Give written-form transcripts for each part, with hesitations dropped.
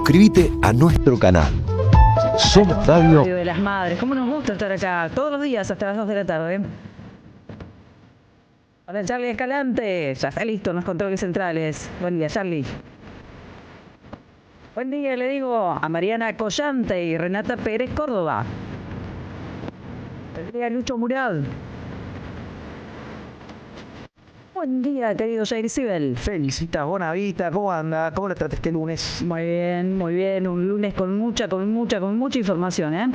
suscríbete a nuestro canal. Somos Radio de las Madres. ¿Cómo nos gusta estar acá? Todos los días hasta las 2 de la tarde. Hola, Charlie Escalante. Ya está listo en los controles centrales. Buen día, Charlie. Buen día, le digo a Mariana Collante y Renata Pérez Córdoba. Buen día, Lucho Mural. Buen día, querido Jair Sibel. Felicita, Bonavita, ¿cómo anda? ¿Cómo la trataste este lunes? Muy bien, muy bien. Un lunes con mucha información, ¿eh?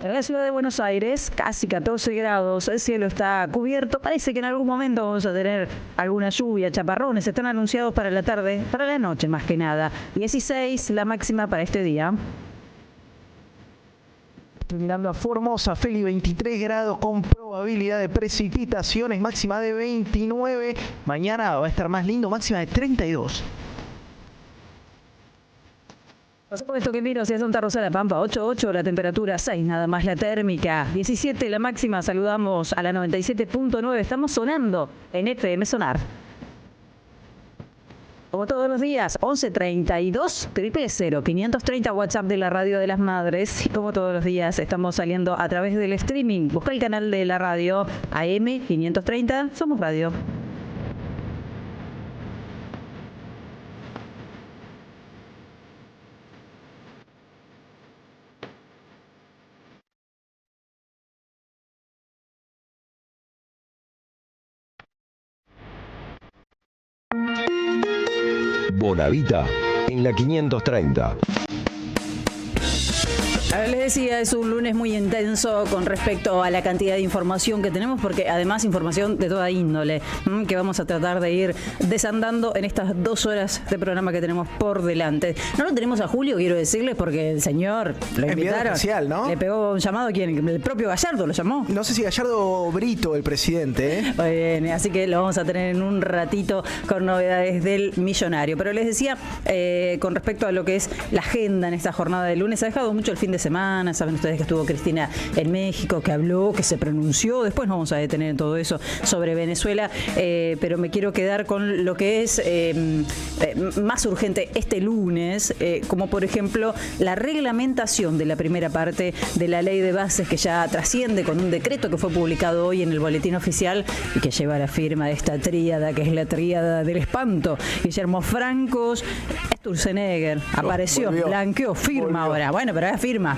En la ciudad de Buenos Aires, casi 14 grados, el cielo está cubierto. Parece que en algún momento vamos a tener alguna lluvia, chaparrones. Están anunciados para la tarde, para la noche más que nada. 16 la máxima para este día. Estoy mirando a Formosa, Feli, 23 grados con probabilidad de precipitaciones, máxima de 29. Mañana va a estar más lindo, máxima de 32. Por supuesto que miro hacia Santa Rosa de la Pampa, 8.8 la temperatura, 6 nada más la térmica, 17 la máxima. Saludamos a la 97.9, estamos sonando en FM Sonar. Como todos los días, 1132 000 530 WhatsApp de la Radio de las Madres. Y como todos los días, estamos saliendo a través del streaming. Busca el canal de la radio AM 530, Somos Radio. Bonavita en la 530. A ver, les decía, es un lunes muy intenso con respecto a la cantidad de información que tenemos, porque además información de toda índole, que vamos a tratar de ir desandando en estas 2 horas de programa que tenemos por delante. No lo tenemos a Julio, quiero decirles, porque el señor lo invitaron. Especial, ¿no? Le pegó un llamado, ¿quién? El propio Gallardo lo llamó. No sé si Gallardo o Brito, el presidente, ¿eh? Muy bien, así que lo vamos a tener en un ratito con novedades del millonario. Pero les decía, con respecto a lo que es la agenda en esta jornada de lunes, ha dejado mucho el fin de semana. Saben ustedes que estuvo Cristina en México, que habló, que se pronunció. Después nos vamos a detener en todo eso sobre Venezuela, pero me quiero quedar con lo que es más urgente este lunes, como por ejemplo la reglamentación de la primera parte de la ley de bases, que ya trasciende con un decreto que fue publicado hoy en el Boletín Oficial y que lleva la firma de esta tríada, que es la tríada del espanto. Guillermo Francos, Sturzenegger, apareció, volvió. blanqueó, firma Volvió. ahora. Bueno, pero ahora firma.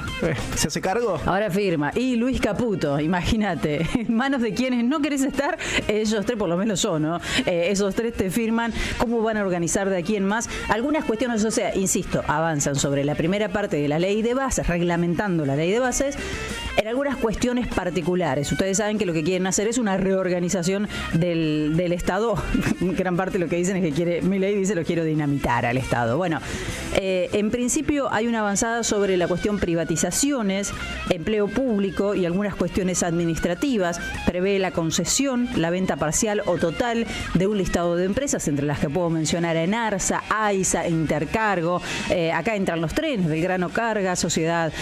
¿Se hace cargo? Ahora firma. Y Luis Caputo, imagínate, en manos de quienes no querés estar, ellos tres por lo menos son, ¿no? Esos tres te firman cómo van a organizar de aquí en más. Algunas cuestiones, o sea, insisto, avanzan sobre la primera parte de la ley de bases, reglamentando la ley de bases, en algunas cuestiones particulares. Ustedes saben que lo que quieren hacer es una reorganización del Estado. Gran parte de lo que dicen es que quiere, Milei dice, lo quiero dinamitar al Estado. Bueno, en principio hay una avanzada sobre la cuestión privatizaciones, empleo público y algunas cuestiones administrativas. Prevé la concesión, la venta parcial o total de un listado de empresas, entre las que puedo mencionar a Enarsa, AISA, Intercargo. Acá entran los trenes, Belgrano Carga, Sociedad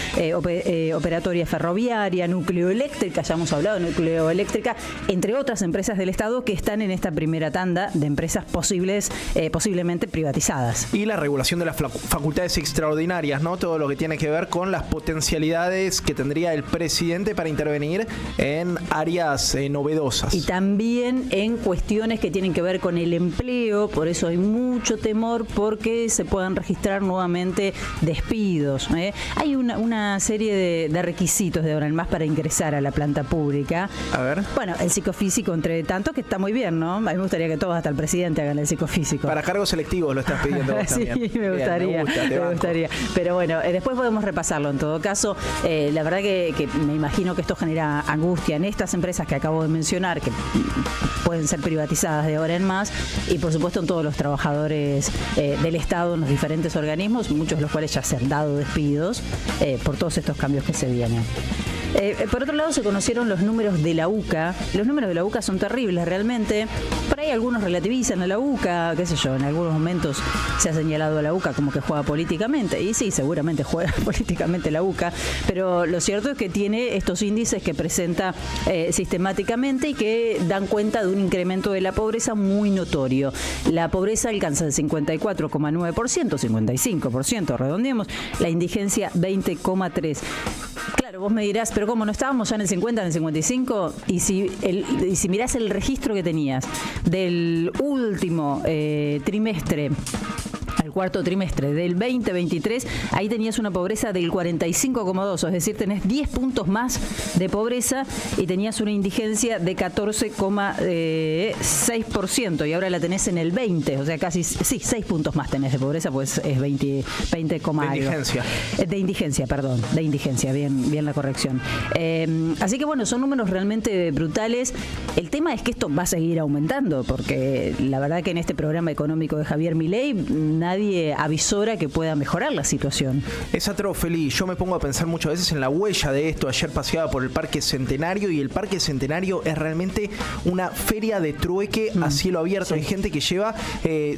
Operatoria Ferroviaria, Nucleoeléctrica, ya hemos hablado de Nucleoeléctrica, entre otras empresas del Estado que están en esta primera tanda de empresas posiblemente privatizadas. Y la regulación de las facultades extraordinarias, ¿no? Todo lo que tiene que ver con las potencialidades que tendría el presidente para intervenir en áreas novedosas. Y también en cuestiones que tienen que ver con el empleo, por eso hay mucho temor porque se puedan registrar nuevamente despidos. Hay una serie de requisitos de ahora en más para ingresar a la planta pública. A ver. Bueno, el psicofísico entre tanto, que está muy bien, ¿no? A mí me gustaría que todos, hasta el presidente, hagan el psicofísico. Para cargos selectivos lo estás pidiendo vos Sí, también. me gustaría, me gustaría. Pero bueno, después podemos repasarlo. En todo caso, la verdad que me imagino que esto genera angustia en estas empresas que acabo de mencionar, que pueden ser privatizadas de ahora en más, y por supuesto en todos los trabajadores del Estado, en los diferentes organismos, muchos de los cuales ya se han dado despidos por todos estos cambios que se vienen. Por otro lado, se conocieron los números de la UCA. Los números de la UCA son terribles realmente. Por ahí algunos relativizan a la UCA, qué sé yo, en algunos momentos se ha señalado a la UCA como que juega políticamente. Y sí, seguramente juega políticamente la UCA, pero lo cierto es que tiene estos índices que presenta sistemáticamente y que dan cuenta de un incremento de la pobreza muy notorio. La pobreza alcanza el 54,9%, 55%, redondeemos, la indigencia 20,3%. Claro, vos me dirás, pero ¿cómo no estábamos ya en el 50, en el 55? Y si mirás el registro que tenías del último trimestre, al cuarto trimestre del 2023, ahí tenías una pobreza del 45,2%, es decir, tenés 10 puntos más de pobreza y tenías una indigencia de 14,6% y ahora la tenés en el 20%, o sea, casi, sí, 6 puntos más tenés de pobreza, pues es 20, de indigencia. De indigencia, bien la corrección. Así que bueno, son números realmente brutales. El tema es que esto va a seguir aumentando, porque la verdad que en este programa económico de Javier Milei nadie avisora que pueda mejorar la situación. Es atroz, Feli. Yo me pongo a pensar muchas veces en la huella de esto. Ayer paseaba por el Parque Centenario y el Parque Centenario es realmente una feria de trueque a cielo abierto. Sí. Hay gente que lleva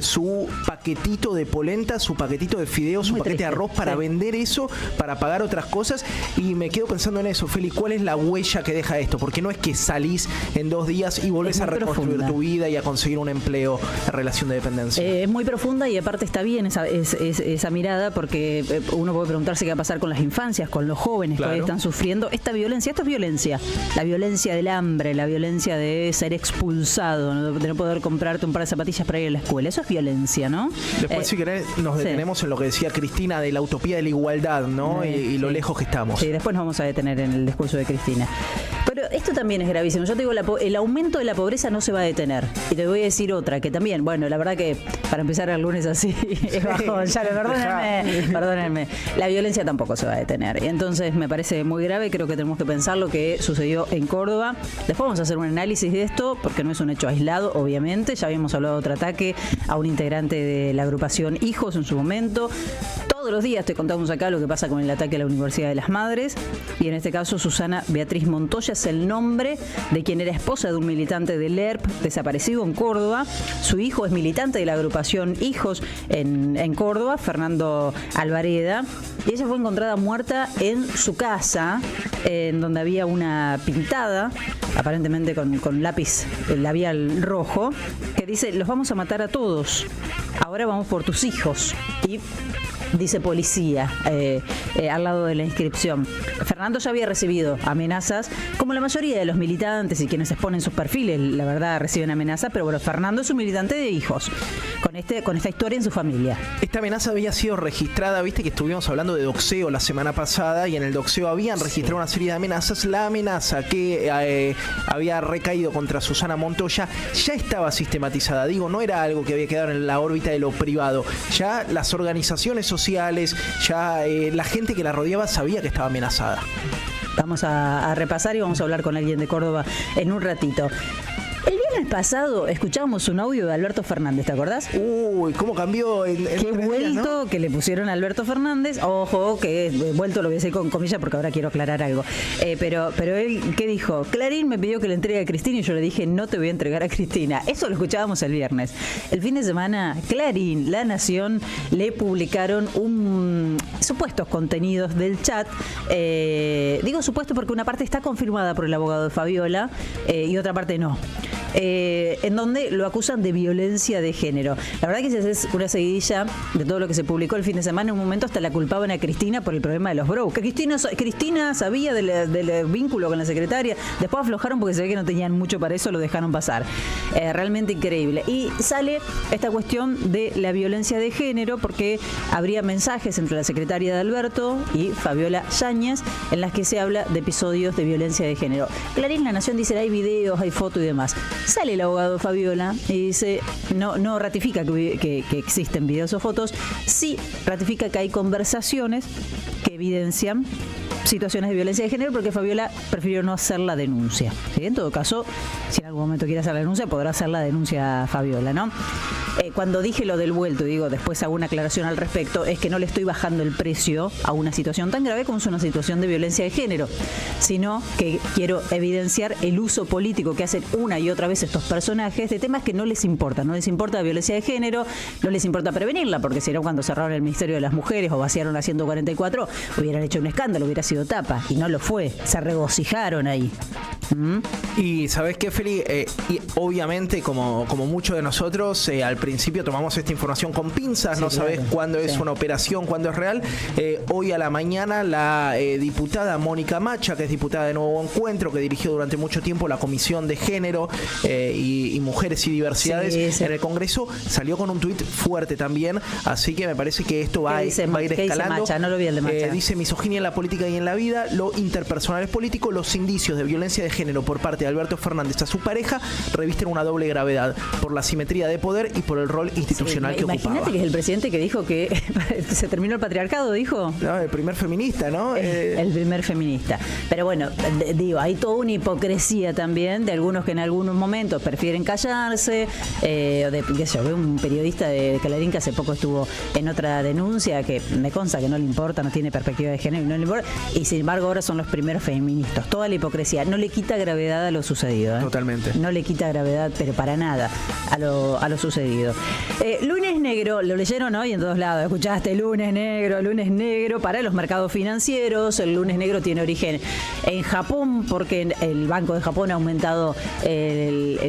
su paquetito de polenta, su paquetito de fideos, su paquete de arroz para vender eso, para pagar otras cosas. Y me quedo pensando en eso, Feli. ¿Cuál es la huella que deja esto? Porque no es que salís en 2 días y volvés a reconstruir tu vida y a conseguir un empleo en relación de dependencia. Es muy profunda y aparte está bien esa mirada, porque uno puede preguntarse qué va a pasar con las infancias, con los jóvenes que hoy están sufriendo esta violencia. Esto es violencia, la violencia del hambre, la violencia de ser expulsado, de no poder comprarte un par de zapatillas para ir a la escuela. Eso es violencia, ¿no? Después, si querés, nos detenemos en lo que decía Cristina de la utopía de la igualdad, ¿no? Y lo lejos que estamos. Sí, después nos vamos a detener en el discurso de Cristina. Pero esto también es gravísimo. Yo te digo, el aumento de la pobreza no se va a detener. Y te voy a decir otra, que también, bueno, la verdad que para empezar el lunes así es bajón. Ya, perdónenme. La violencia tampoco se va a detener. Y entonces me parece muy grave. Creo que tenemos que pensar lo que sucedió en Córdoba. Después vamos a hacer un análisis de esto, porque no es un hecho aislado, obviamente. Ya habíamos hablado de otro ataque a un integrante de la agrupación Hijos en su momento. Todos los días te contamos acá lo que pasa con el ataque a la Universidad de las Madres, y en este caso Susana Beatriz Montoya es el nombre de quien era esposa de un militante del ERP desaparecido en Córdoba. Su hijo es militante de la agrupación Hijos en Córdoba, Fernando Alvareda, y ella fue encontrada muerta en su casa, en donde había una pintada, aparentemente con lápiz labial rojo, que dice: los vamos a matar a todos, ahora vamos por tus hijos. Y dice policía al lado de la inscripción. Fernando ya había recibido amenazas, como la mayoría de los militantes y quienes exponen sus perfiles, la verdad, reciben amenazas, pero bueno, Fernando es un militante de Hijos, con esta historia en su familia. Esta amenaza había sido registrada, viste que estuvimos hablando de doxeo la semana pasada, y en el doxeo habían registrado una serie de amenazas. La amenaza que había recaído contra Susana Montoya ya estaba sistematizada. Digo, no era algo que había quedado en la órbita de lo privado. Ya las organizaciones sociales, ya la gente que la rodeaba sabía que estaba amenazada. Vamos a repasar y vamos a hablar con alguien de Córdoba en un ratito. El viernes pasado escuchábamos un audio de Alberto Fernández, ¿te acordás? Uy, cómo cambió el qué vuelto, ¿no? Que le pusieron a Alberto Fernández. Ojo, que vuelto lo voy a decir con comillas porque ahora quiero aclarar algo. Pero él, ¿qué dijo? Clarín me pidió que le entregue a Cristina y yo le dije, no te voy a entregar a Cristina. Eso lo escuchábamos el viernes. El fin de semana, Clarín, La Nación, le publicaron supuestos contenidos del chat. Digo supuesto porque una parte está confirmada por el abogado de Fabiola y otra parte no. En donde lo acusan de violencia de género. La verdad que si haces una seguidilla de todo lo que se publicó el fin de semana, en un momento hasta la culpaban a Cristina por el problema de los bros. Que Cristina sabía del vínculo con la secretaria, después aflojaron porque se ve que no tenían mucho para eso, lo dejaron pasar. Realmente increíble. Y sale esta cuestión de la violencia de género porque habría mensajes entre la secretaria de Alberto y Fabiola Yáñez en las que se habla de episodios de violencia de género. Clarín, La Nación dice, hay videos, hay fotos y demás. Sale el abogado de Fabiola y dice, no ratifica que existen videos o fotos, sí ratifica que hay conversaciones que evidencian situaciones de violencia de género porque Fabiola prefirió no hacer la denuncia. ¿Sí? En todo caso, si en algún momento quiere hacer la denuncia, podrá hacer la denuncia Fabiola, ¿no? Cuando dije lo del vuelto, digo, después hago una aclaración al respecto, es que no le estoy bajando el precio a una situación tan grave como es una situación de violencia de género, sino que quiero evidenciar el uso político que hacen una y otra vez estos personajes de temas que no les importa. No les importa la violencia de género, no les importa prevenirla, porque si no, cuando cerraron el Ministerio de las Mujeres o vaciaron la 144, hubieran hecho un escándalo, hubiera sido tapa, y no lo fue. Se regocijaron ahí. Y ¿sabés qué, Feli? Y obviamente, como muchos de nosotros, al principio tomamos esta información con pinzas, sí, no sabés claro, cuándo es una operación, cuándo es real. Hoy a la mañana la diputada Mónica Macha, que es diputada de Nuevo Encuentro, que dirigió durante mucho tiempo la Comisión de Género y Mujeres y Diversidades en el Congreso, salió con un tuit fuerte también, así que me parece que esto va a ir escalando. ¿Qué dice Macha? No lo vi el de Macha. Dice: misoginia en la política y en la vida, lo interpersonal es político, los indicios de violencia de género por parte de Alberto Fernández a su pareja revisten una doble gravedad por la simetría de poder y por el rol institucional que ocupaba. Imagínate que es el presidente que dijo que se terminó el patriarcado, dijo. No, el primer feminista, ¿no? El primer feminista. Pero bueno, digo, hay toda una hipocresía también de algunos que en algunos momentos prefieren callarse. Veo un periodista de Clarín que hace poco estuvo en otra denuncia que me consta que no le importa, no tiene perspectiva de género, no le importa, y sin embargo ahora son los primeros feministas. Toda la hipocresía no le quita gravedad a lo sucedido. Totalmente. No le quita gravedad, pero para nada, a lo sucedido. Lunes negro, lo leyeron hoy en todos lados. Escuchaste, lunes negro para los mercados financieros. El lunes negro tiene origen en Japón, porque el Banco de Japón ha aumentado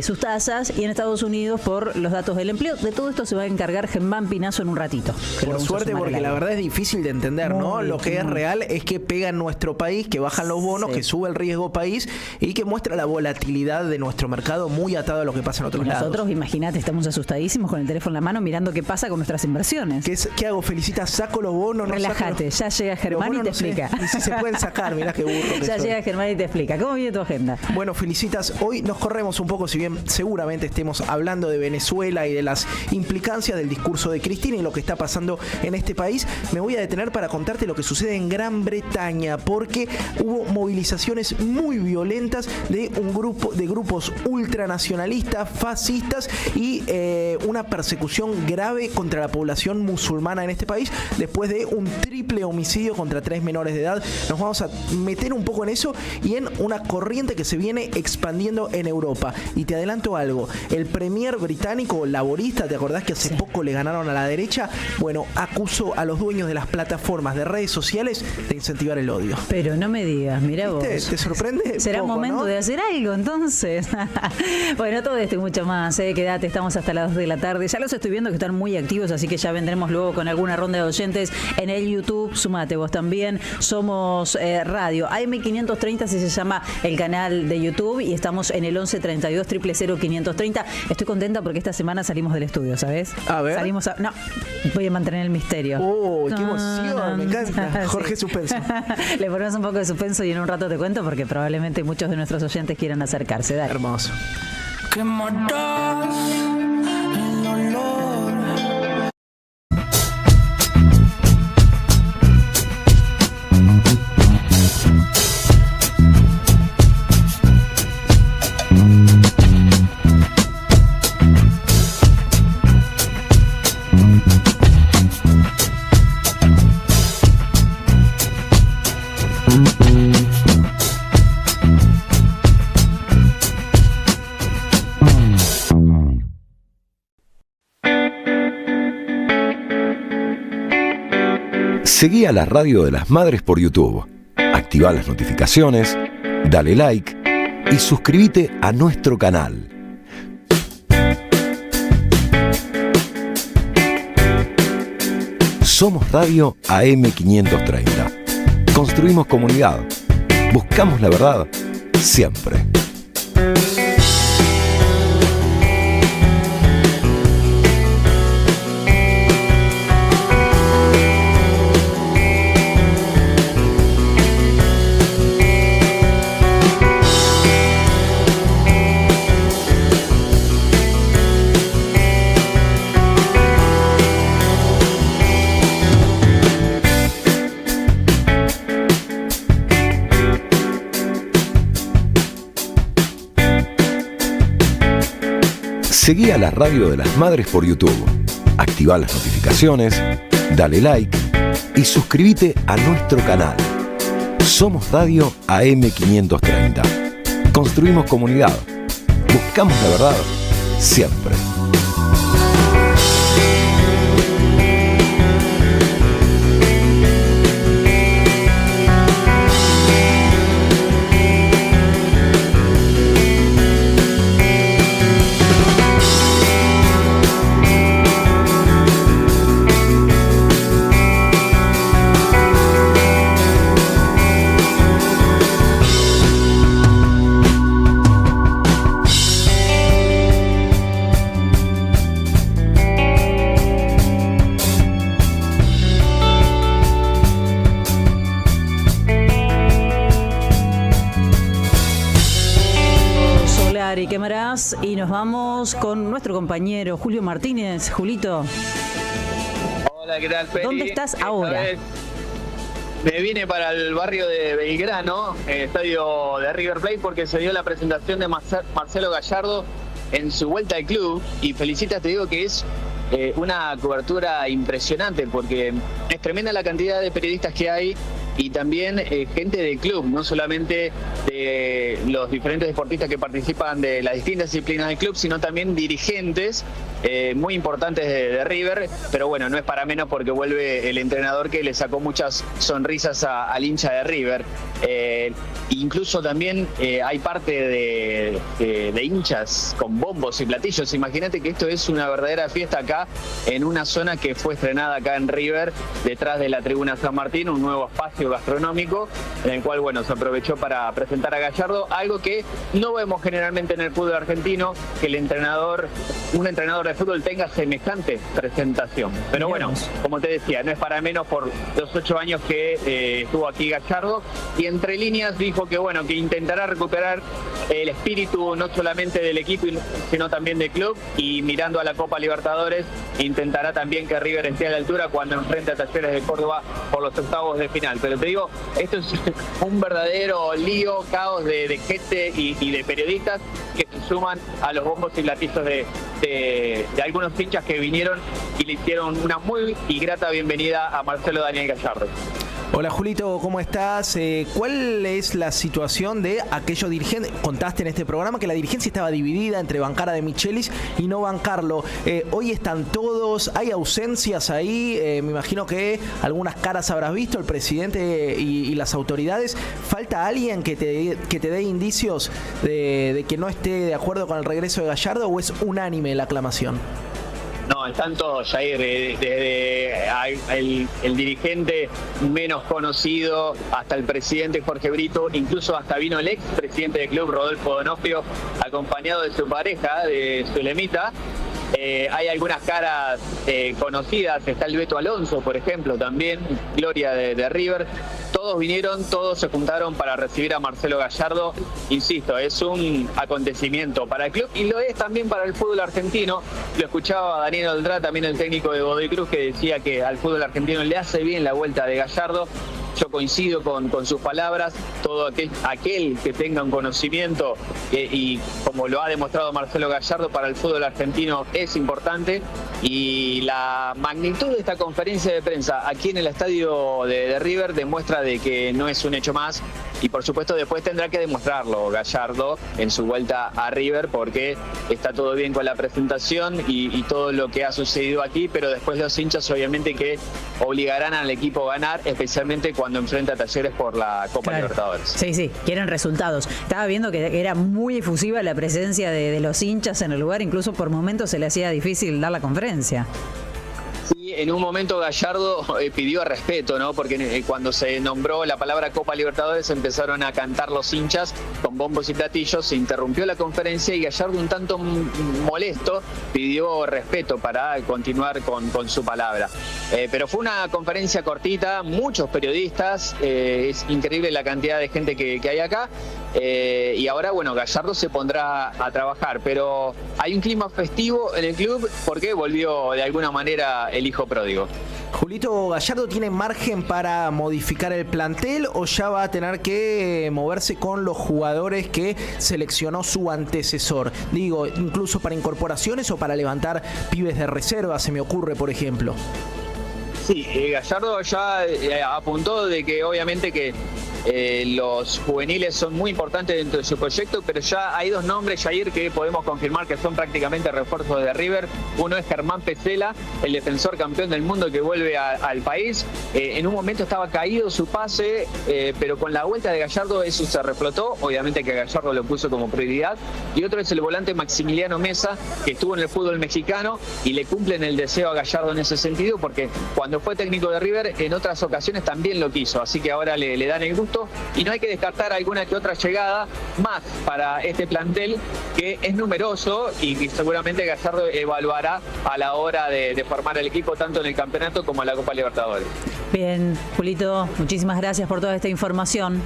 sus tasas, y en Estados Unidos por los datos del empleo. De todo esto se va a encargar Germán Pinazo en un ratito. Por suerte, porque la verdad es difícil de entender, ¿no? Lo que es real es que pega en nuestro país, que bajan los bonos, que sube el riesgo país y que muestra la volatilidad de nuestro mercado muy atado a lo que pasa en otros lados. Nosotros, imagínate, estamos asustadísimo con el teléfono en la mano mirando qué pasa con nuestras inversiones. ¿Qué hago? Felicita, saco los bonos, no relájate, ya llega Germán y te explica. Y si se pueden sacar, mirá qué burro que ya soy. Llega Germán y te explica. ¿Cómo viene tu agenda? Bueno, Felicitas, hoy nos corremos un poco, si bien seguramente estemos hablando de Venezuela y de las implicancias del discurso de Cristina y lo que está pasando en este país, me voy a detener para contarte lo que sucede en Gran Bretaña, porque hubo movilizaciones muy violentas de grupos ultranacionalistas, fascistas y una persecución grave contra la población musulmana en este país después de un triple homicidio contra 3 menores de edad. Nos vamos a meter un poco en eso y en una corriente que se viene expandiendo en Europa. Y te adelanto algo, el premier británico laborista, ¿te acordás que hace poco le ganaron a la derecha? Bueno, acusó a los dueños de las plataformas de redes sociales de incentivar el odio. Pero no me digas, mira vos. ¿Te sorprende? Será poco, momento, ¿no?, de hacer algo entonces. Bueno, todo esto y mucho más, quédate, estamos hasta las 2 de la tarde. Ya los estoy viendo que están muy activos, así que ya vendremos luego con alguna ronda de oyentes en el YouTube. Sumate vos también. Somos Radio AM530, así se llama el canal de YouTube, y estamos en el 1132 000 530. Estoy contenta porque esta semana salimos del estudio, ¿sabes? A ver. No, voy a mantener el misterio. ¡Oh, qué emoción! Me encanta. Jorge, sí. Suspenso. Le ponemos un poco de suspenso y en un rato te cuento, porque probablemente muchos de nuestros oyentes quieran acercarse. Dale. Hermoso. Que matas el olor. Seguí a la Radio de las Madres por YouTube. Activá las notificaciones, dale like y suscríbete a nuestro canal. Somos Radio AM530. Construimos comunidad. Buscamos la verdad siempre. Seguí a la Radio de las Madres por YouTube. Activá las notificaciones, dale like y suscríbete a nuestro canal. Somos Radio AM530. Construimos comunidad. Buscamos la verdad siempre. Y quemarás y nos vamos con nuestro compañero Julio Martínez. Julito, hola, ¿qué tal, Peri? ¿dónde estás ahora? Me vine para el barrio de Belgrano, estadio de River Plate, porque se dio la presentación de Marcelo Gallardo en su vuelta al club. Y felicitas, te digo que es una cobertura impresionante, porque es tremenda la cantidad de periodistas que hay y también gente del club, no solamente de los diferentes deportistas que participan de las distintas disciplinas del club, sino también dirigentes muy importantes de River. Pero bueno, no es para menos porque vuelve el entrenador que le sacó muchas sonrisas al hincha de River. Incluso también hay parte de hinchas con bombos y platillos. Imagínate que esto es una verdadera fiesta acá en una zona que fue estrenada acá en River, detrás de la tribuna San Martín, un nuevo espacio gastronómico en el cual, bueno, se aprovechó para presentar a Gallardo, algo que no vemos generalmente en el fútbol argentino, que un entrenador de fútbol tenga semejante presentación. Pero bueno, como te decía, no es para menos por los 8 años que estuvo aquí Gallardo, y entre líneas dijo que bueno, que intentará recuperar el espíritu no solamente del equipo sino también del club, y mirando a la Copa Libertadores intentará también que River esté a la altura cuando enfrente a Talleres de Córdoba por los octavos de final. Pero te digo, esto es un verdadero lío, caos de gente y de periodistas que se suman a los bombos y platillos de algunos hinchas que vinieron y le hicieron una muy y grata bienvenida a Marcelo Daniel Gallardo. Hola Julito, ¿cómo estás? ¿Cuál es la situación de aquellos dirigentes? Contaste en este programa que la dirigencia estaba dividida entre bancar a De Michelis y no bancarlo. Hoy están todos, hay ausencias ahí, me imagino que algunas caras habrás visto, el presidente y las autoridades. ¿Falta alguien que te dé indicios de que no esté de acuerdo con el regreso de Gallardo, o es unánime la aclamación? No, están todos, Jair, desde el dirigente menos conocido hasta el presidente Jorge Brito, incluso hasta vino el ex presidente del club, Rodolfo Donofrio, acompañado de su pareja, de Zulemita. Hay algunas caras conocidas, está el Beto Alonso, por ejemplo, también, gloria de River. Todos vinieron, todos se juntaron para recibir a Marcelo Gallardo. Insisto, es un acontecimiento para el club y lo es también para el fútbol argentino. Lo escuchaba Daniel Oldrá, también el técnico de Godoy Cruz, que decía que al fútbol argentino le hace bien la vuelta de Gallardo. Yo coincido con sus palabras. Todo aquel que tenga un conocimiento y como lo ha demostrado Marcelo Gallardo, para el fútbol argentino es importante. Y la magnitud de esta conferencia de prensa aquí en el estadio de River demuestra de que no es un hecho más. Y por supuesto después tendrá que demostrarlo Gallardo en su vuelta a River, porque está todo bien con la presentación y todo lo que ha sucedido aquí, pero después los hinchas obviamente que obligarán al equipo a ganar, especialmente cuando enfrenta a Talleres por la Copa Libertadores. Sí, quieren resultados. Estaba viendo que era muy efusiva la presencia de los hinchas en el lugar, incluso por momentos se le hacía difícil dar la conferencia. Sí, en un momento Gallardo pidió respeto, ¿no? Porque cuando se nombró la palabra Copa Libertadores empezaron a cantar los hinchas con bombos y platillos, se interrumpió la conferencia y Gallardo, un tanto molesto, pidió respeto para continuar con su palabra. Pero fue una conferencia cortita, muchos periodistas, es increíble la cantidad de gente que hay acá. Y ahora, bueno, Gallardo se pondrá a trabajar, pero hay un clima festivo en el club porque volvió de alguna manera el hijo pródigo. Julito, ¿Gallardo tiene margen para modificar el plantel o ya va a tener que moverse con los jugadores que seleccionó su antecesor? Digo, incluso para incorporaciones o para levantar pibes de reserva, se me ocurre, por ejemplo. Sí, Gallardo ya apuntó de que obviamente que los juveniles son muy importantes dentro de su proyecto, pero ya hay dos nombres, Jair, que podemos confirmar que son prácticamente refuerzos de River. Uno es Germán Pesela, el defensor campeón del mundo que vuelve al país. En un momento estaba caído su pase, pero con la vuelta de Gallardo eso se reflotó. Obviamente que Gallardo lo puso como prioridad. Y otro es el volante Maximiliano Mesa, que estuvo en el fútbol mexicano y le cumplen el deseo a Gallardo en ese sentido, porque cuando fue técnico de River en otras ocasiones también lo quiso. Así que ahora le dan el gusto. Y no hay que descartar alguna que otra llegada más para este plantel que es numeroso y seguramente Gallardo evaluará a la hora de formar el equipo tanto en el campeonato como en la Copa Libertadores. Bien, Julito, muchísimas gracias por toda esta información.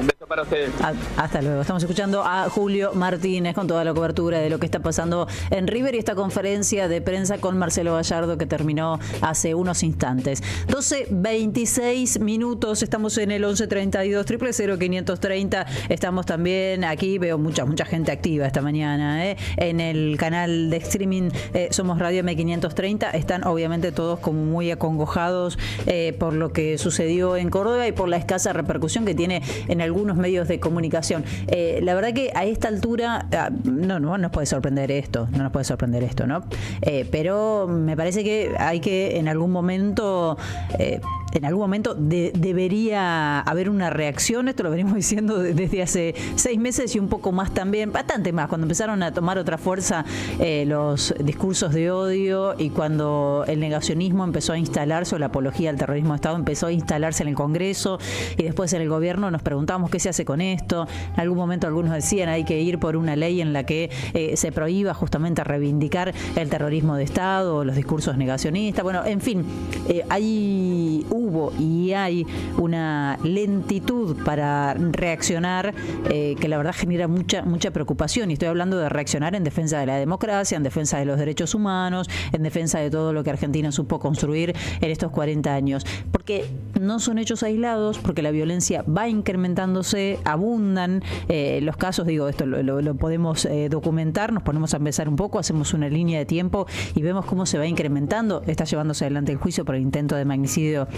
Un beso para ustedes. Hasta luego. Estamos escuchando a Julio Martínez con toda la cobertura de lo que está pasando en River y esta conferencia de prensa con Marcelo Gallardo que terminó hace unos instantes. 12:26 minutos. Estamos en el 1132 000 530. Estamos también aquí. Veo mucha gente activa esta mañana. En el canal de streaming Somos Radio M530. Están obviamente todos como muy acongojados por lo que sucedió en Córdoba y por la escasa repercusión que tiene en algunos medios de comunicación. La verdad que a esta altura no nos puede sorprender esto, ¿no? Pero me parece que hay que en algún momento debería haber una reacción. Esto lo venimos diciendo desde hace 6 meses y un poco más también, bastante más, cuando empezaron a tomar otra fuerza los discursos de odio y cuando el negacionismo empezó a instalarse, o la apología al terrorismo de Estado empezó a instalarse en el Congreso y después en el gobierno. Nos preguntábamos qué se hace con esto. En algún momento algunos decían hay que ir por una ley en la que se prohíba justamente reivindicar el terrorismo de Estado o los discursos negacionistas. Bueno, en fin, hubo y hay una lentitud para reaccionar que la verdad genera mucha preocupación, y estoy hablando de reaccionar en defensa de la democracia, en defensa de los derechos humanos, en defensa de todo lo que Argentina supo construir en estos 40 años, porque no son hechos aislados, porque la violencia va incrementándose, abundan los casos. Digo, esto lo podemos documentar, nos ponemos a empezar un poco, hacemos una línea de tiempo y vemos cómo se va incrementando. Está llevándose adelante el juicio por el intento de magnicidio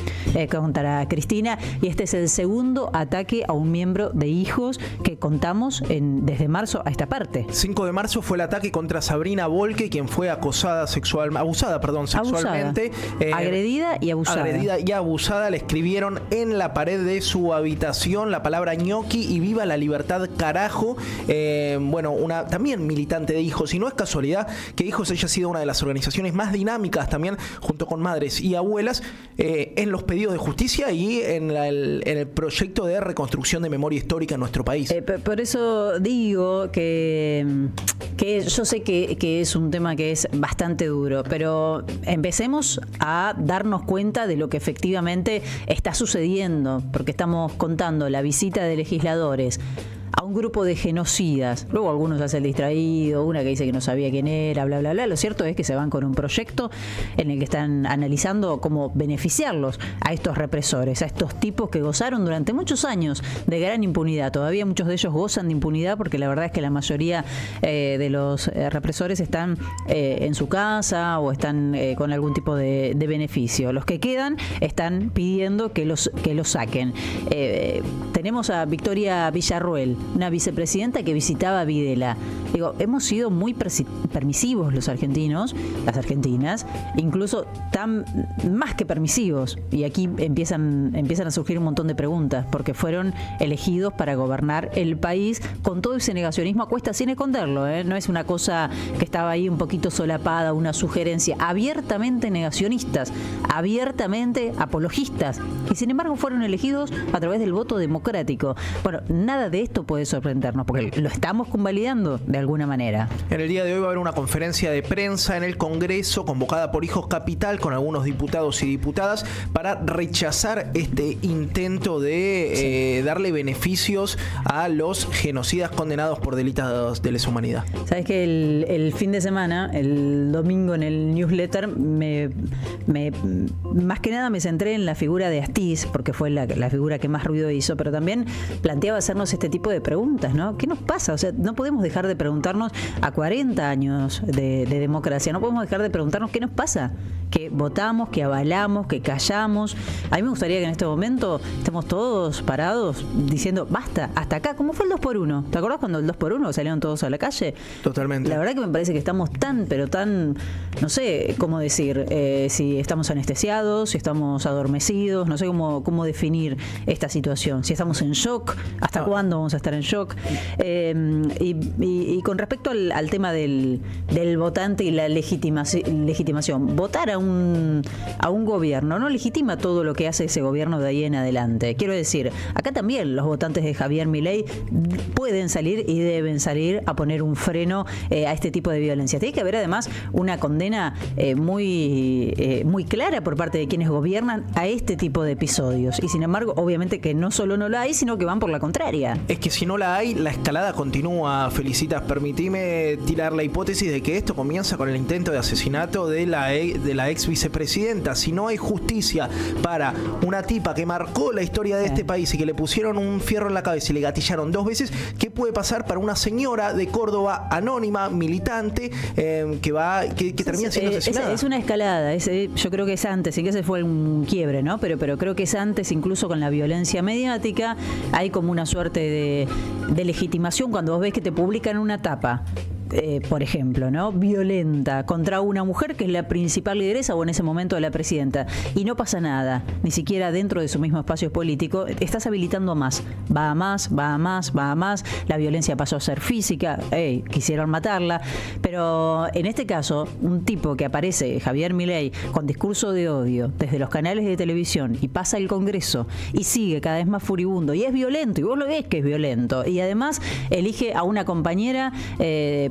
contra Cristina, y este es el segundo ataque a un miembro de Hijos que contamos desde marzo a esta parte. 5 de marzo fue el ataque contra Sabrina Volke, quien fue abusada sexualmente. Agredida y abusada. Le escribieron en la pared de su habitación la palabra ñoqui y viva la libertad carajo. Una también militante de Hijos, y no es casualidad que Hijos haya sido una de las organizaciones más dinámicas también, junto con madres y abuelas, en los pedidos de justicia y en el proyecto de reconstrucción de memoria histórica en nuestro país. Por eso digo que yo sé que es un tema que es bastante duro, pero empecemos a darnos cuenta de lo que efectivamente está sucediendo, porque estamos contando la visita de legisladores a un grupo de genocidas. Luego algunos hacen el distraído, una que dice que no sabía quién era, bla, bla, bla. Lo cierto es que se van con un proyecto en el que están analizando cómo beneficiarlos a estos represores, a estos tipos que gozaron durante muchos años de gran impunidad. Todavía muchos de ellos gozan de impunidad porque la verdad es que la mayoría de los represores están en su casa o están con algún tipo de beneficio. Los que quedan están pidiendo que los saquen. Tenemos a Victoria Villarruel, una vicepresidenta que visitaba a Videla. Digo, hemos sido muy permisivos los argentinos, las argentinas, incluso tan más que permisivos. Y aquí empiezan a surgir un montón de preguntas, porque fueron elegidos para gobernar el país con todo ese negacionismo a cuesta, sin esconderlo, ¿eh? No es una cosa que estaba ahí un poquito solapada, una sugerencia. Abiertamente negacionistas, abiertamente apologistas, y sin embargo fueron elegidos a través del voto democrático. Bueno, nada de esto puede sorprendernos, porque lo estamos convalidando de alguna manera. En el día de hoy va a haber una conferencia de prensa en el Congreso convocada por Hijos Capital con algunos diputados y diputadas para rechazar este intento de darle beneficios a los genocidas condenados por delitos de lesa humanidad. Sabes que el fin de semana, el domingo en el newsletter, más que nada me centré en la figura de Astiz, porque fue la figura que más ruido hizo, pero también planteaba hacernos este tipo de preguntas, ¿no? ¿Qué nos pasa? O sea, no podemos dejar de preguntarnos a 40 años de democracia, no podemos dejar de preguntarnos qué nos pasa, que votamos, que avalamos, que callamos. A mí me gustaría que en este momento estemos todos parados diciendo, basta, hasta acá. ¿Cómo fue el 2x1? ¿Te acordás cuando el 2x1 salieron todos a la calle? Totalmente. La verdad que me parece que estamos pero tan, no sé cómo decir, si estamos anestesiados, si estamos adormecidos, no sé cómo definir esta situación. Si estamos en shock, ¿hasta cuándo vamos a estar en shock? Y con respecto al tema del votante y la legitimación, votar a un gobierno no legitima todo lo que hace ese gobierno de ahí en adelante. Quiero decir, acá también los votantes de Javier Milei pueden salir y deben salir a poner un freno a este tipo de violencia. Tiene que haber además una condena muy clara por parte de quienes gobiernan a este tipo de episodios. Y sin embargo, obviamente que no solo no la hay, sino que van por la contraria. Es que si no la hay, la escalada continúa. Felicitas, permitime tirar la hipótesis de que esto comienza con el intento de asesinato de la ex vicepresidenta. Si no hay justicia para una tipa que marcó la historia de este país y que le pusieron un fierro en la cabeza y le gatillaron 2 veces, ¿qué puede pasar para una señora de Córdoba anónima, militante, que termina siendo asesinada? Es una escalada, yo creo que es antes, y que ese fue un quiebre, ¿no? Pero creo que es antes, incluso con la violencia mediática, hay como una suerte de legitimación cuando vos ves que te publican una tapa. Por ejemplo, ¿no? Violenta contra una mujer que es la principal lideresa o en ese momento la presidenta, y no pasa nada, ni siquiera dentro de su mismo espacio político, estás habilitando más, va a más, la violencia pasó a ser física, quisieron matarla, pero en este caso, un tipo que aparece, Javier Milei, con discurso de odio desde los canales de televisión y pasa el Congreso y sigue cada vez más furibundo y es violento, y vos lo ves que es violento, y además elige a una compañera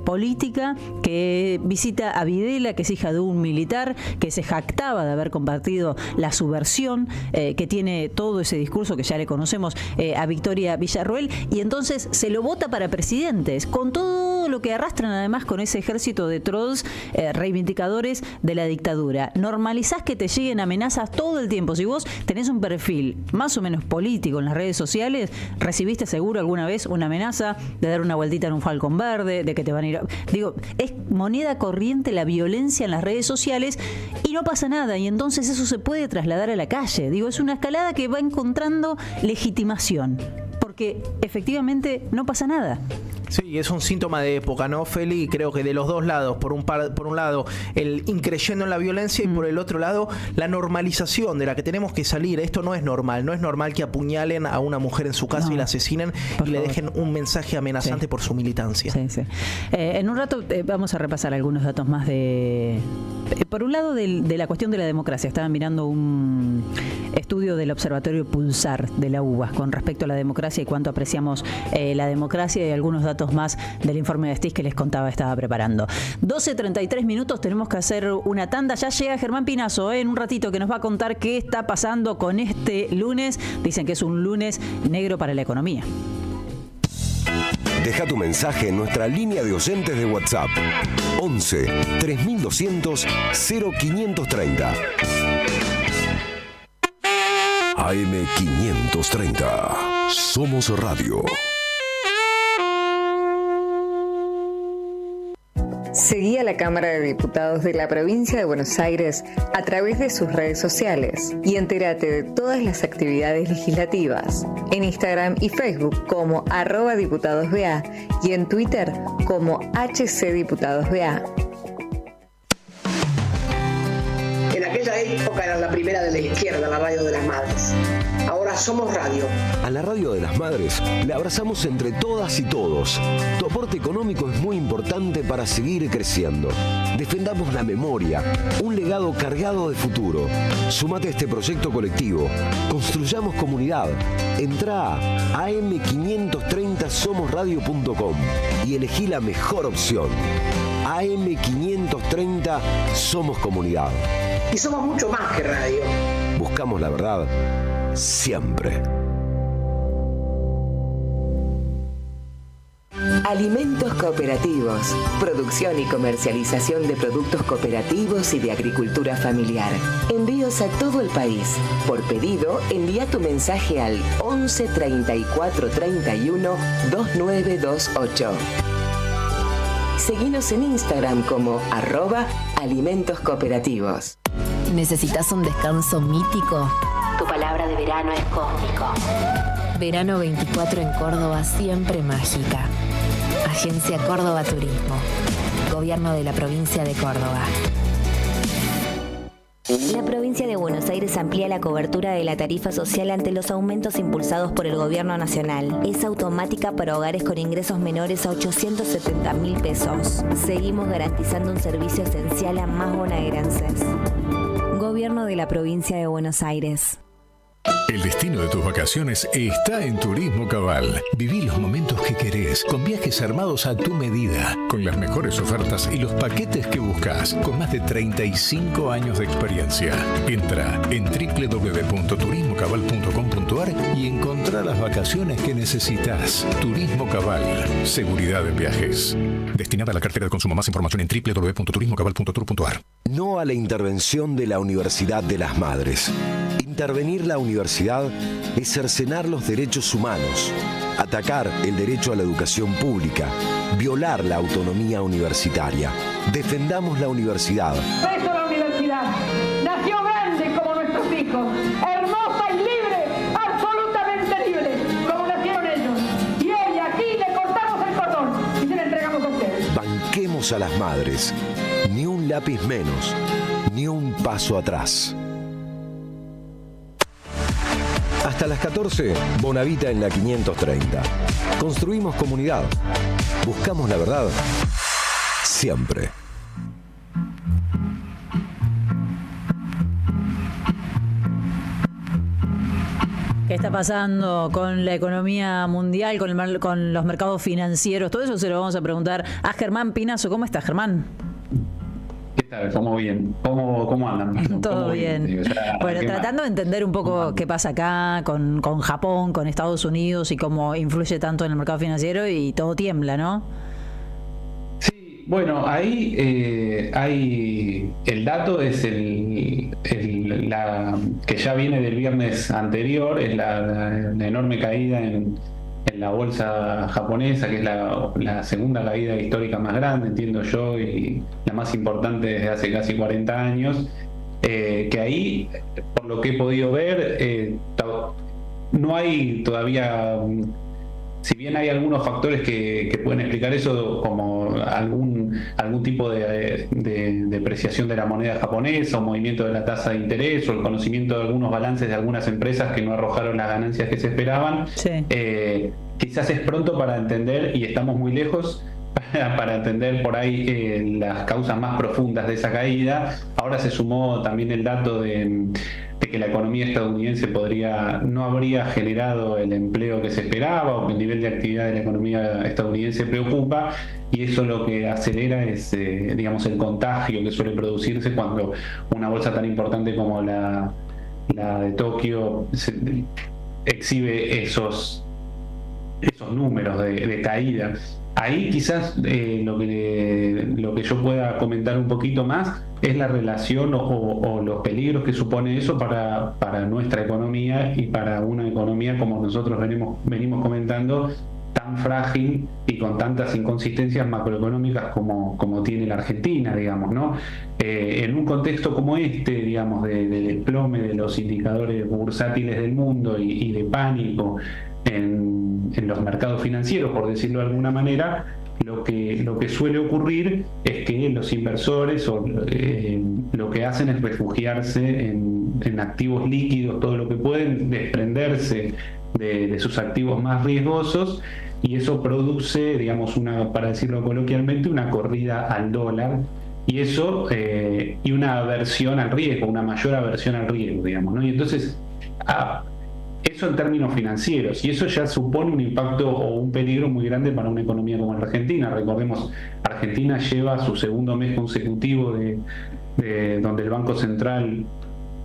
política que visita a Videla, que es hija de un militar, que se jactaba de haber compartido la subversión, que tiene todo ese discurso que ya le conocemos a Victoria Villarroel, y entonces se lo vota para presidentes, con todo lo que arrastran además con ese ejército de trolls reivindicadores de la dictadura. Normalizás que te lleguen amenazas todo el tiempo. Si vos tenés un perfil más o menos político en las redes sociales, recibiste seguro alguna vez una amenaza de dar una vueltita en un Falcon verde, de que te van a ir... Digo, es moneda corriente la violencia en las redes sociales y no pasa nada, y entonces eso se puede trasladar a la calle. Digo, es una escalada que va encontrando legitimación, porque efectivamente no pasa nada. Sí, es un síntoma de época, ¿no, Feli? Creo que de los dos lados, por un lado el increyendo en la violencia y por el otro lado la normalización de la que tenemos que salir. Esto no es normal que apuñalen a una mujer en su casa y la asesinen y le dejen un mensaje amenazante por su militancia. Sí. En un rato vamos a repasar algunos datos más por un lado de la cuestión de la democracia. Estaba mirando un estudio del Observatorio Pulsar de la UBA con respecto a la democracia y cuánto apreciamos la democracia, y algunos datos más del informe de Astiz que les contaba estaba preparando. 12:33 minutos, tenemos que hacer una tanda. Ya llega Germán Pinazo en un ratito, que nos va a contar qué está pasando con este lunes. Dicen que es un lunes negro para la economía. Deja tu mensaje en nuestra línea de oyentes de WhatsApp 11 3200 0530. AM 530. Somos Radio. Seguí a la Cámara de Diputados de la Provincia de Buenos Aires a través de sus redes sociales y entérate de todas las actividades legislativas en Instagram y Facebook como @diputadosBA y en Twitter como HCDiputadosBA. aquella época era la primera de la izquierda, la radio de las madres. Ahora somos radio. A la radio de las madres la abrazamos entre todas y todos. Tu aporte económico es muy importante para seguir creciendo. Defendamos la memoria, un legado cargado de futuro. Súmate a este proyecto colectivo. Construyamos comunidad. Entrá a am530somosradio.com y elegí la mejor opción. AM530 Somos Comunidad. Y somos mucho más que radio. Buscamos la verdad siempre. Alimentos cooperativos. Producción y comercialización de productos cooperativos y de agricultura familiar. Envíos a todo el país. Por pedido, envía tu mensaje al 11 34 31 2928. Seguinos en Instagram como @alimentos cooperativos. ¿Necesitas un descanso mítico? Tu palabra de verano es cósmico. Verano 24 en Córdoba, siempre mágica. Agencia Córdoba Turismo. Gobierno de la provincia de Córdoba. La provincia de Buenos Aires amplía la cobertura de la tarifa social ante los aumentos impulsados por el gobierno nacional. Es automática para hogares con ingresos menores a 870.000 pesos. Seguimos garantizando un servicio esencial a más bonaerenses. Gobierno de la provincia de Buenos Aires. El destino de tus vacaciones está en Turismo Cabal. Viví los momentos que querés, con viajes armados a tu medida, con las mejores ofertas y los paquetes que buscas, con más de 35 años de experiencia. Entra en www.turismocabal.com.ar y encontrá las vacaciones que necesitas. Turismo Cabal, seguridad en viajes. Destinada a la cartera de consumo. Más información en www.turismocabal.tour.ar. No a la intervención de la Universidad de las Madres. Intervenir la universidad es cercenar los derechos humanos, atacar el derecho a la educación pública, violar la autonomía universitaria. Defendamos la universidad. Beso a la universidad. Nació grande como nuestros hijos, hermosa y libre, absolutamente libre, como nacieron ellos. Y hoy aquí le cortamos el cordón y se le entregamos a ustedes. Banquemos a las madres. Ni un lápiz menos, ni un paso atrás. Hasta las 14, Bonavita en la 530. Construimos comunidad. Buscamos la verdad siempre. ¿Qué está pasando con la economía mundial, con los mercados financieros? Todo eso se lo vamos a preguntar a Germán Pinazo. ¿Cómo estás, Germán? ¿Qué tal? ¿Cómo bien? ¿Cómo andan? Todo bien. Bueno, tratando de entender un poco qué pasa acá con Japón, con Estados Unidos y cómo influye tanto en el mercado financiero y todo tiembla, ¿no? Sí, bueno, ahí hay el dato es la que ya viene del viernes anterior, es la enorme caída en la bolsa japonesa, que es la segunda caída histórica más grande, entiendo yo, y la más importante desde hace casi 40 años, que ahí, por lo que he podido ver, no hay todavía, si bien hay algunos factores que pueden explicar eso, como algún tipo de depreciación de la moneda japonesa, o movimiento de la tasa de interés, o el conocimiento de algunos balances de algunas empresas que no arrojaron las ganancias que se esperaban. Sí. Quizás es pronto para entender, y estamos muy lejos, para entender por ahí las causas más profundas de esa caída. Ahora se sumó también el dato de que la economía estadounidense no habría generado el empleo que se esperaba, o que el nivel de actividad de la economía estadounidense preocupa, y eso lo que acelera es digamos, el contagio que suele producirse cuando una bolsa tan importante como la de Tokio exhibe esos números de caída. Ahí quizás lo que yo pueda comentar un poquito más es la relación o los peligros que supone eso para nuestra economía, y para una economía, como nosotros venimos comentando, tan frágil y con tantas inconsistencias macroeconómicas como tiene la Argentina, digamos, ¿no? En un contexto como este, digamos, de desplome de los indicadores bursátiles del mundo y de pánico en los mercados financieros, por decirlo de alguna manera, lo que suele ocurrir es que los inversores lo que hacen es refugiarse en activos líquidos todo lo que pueden, desprenderse de sus activos más riesgosos, y eso produce, digamos, para decirlo coloquialmente, una corrida al dólar, y eso y una aversión al riesgo, una mayor aversión al riesgo, digamos, ¿no? Y entonces eso en términos financieros, y eso ya supone un impacto o un peligro muy grande para una economía como la Argentina. Recordemos, Argentina lleva su segundo mes consecutivo de donde el Banco Central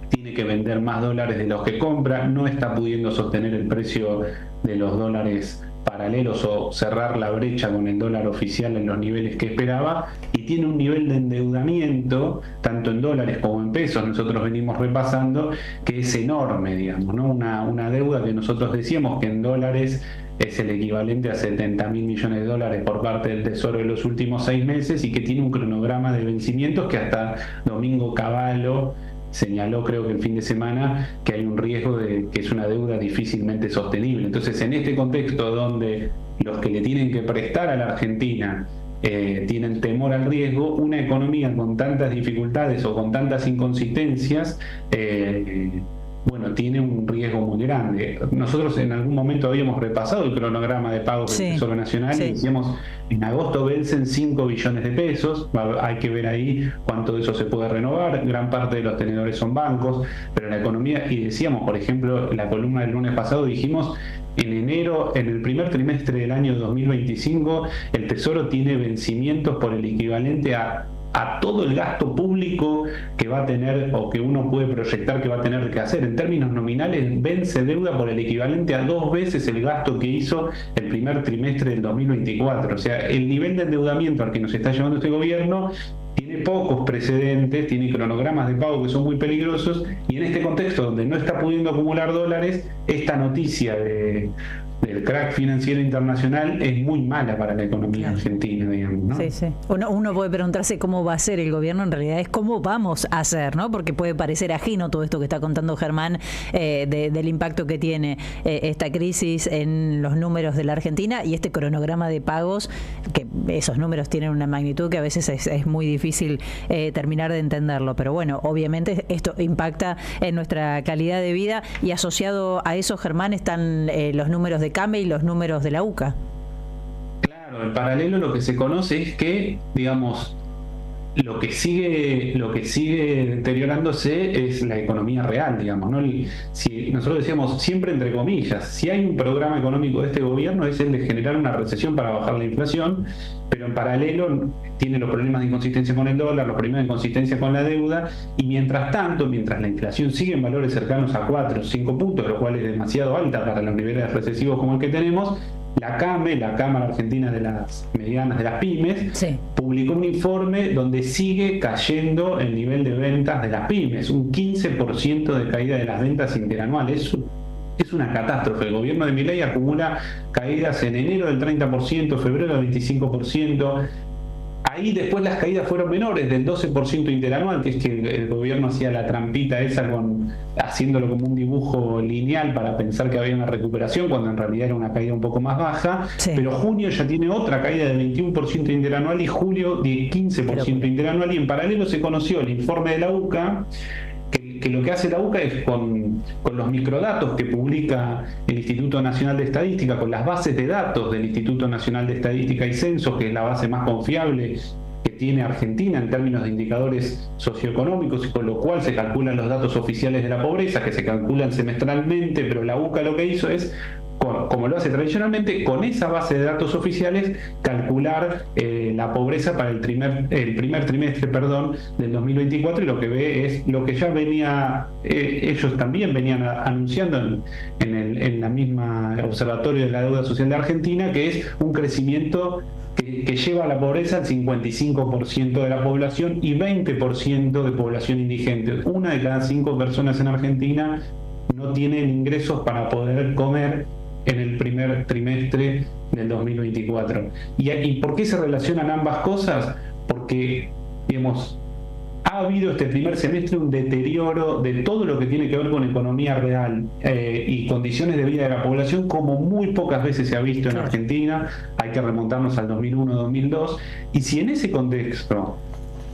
tiene que vender más dólares de los que compra, no está pudiendo sostener el precio de los dólares paralelos o cerrar la brecha con el dólar oficial en los niveles que esperaba, y tiene un nivel de endeudamiento, tanto en dólares como en pesos, nosotros venimos repasando, que es enorme, digamos, ¿no? Una deuda que nosotros decíamos que en dólares es el equivalente a 70.000 millones de dólares por parte del Tesoro en los últimos 6 meses, y que tiene un cronograma de vencimientos que hasta Domingo Cavallo señaló, creo que el fin de semana, que hay un riesgo de que es una deuda difícilmente sostenible. Entonces, en este contexto donde los que le tienen que prestar a la Argentina tienen temor al riesgo, una economía con tantas dificultades o con tantas inconsistencias, bueno, tiene un riesgo muy grande. Nosotros en algún momento habíamos repasado el cronograma de pagos del Tesoro Nacional y decíamos, en agosto vencen 5 billones de pesos, hay que ver ahí cuánto de eso se puede renovar, gran parte de los tenedores son bancos, pero la economía, y decíamos, por ejemplo, en la columna del lunes pasado dijimos, en enero, en el primer trimestre del año 2025, el Tesoro tiene vencimientos por el equivalente a todo el gasto público que va a tener o que uno puede proyectar que va a tener que hacer. En términos nominales, vence deuda por el equivalente a 2 veces el gasto que hizo el primer trimestre del 2024. O sea, el nivel de endeudamiento al que nos está llevando este gobierno tiene pocos precedentes, tiene cronogramas de pago que son muy peligrosos, y en este contexto donde no está pudiendo acumular dólares, esta noticia del crack financiero internacional es muy mala para la economía argentina, digamos, ¿no? Sí, sí. Uno puede preguntarse cómo va a ser el gobierno, en realidad es cómo vamos a hacer, ¿no? Porque puede parecer ajeno todo esto que está contando Germán del impacto que tiene esta crisis en los números de la Argentina y este cronograma de pagos, que esos números tienen una magnitud que a veces es muy difícil terminar de entenderlo. Pero bueno, obviamente esto impacta en nuestra calidad de vida, y asociado a eso, Germán, están los números de CAME y los números de la UCA. Claro, en paralelo lo que se conoce es que, digamos, lo que sigue deteriorándose es la economía real, digamos, ¿no? Si nosotros decíamos siempre entre comillas, si hay un programa económico de este gobierno es el de generar una recesión para bajar la inflación, pero en paralelo tiene los problemas de inconsistencia con el dólar, los problemas de inconsistencia con la deuda, y mientras tanto, mientras la inflación sigue en valores cercanos a 4 o 5 puntos, lo cual es demasiado alta para los niveles recesivos como el que tenemos, la CAME, la Cámara Argentina de las Medianas de las Pymes, publicó un informe donde sigue cayendo el nivel de ventas de las pymes, un 15% de caída de las ventas interanuales. Es una catástrofe. El gobierno de Milei acumula caídas en enero del 30%, febrero del 25%. Ahí después las caídas fueron menores, del 12% interanual, que es que el gobierno hacía la trampita esa haciéndolo como un dibujo lineal para pensar que había una recuperación, cuando en realidad era una caída un poco más baja. Pero junio ya tiene otra caída del 21% interanual y julio de 15% interanual, y en paralelo se conoció el informe de la UCA, que lo que hace la UCA es con los microdatos que publica el Instituto Nacional de Estadística, con las bases de datos del Instituto Nacional de Estadística y Censos, que es la base más confiable que tiene Argentina en términos de indicadores socioeconómicos, y con lo cual se calculan los datos oficiales de la pobreza, que se calculan semestralmente, pero la UCA lo que hizo es, como lo hace tradicionalmente, con esa base de datos oficiales calcular la pobreza para el primer trimestre del 2024, y lo que ve es lo que ya venía, ellos también venían anunciando en la misma Observatorio de la Deuda Social de Argentina, que es un crecimiento que lleva a la pobreza al 55% de la población y 20% de población indigente. 1 de cada 5 personas en Argentina no tienen ingresos para poder comer en el primer trimestre del 2024. ¿Y por qué se relacionan ambas cosas? Porque, digamos, ha habido este primer semestre un deterioro de todo lo que tiene que ver con economía real y condiciones de vida de la población, como muy pocas veces se ha visto en Argentina. Hay que remontarnos al 2001-2002, y si en ese contexto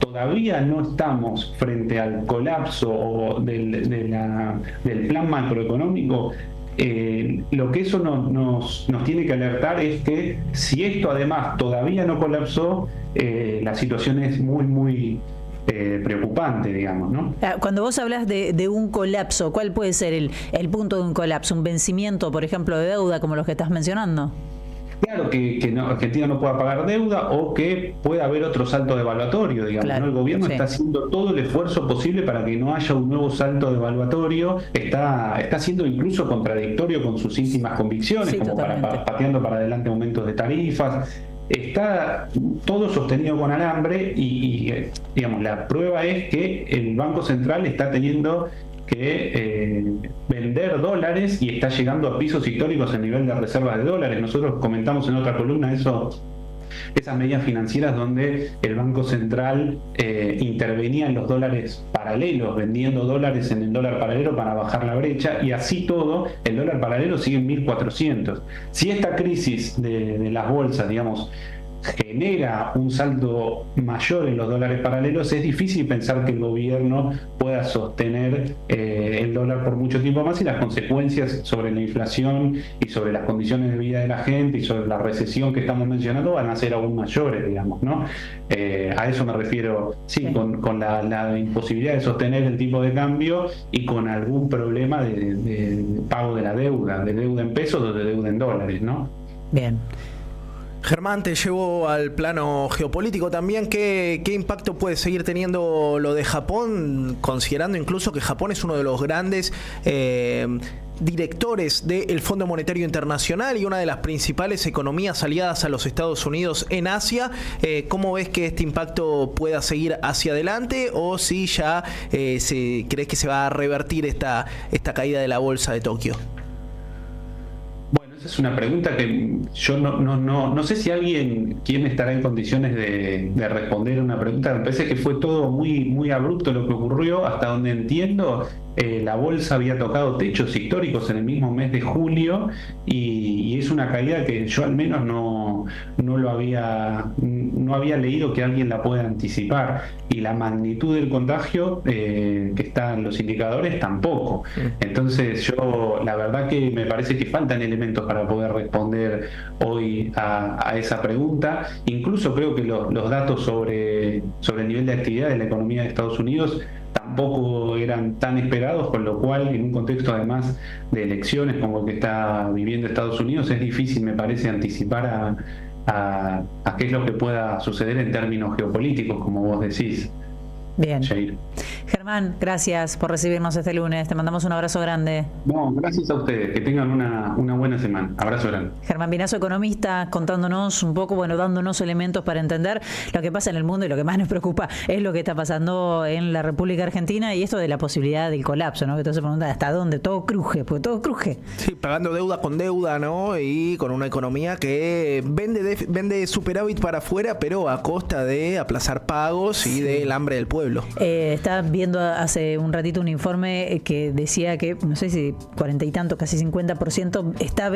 todavía no estamos frente al colapso del plan macroeconómico. Lo que eso nos tiene que alertar es que si esto además todavía no colapsó, la situación es muy preocupante, digamos, ¿no? Cuando vos hablas de un colapso, ¿cuál puede ser el punto de un colapso? ¿Un vencimiento, por ejemplo, de deuda, como los que estás mencionando? Claro, que Argentina no pueda pagar deuda o que pueda haber otro salto devaluatorio, digamos. Claro, ¿no? El gobierno está haciendo todo el esfuerzo posible para que no haya un nuevo salto devaluatorio. Está siendo incluso contradictorio con sus íntimas convicciones, como pateando para adelante aumentos de tarifas. Está todo sostenido con alambre y digamos, la prueba es que el Banco Central está teniendo que vender dólares y está llegando a pisos históricos en nivel de reservas de dólares. Nosotros comentamos en otra columna esas medidas financieras donde el Banco Central intervenía en los dólares paralelos, vendiendo dólares en el dólar paralelo para bajar la brecha, y así todo, el dólar paralelo sigue en 1.400. Si esta crisis de las bolsas, digamos, genera un salto mayor en los dólares paralelos, es difícil pensar que el gobierno pueda sostener el dólar por mucho tiempo más, y las consecuencias sobre la inflación y sobre las condiciones de vida de la gente y sobre la recesión que estamos mencionando van a ser aún mayores, digamos, ¿no? A eso me refiero, con la imposibilidad de sostener el tipo de cambio y con algún problema de pago de la deuda, de deuda en pesos o de deuda en dólares, ¿no? Bien. Germán, te llevo al plano geopolítico también. ¿Qué impacto puede seguir teniendo lo de Japón, considerando incluso que Japón es uno de los grandes directores del Fondo Monetario Internacional y una de las principales economías aliadas a los Estados Unidos en Asia? ¿Cómo ves que este impacto pueda seguir hacia adelante, o si ya crees que se va a revertir esta caída de la bolsa de Tokio? Esa es una pregunta que yo no sé si quién estará en condiciones de responder a una pregunta. Me parece que fue todo muy abrupto lo que ocurrió. Hasta donde entiendo, la bolsa había tocado techos históricos en el mismo mes de julio, y es una caída que yo al menos no había leído que alguien la pueda anticipar, y la magnitud del contagio que está en los indicadores tampoco. Entonces la verdad que me parece que faltan elementos para poder responder hoy a esa pregunta. Incluso creo que los datos sobre el nivel de actividad de la economía de Estados Unidos tampoco eran tan esperados, con lo cual, en un contexto además de elecciones como el que está viviendo Estados Unidos, es difícil, me parece, anticipar a qué es lo que pueda suceder en términos geopolíticos, como vos decís. Bien. Jair. Germán, gracias por recibirnos este lunes. Te mandamos un abrazo grande. No, gracias a ustedes. Que tengan una buena semana. Abrazo grande. Germán Pinazo, economista, contándonos un poco, dándonos elementos para entender lo que pasa en el mundo, y lo que más nos preocupa es lo que está pasando en la República Argentina, y esto de la posibilidad del colapso, ¿no? Que todo se pregunta hasta dónde, todo cruje, porque todo cruje. Sí, pagando deuda con deuda, ¿no? Y con una economía que vende superávit para afuera, pero a costa de aplazar pagos y del hambre del pueblo. Estaba viendo hace un ratito un informe que decía que, no sé si 40 y tanto, casi 50% está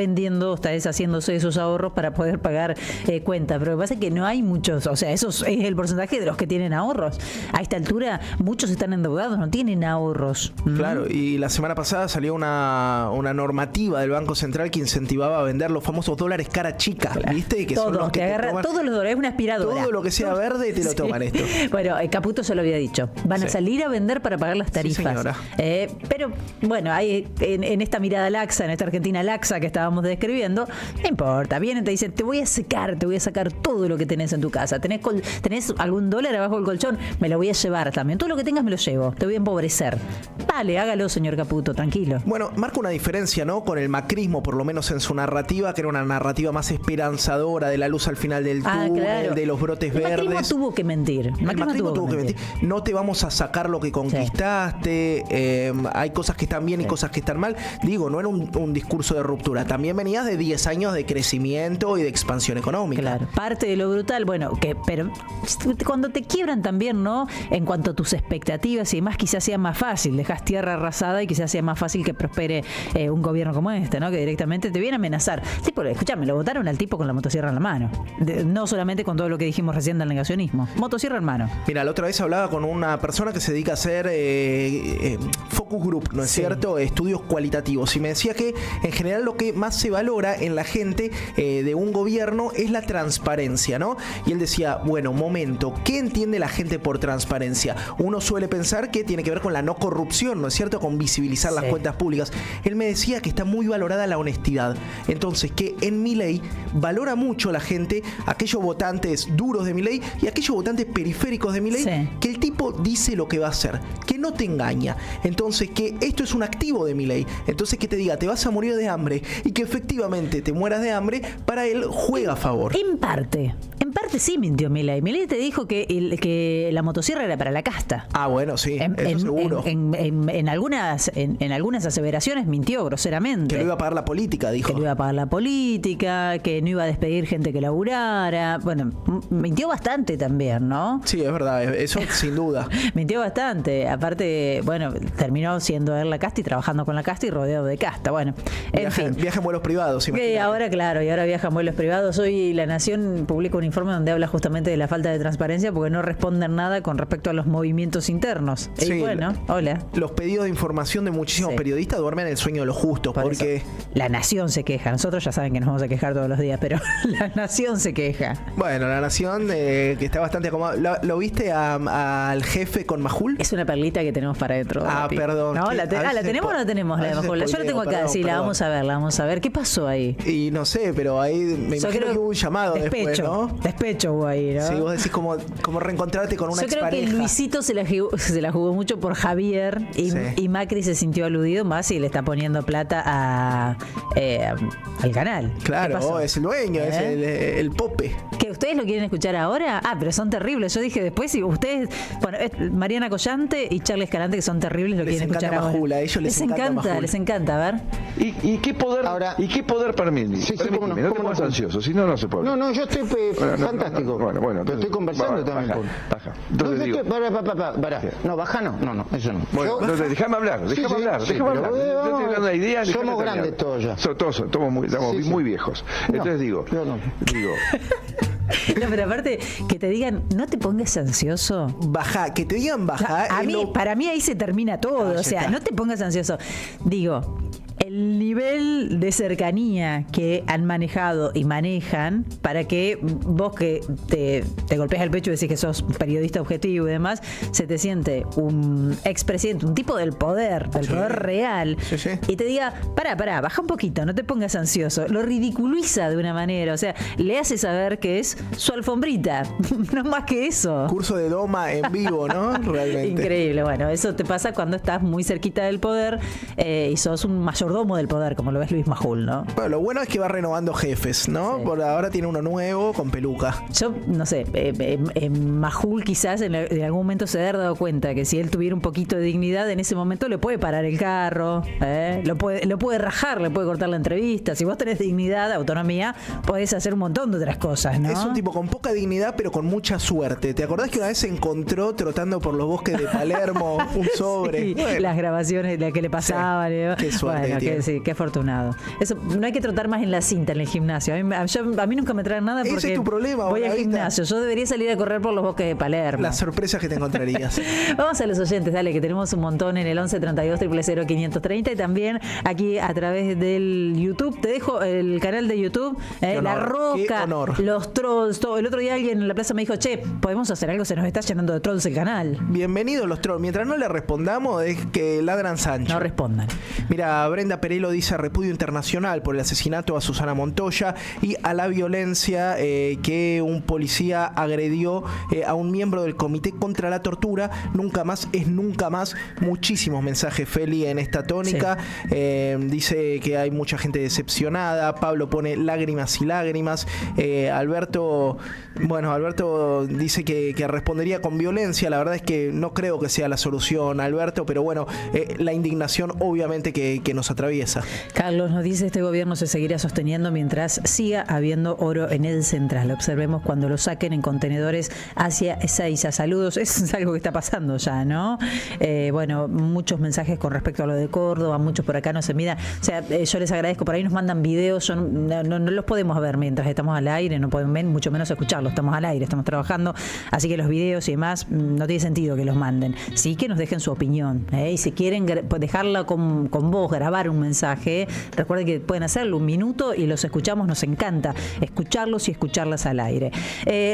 deshaciéndose de sus ahorros para poder pagar cuentas. Pero lo que pasa es que no hay muchos, o sea, eso es el porcentaje de los que tienen ahorros. A esta altura, muchos están endeudados, no tienen ahorros. Claro, y la semana pasada salió una normativa del Banco Central que incentivaba a vender los famosos dólares cara chica, ¿viste? Que todos, son los que te agarran todos los dólares, es una aspiradora. Todo lo que sea verde te lo toman esto. Bueno, Caputo se lo había dicho. Van a salir a vender para pagar las tarifas. Sí, pero bueno, hay en esta mirada laxa, en esta Argentina laxa que estábamos describiendo, no importa, vienen y te dicen, te voy a sacar todo lo que tenés en tu casa. ¿Tenés algún dólar abajo del colchón? Me lo voy a llevar también. Todo lo que tengas me lo llevo. Te voy a empobrecer. Dale, hágalo, señor Caputo, tranquilo. Bueno, marca una diferencia, ¿no? Con el macrismo, por lo menos en su narrativa, que era una narrativa más esperanzadora, de la luz al final del túnel, de los brotes verdes. El macrismo tuvo que mentir. El macrismo tuvo que mentir. No te vamos a sacar lo que conquistaste, hay cosas que están bien y cosas que están mal. Digo, no era un discurso de ruptura, también venías de 10 años de crecimiento y de expansión económica. Claro, parte de lo brutal, pero cuando te quiebran también, ¿no? En cuanto a tus expectativas y demás, quizás sea más fácil, dejas tierra arrasada y quizás sea más fácil que prospere un gobierno como este, ¿no? Que directamente te viene a amenazar. Tipo, escuchame, lo votaron al tipo con la motosierra en la mano. No solamente con todo lo que dijimos recién del negacionismo. Motosierra en mano. Mira, la otra vez hablaba con una persona que se dedica a hacer focus group, ¿no es cierto? Estudios cualitativos. Y me decía que en general lo que más se valora en la gente de un gobierno es la transparencia, ¿no? Y él decía, bueno, momento, ¿qué entiende la gente por transparencia? Uno suele pensar que tiene que ver con la no corrupción, ¿no es cierto? Con visibilizar las cuentas públicas. Él me decía que está muy valorada la honestidad. Entonces, que en Milei valora mucho la gente, aquellos votantes duros de Milei y aquellos votantes periféricos de Milei, que el tipo dice lo que va a hacer, que no te engaña. Entonces, que esto es un activo de Milei. Entonces, que te diga, te vas a morir de hambre y que efectivamente te mueras de hambre, para él juega a favor. En parte sí mintió Milei. Milei te dijo que la motosierra era para la casta. Ah, bueno, sí, eso seguro. En algunas aseveraciones mintió groseramente. Que lo iba a pagar la política, dijo. Que lo iba a pagar la política, que no iba a despedir gente que laburara. Bueno, mintió bastante también, ¿no? Sí, es verdad, eso sin duda. Mintió bastante. Aparte, bueno, terminó siendo él la casta y trabajando con la casta y rodeado de casta. Bueno, viaja en vuelos privados, imagínate. Ahora, claro, y ahora viaja en vuelos privados. Hoy La Nación publica un informe donde habla justamente de la falta de transparencia porque no responden nada con respecto a los movimientos internos. Sí, y bueno, hola. Los pedidos de información de muchísimos periodistas duermen el sueño de los justos. Porque La Nación se queja. Nosotros ya saben que nos vamos a quejar todos los días, pero La Nación se queja. Bueno, La Nación, que está bastante acomodada. ¿Lo viste al jefe con Majul? Es una perlita que tenemos para dentro. Perdón. ¿No? ¿La tenemos o no la tenemos la de Majul? Yo la tengo acá, sí, la vamos a ver. ¿Qué pasó ahí? Y no sé, pero ahí me imagino que hubo un llamado después, ¿no? Despecho hubo ahí, ¿no? Sí, vos decís como reencontrarte con una expareja. Yo creo que Luisito se la jugó mucho por Javier y Macri se sintió aludido más y le está poniendo plata al canal. Claro, es el dueño, es el pope. ¿Que ustedes lo quieren escuchar ahora? Pero son terribles. Yo dije después, si ustedes, bueno, Mariana Collante y Charles Escalante, que son terribles, lo quieren escuchar ahora. A ellos les encanta, les encanta, a ver. ¿Y qué poder ahora, ¿y qué poder permite? Sí, no te pongas ansioso, si no se puede. No, yo estoy fantástico. Bueno, pero estoy conversando también. Baja. Entonces digo, para. No, baja no, eso no. Bueno, déjame hablar. Yo estoy dando una idea. Somos grandes todos ya. Estamos muy viejos. Entonces digo. No, pero aparte, que te digan, no te pongas ansioso. Que te digan baja. Para mí ahí se termina todo. O sea, no te pongas ansioso. Digo, el nivel de cercanía que han manejado y manejan para que vos que te golpeas el pecho y decís que sos periodista objetivo y demás, se te siente un expresidente, un tipo del poder real, y te diga, pará, baja un poquito, no te pongas ansioso. Lo ridiculiza de una manera, o sea, le hace saber que es su alfombrita, no más que eso. Curso de doma en vivo, ¿no? Realmente. Increíble, bueno, eso te pasa cuando estás muy cerquita del poder y sos un mayordomo del poder, como lo ves Luis Majul, ¿no? Bueno, lo bueno es que va renovando jefes, ¿no? Por ahora tiene uno nuevo con peluca. Yo, no sé, Majul quizás en algún momento se haya dado cuenta que si él tuviera un poquito de dignidad, en ese momento le puede parar el carro, lo puede rajar, le puede cortar la entrevista. Si vos tenés dignidad, autonomía, podés hacer un montón de otras cosas, ¿no? Es un tipo con poca dignidad, pero con mucha suerte. ¿Te acordás que una vez se encontró trotando por los bosques de Palermo un sobre? Sí, bueno. Las grabaciones de que le pasaban. Qué suerte. Bueno, qué afortunado. Eso, no hay que trotar más en la cinta en el gimnasio. A mí nunca me traen nada porque ese es tu problema, voy al gimnasio. Yo debería salir a correr por los bosques de Palermo. Las sorpresas que te encontrarías. Vamos a los oyentes, dale, que tenemos un montón en el 11 32 000 530 y también aquí a través del YouTube. Te dejo el canal de YouTube, La Roca, los trolls, todo. El otro día alguien en la plaza me dijo, che, podemos hacer algo, se nos está llenando de trolls el canal. Bienvenidos los trolls. Mientras no le respondamos, es que ladran Sancho. No respondan. Mira, Brenda Brenda Perelo dice repudio internacional por el asesinato a Susana Montoya y a la violencia que un policía agredió a un miembro del Comité contra la Tortura. Nunca más es nunca más. Muchísimos mensajes, Feli, en esta tónica. Sí. Dice que hay mucha gente decepcionada. Pablo pone lágrimas y lágrimas. Alberto dice que respondería con violencia. La verdad es que no creo que sea la solución, Alberto, pero bueno, la indignación obviamente que nos atraviesa. Carlos nos dice: este gobierno se seguirá sosteniendo mientras siga habiendo oro en el central. Observemos cuando lo saquen en contenedores hacia Ezeiza. Saludos. Eso es algo que está pasando ya, ¿no? Bueno, muchos mensajes con respecto a lo de Córdoba, muchos por acá no se mira. O sea, yo les agradezco, por ahí nos mandan videos, no los podemos ver mientras estamos al aire, no podemos ver, mucho menos escucharlos, estamos al aire, estamos trabajando, así que los videos y demás no tiene sentido que los manden. Sí que nos dejen su opinión, y si quieren dejarla con voz, grabar un mensaje, recuerden que pueden hacerlo 1 minuto y los escuchamos, nos encanta escucharlos y escucharlas al aire.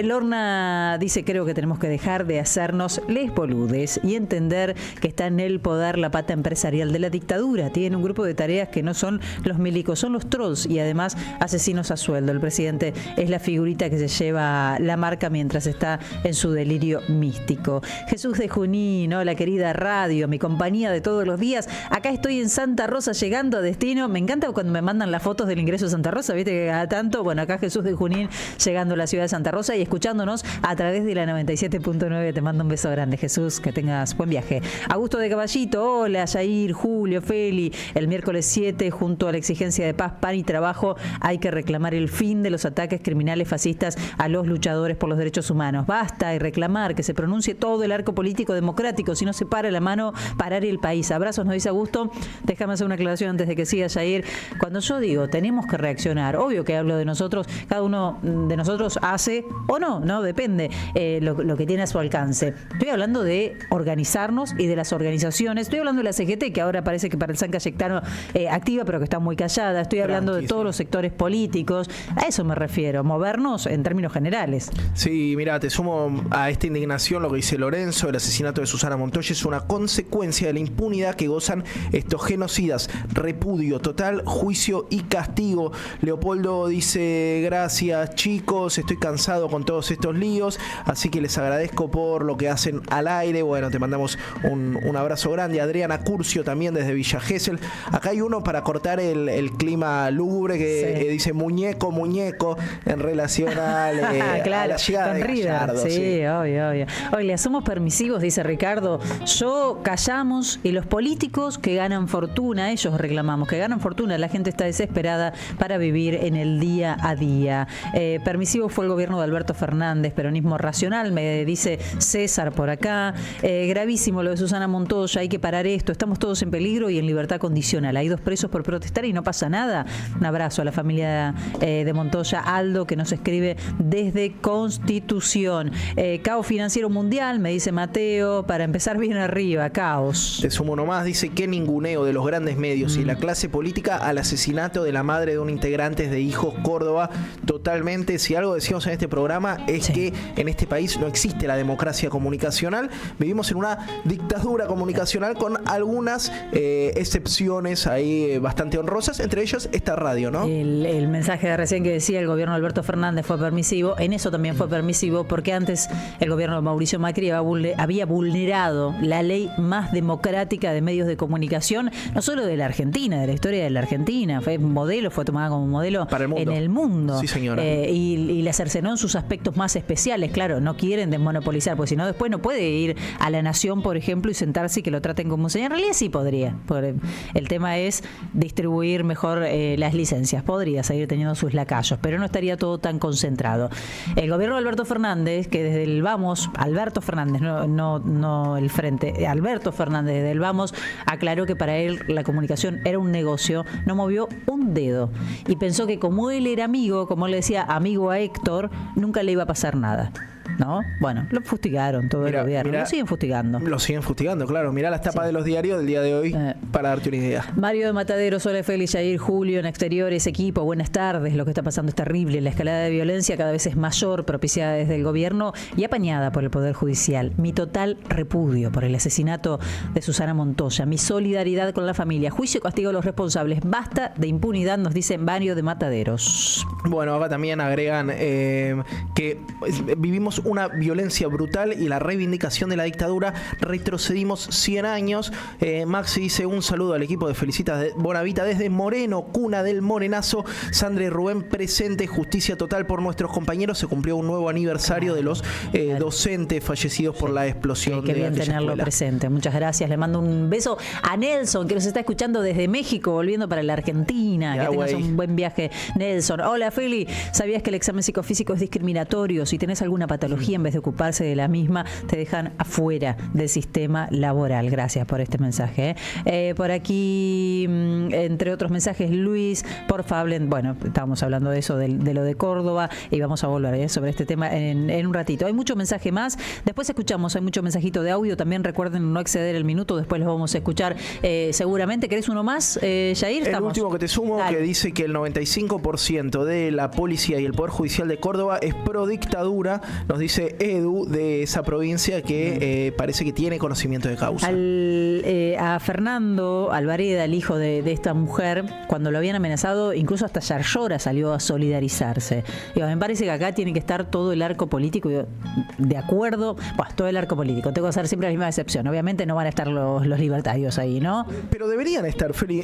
Lorna dice: creo que tenemos que dejar de hacernos les boludes y entender que está en el poder la pata empresarial de la dictadura. Tienen un grupo de tareas que no son los milicos, son los trolls y además asesinos a sueldo. El presidente es la figurita que se lleva la marca mientras está en su delirio místico. Jesús de Junín, ¿no? La querida radio, mi compañía de todos los días. Acá estoy en Santa Rosa llegando a destino. Me encanta cuando me mandan las fotos del ingreso de Santa Rosa, viste que cada tanto. Bueno, acá Jesús de Junín llegando a la ciudad de Santa Rosa y escuchándonos a través de la 97.9. Te mando un beso grande, Jesús, que tengas buen viaje. Augusto de Caballito, hola, Jair, Julio, Feli. El miércoles 7, junto a la exigencia de paz, pan y trabajo, hay que reclamar el fin de los ataques criminales fascistas a los luchadores por los derechos humanos. Basta y reclamar que se pronuncie todo el arco político democrático, si no se para la mano, parar el país. Abrazos, nos dice Augusto. Déjame hacer una aclaración antes de que siga, Jair. Cuando yo digo tenemos que reaccionar, obvio que hablo de nosotros, cada uno de nosotros hace o no, depende lo que tiene a su alcance. Estoy hablando de organizarnos y de las organizaciones. Estoy hablando de la CGT, que ahora parece que para el San Cayetano activa, pero que está muy callada. Estoy hablando de todos los sectores políticos. A eso me refiero, movernos en términos generales. Sí, mira, te sumo a esta indignación lo que dice Lorenzo. El asesinato de Susana Montoya es una consecuencia de la impunidad que gozan estos genocidas. Repudio total, juicio y castigo. Leopoldo dice: gracias, chicos, estoy cansado con todos estos líos, así que les agradezco por lo que hacen al aire. Bueno, te mandamos un abrazo grande. Adriana Curcio también desde Villa Gesell. Acá hay uno para cortar el clima lúgubre que dice muñeco en relación claro, a la llegada de Gallardo. Sí, obvio. Oye, somos permisivos, dice Ricardo. Yo callamos y los políticos que ganan fortuna, ellos reclamamos que ganan fortuna. La gente está desesperada para vivir en el día a día. Permisivo fue el gobierno de Alberto Fernández, peronismo racional, me dice César por acá. Gravísimo lo de Susana Montoya, hay que parar esto, estamos todos en peligro y en libertad condicional. Hay 2 presos por protestar y no pasa nada. Un abrazo a la familia de Montoya. Aldo, que nos escribe desde Constitución. Caos financiero mundial, me dice Mateo, para empezar bien arriba, caos. Te sumo nomás, dice: qué ninguneo de los grandes medios y la clase política al asesinato de la madre de un integrante de Hijos Córdoba. Totalmente, si algo decimos en este programa es que en este país no existe la democracia comunicacional, vivimos en una dictadura comunicacional con algunas excepciones ahí bastante honrosas, entre ellas esta radio, ¿no? El mensaje de recién que decía el gobierno de Alberto Fernández fue permisivo, en eso también fue permisivo, porque antes el gobierno de Mauricio Macri había vulnerado la ley más democrática de medios de comunicación, no solo de la Argentina, de la historia de la Argentina, fue tomada como modelo para el mundo. En el mundo. Sí, señora. Y la cercenó en sus aspectos más especiales, claro, no quieren desmonopolizar, porque si no después no puede ir a La Nación, por ejemplo, y sentarse y que lo traten como un señor. En realidad sí podría, el tema es distribuir mejor las licencias, podría seguir teniendo sus lacayos, pero no estaría todo tan concentrado. El gobierno de Alberto Fernández, que desde el Vamos, Alberto Fernández, no el Frente, Alberto Fernández desde el Vamos, aclaró que para él la comunicación era un negocio, no movió un dedo y pensó que como él era amigo, como él le decía amigo a Héctor, nunca le iba a pasar nada. ¿no? Bueno, lo fustigaron todo el gobierno. Lo siguen fustigando. Lo siguen fustigando, claro. Mirá las tapas de los diarios del día de hoy para darte una idea. Mario de Mataderos, hola Félix, Jair, Julio, en Exteriores, equipo, buenas tardes. Lo que está pasando es terrible. La escalada de violencia cada vez es mayor, propiciada desde el gobierno y apañada por el Poder Judicial. Mi total repudio por el asesinato de Susana Montoya. Mi solidaridad con la familia. Juicio y castigo a los responsables. Basta de impunidad, nos dice Mario de Mataderos. Bueno, acá también agregan que vivimos una violencia brutal y la reivindicación de la dictadura. Retrocedimos 100 años. Maxi dice un saludo al equipo de Felicitas de Bonavita desde Moreno, cuna del morenazo. Sandra y Rubén presente, justicia total por nuestros compañeros. Se cumplió un nuevo aniversario de los docentes fallecidos por la explosión. Qué bien tenerlo escuela presente. Muchas gracias. Le mando un beso a Nelson, que nos está escuchando desde México, volviendo para la Argentina. Que tengas un buen viaje, Nelson. Hola, Feli. ¿Sabías que el examen psicofísico es discriminatorio? Si tenés alguna patología, en vez de ocuparse de la misma, te dejan afuera del sistema laboral. Gracias por este mensaje. Por aquí, entre otros mensajes, Luis, porfa, hablen. Bueno, estábamos hablando de eso, de lo de Córdoba, y vamos a volver sobre este tema en un ratito. Hay mucho mensaje más. Después escuchamos, hay mucho mensajito de audio. También recuerden no exceder el minuto. Después los vamos a escuchar seguramente. ¿Querés uno más, Jair? El último que te sumo, que dice que el 95% de la policía y el Poder Judicial de Córdoba es pro dictadura. Nos dice Edu de esa provincia que parece que tiene conocimiento de causa. A Fernando Alvareda, el hijo de esta mujer, cuando lo habían amenazado, incluso hasta Yarlora salió a solidarizarse. Digo, me parece que acá tiene que estar todo el arco político de acuerdo. Bueno, todo el arco político. Tengo que hacer siempre la misma excepción. Obviamente no van a estar los libertarios ahí, ¿no? Pero deberían estar, Feli.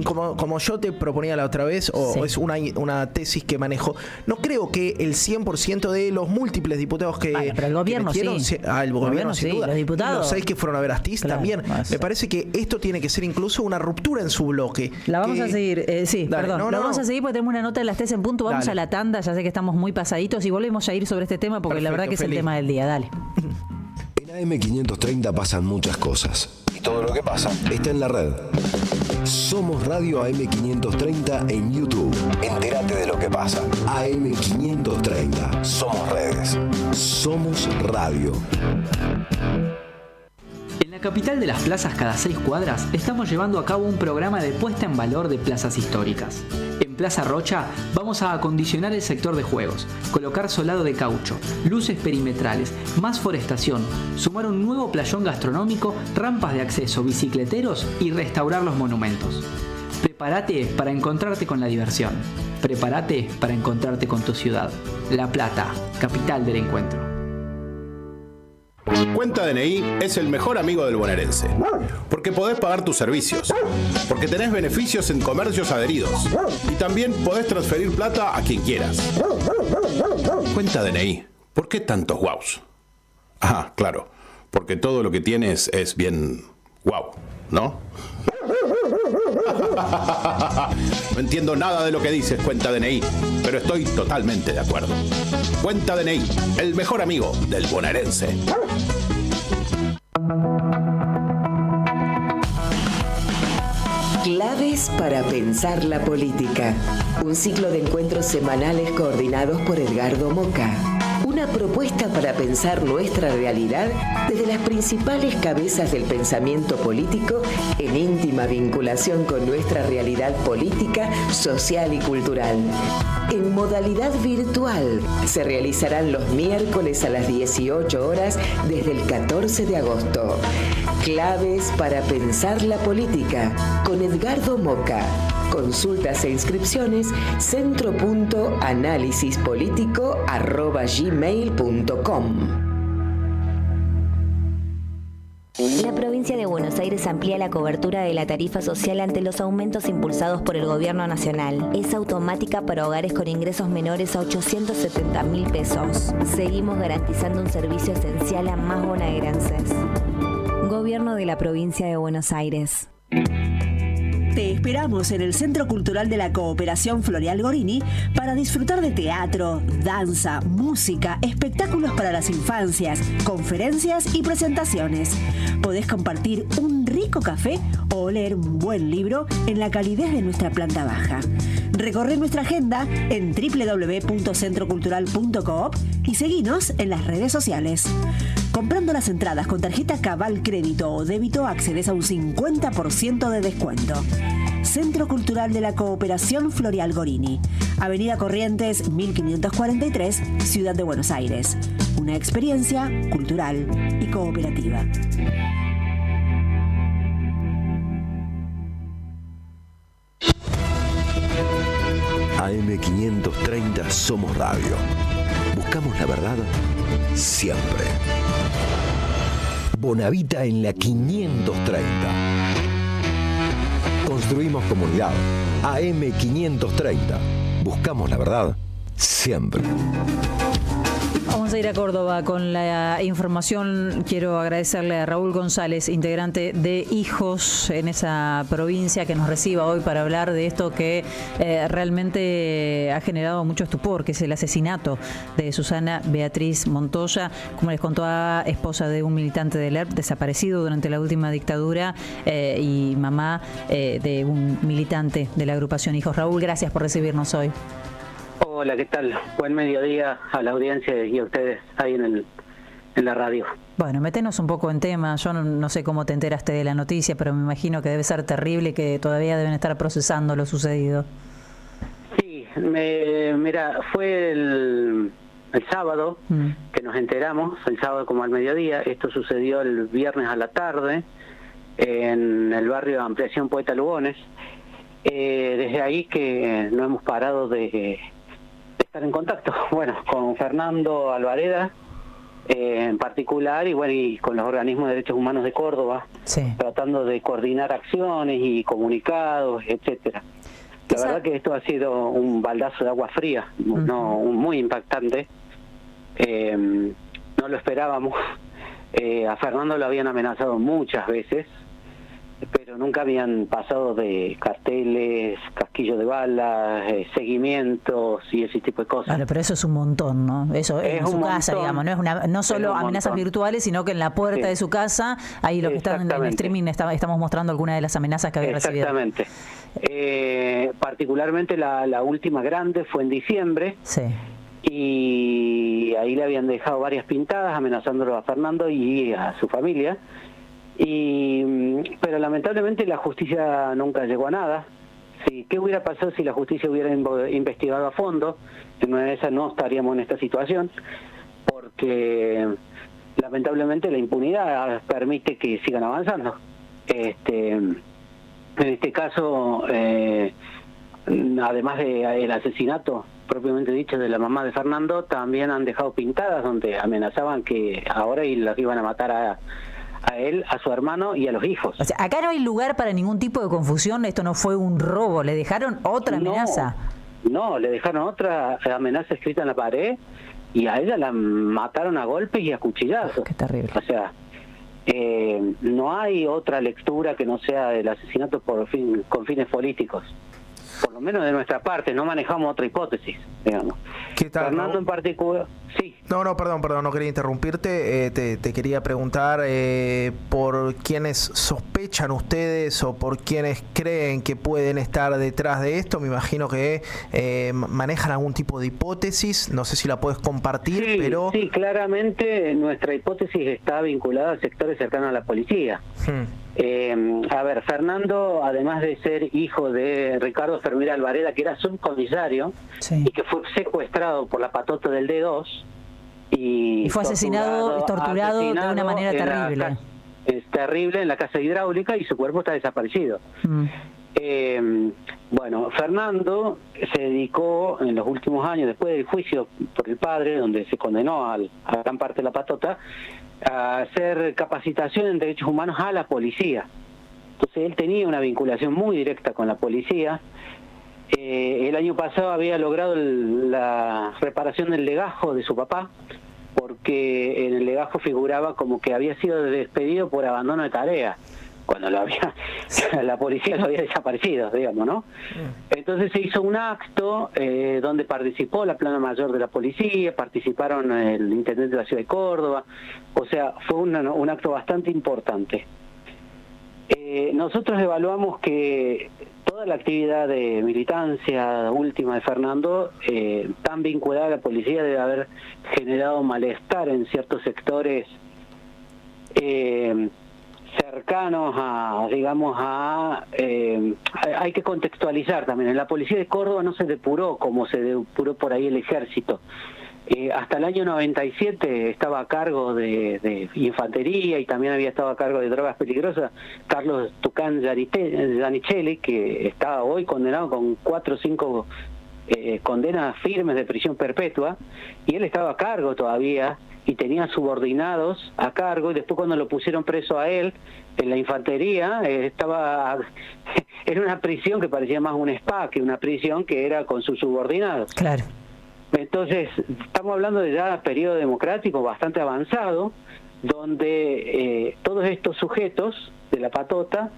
Como yo te proponía la otra vez, o es una tesis que manejo. No creo que el 100% de los múltiples diputados que pero el gobierno metieron, sí. El gobierno sin sí, duda. Los diputados. Los 6 que fueron a ver a Astiz también. Me parece que esto tiene que ser incluso una ruptura en su bloque. La vamos a seguir, vamos a seguir porque tenemos una nota de las 3 en punto. Vamos a la tanda, ya sé que estamos muy pasaditos y volvemos a ir sobre este tema porque la verdad que es el tema del día. Dale. En AM530 pasan muchas cosas y todo lo que pasa está en la red. Somos Radio AM530 en YouTube. Entérate de lo que pasa. AM530. Somos redes. Somos radio. En la capital de las plazas, cada 6 cuadras, estamos llevando a cabo un programa de puesta en valor de plazas históricas. En Plaza Rocha vamos a acondicionar el sector de juegos, colocar solado de caucho, luces perimetrales, más forestación, sumar un nuevo playón gastronómico, rampas de acceso, bicicleteros y restaurar los monumentos. Prepárate para encontrarte con la diversión. Prepárate para encontrarte con tu ciudad. La Plata, capital del encuentro. Cuenta DNI es el mejor amigo del bonaerense, porque podés pagar tus servicios, porque tenés beneficios en comercios adheridos y también podés transferir plata a quien quieras. Cuenta DNI, ¿por qué tantos guaus? Ah, claro, porque todo lo que tienes es bien guau, ¿no? No entiendo nada de lo que dices, Cuenta DNI, pero estoy totalmente de acuerdo. Cuenta DNI, el mejor amigo del bonaerense. Claves para pensar la política. Un ciclo de encuentros semanales coordinados por Edgardo Moca. Una propuesta para pensar nuestra realidad desde las principales cabezas del pensamiento político en íntima vinculación con nuestra realidad política, social y cultural. En modalidad virtual se realizarán los miércoles a las 18 horas desde el 14 de agosto. Claves para pensar la política con Edgardo Moca. Consultas e inscripciones centro.analisispolitico@gmail.com. La provincia de Buenos Aires amplía la cobertura de la tarifa social ante los aumentos impulsados por el gobierno nacional. Es automática para hogares con ingresos menores a 870.000 pesos. Seguimos garantizando un servicio esencial a más bonaerenses. Gobierno de la provincia de Buenos Aires. Te esperamos en el Centro Cultural de la Cooperación Floreal Gorini para disfrutar de teatro, danza, música, espectáculos para las infancias, conferencias y presentaciones. Podés compartir un rico café o leer un buen libro en la calidez de nuestra planta baja. Recorre nuestra agenda en www.centrocultural.coop y seguinos en las redes sociales. Comprando las entradas con tarjeta Cabal Crédito o Débito accedes a un 50% de descuento. Centro Cultural de la Cooperación Floreal Gorini, Avenida Corrientes 1543, Ciudad de Buenos Aires. Una experiencia cultural y cooperativa. AM530 Somos Radio. Buscamos la verdad siempre. Bonavita en la 530. Construimos comunidad. AM530. Buscamos la verdad siempre. Vamos a ir a Córdoba con la información. Quiero agradecerle a Raúl González, integrante de Hijos en esa provincia, que nos reciba hoy para hablar de esto que realmente ha generado mucho estupor, que es el asesinato de Susana Beatriz Montoya, como les contó, esposa de un militante del ERP desaparecido durante la última dictadura y mamá de un militante de la agrupación Hijos. Raúl, gracias por recibirnos hoy. Hola, ¿qué tal? Buen mediodía a la audiencia y a ustedes ahí en la radio. Bueno, metenos un poco en tema. Yo no sé cómo te enteraste de la noticia, pero me imagino que debe ser terrible y que todavía deben estar procesando lo sucedido. Sí, mira, fue el sábado que nos enteramos, el sábado como al mediodía. Esto sucedió el viernes a la tarde en el barrio de Ampliación Poeta Lugones. Desde ahí que no hemos parado de estar en contacto, bueno, con Fernando Alvareda en particular y bueno, y con los organismos de derechos humanos de Córdoba, tratando de coordinar acciones y comunicados, etcétera. La verdad que esto ha sido un baldazo de agua fría, muy impactante. No lo esperábamos. A Fernando lo habían amenazado muchas veces, pero nunca habían pasado de carteles, casquillos de balas, seguimientos y ese tipo de cosas. Claro, pero eso es un montón, ¿no? Eso es en su casa, digamos, no solo amenazas virtuales, sino que en la puerta de su casa, ahí lo que está en el streaming estamos mostrando algunas de las amenazas que había recibido. Exactamente. Particularmente la última grande fue en diciembre. Sí. Y ahí le habían dejado varias pintadas amenazándolo a Fernando y a su familia. Pero lamentablemente la justicia nunca llegó a nada. ¿Qué hubiera pasado si la justicia hubiera investigado a fondo? En una de esas no estaríamos en esta situación, porque lamentablemente la impunidad permite que sigan avanzando. En este caso, además del asesinato propiamente dicho de la mamá de Fernando, también han dejado pintadas donde amenazaban que ahora las iban a matar a él, a su hermano y a los hijos. O sea, acá no hay lugar para ningún tipo de confusión. Esto no fue un robo, le dejaron otra amenaza. No, le dejaron otra amenaza escrita en la pared y a ella la mataron a golpes y a cuchillazos. Qué terrible. O sea, no hay otra lectura que no sea el asesinato con fines políticos. Por lo menos de nuestra parte, no manejamos otra hipótesis, digamos. ¿Qué tal, Fernando en particular, sí. No, perdón, no quería interrumpirte. Te quería preguntar por quiénes sospechan ustedes o por quiénes creen que pueden estar detrás de esto. Me imagino que manejan algún tipo de hipótesis. No sé si la puedes compartir, pero... Sí, claramente nuestra hipótesis está vinculada a sectores cercanos a la policía. A ver, Fernando, además de ser hijo de Ricardo Fermín Alvareda, que era subcomisario y que fue secuestrado por la patota del D2 y fue torturado de una manera terrible. Es terrible en la casa hidráulica y su cuerpo está desaparecido. Bueno, Fernando se dedicó en los últimos años, después del juicio por el padre, donde se condenó a gran parte de la patota, a hacer capacitación en derechos humanos a la policía. Entonces él tenía una vinculación muy directa con la policía. El año pasado había logrado la reparación del legajo de su papá, porque en el legajo figuraba como que había sido despedido por abandono de tarea, cuando la policía lo había desaparecido, digamos, ¿no? Entonces se hizo un acto donde participó la plana mayor de la policía, participaron el intendente de la ciudad de Córdoba, o sea, fue un acto bastante importante. Nosotros evaluamos que todas toda la actividad de militancia última de Fernando, tan vinculada a la policía, debe haber generado malestar en ciertos sectores cercanos a, digamos, hay que contextualizar también. En la policía de Córdoba no se depuró como se depuró por ahí el ejército. Hasta el año 97 estaba a cargo de infantería y también había estado a cargo de drogas peligrosas Carlos Tucán Giannicelli, que está hoy condenado con 4 o 5 condenas firmes de prisión perpetua, y él estaba a cargo todavía y tenía subordinados a cargo, y después cuando lo pusieron preso a él en la infantería, estaba en una prisión que parecía más un spa que una prisión, que era con sus subordinados. Claro. Entonces, estamos hablando de ya periodo democrático bastante avanzado, donde todos estos sujetos de la patota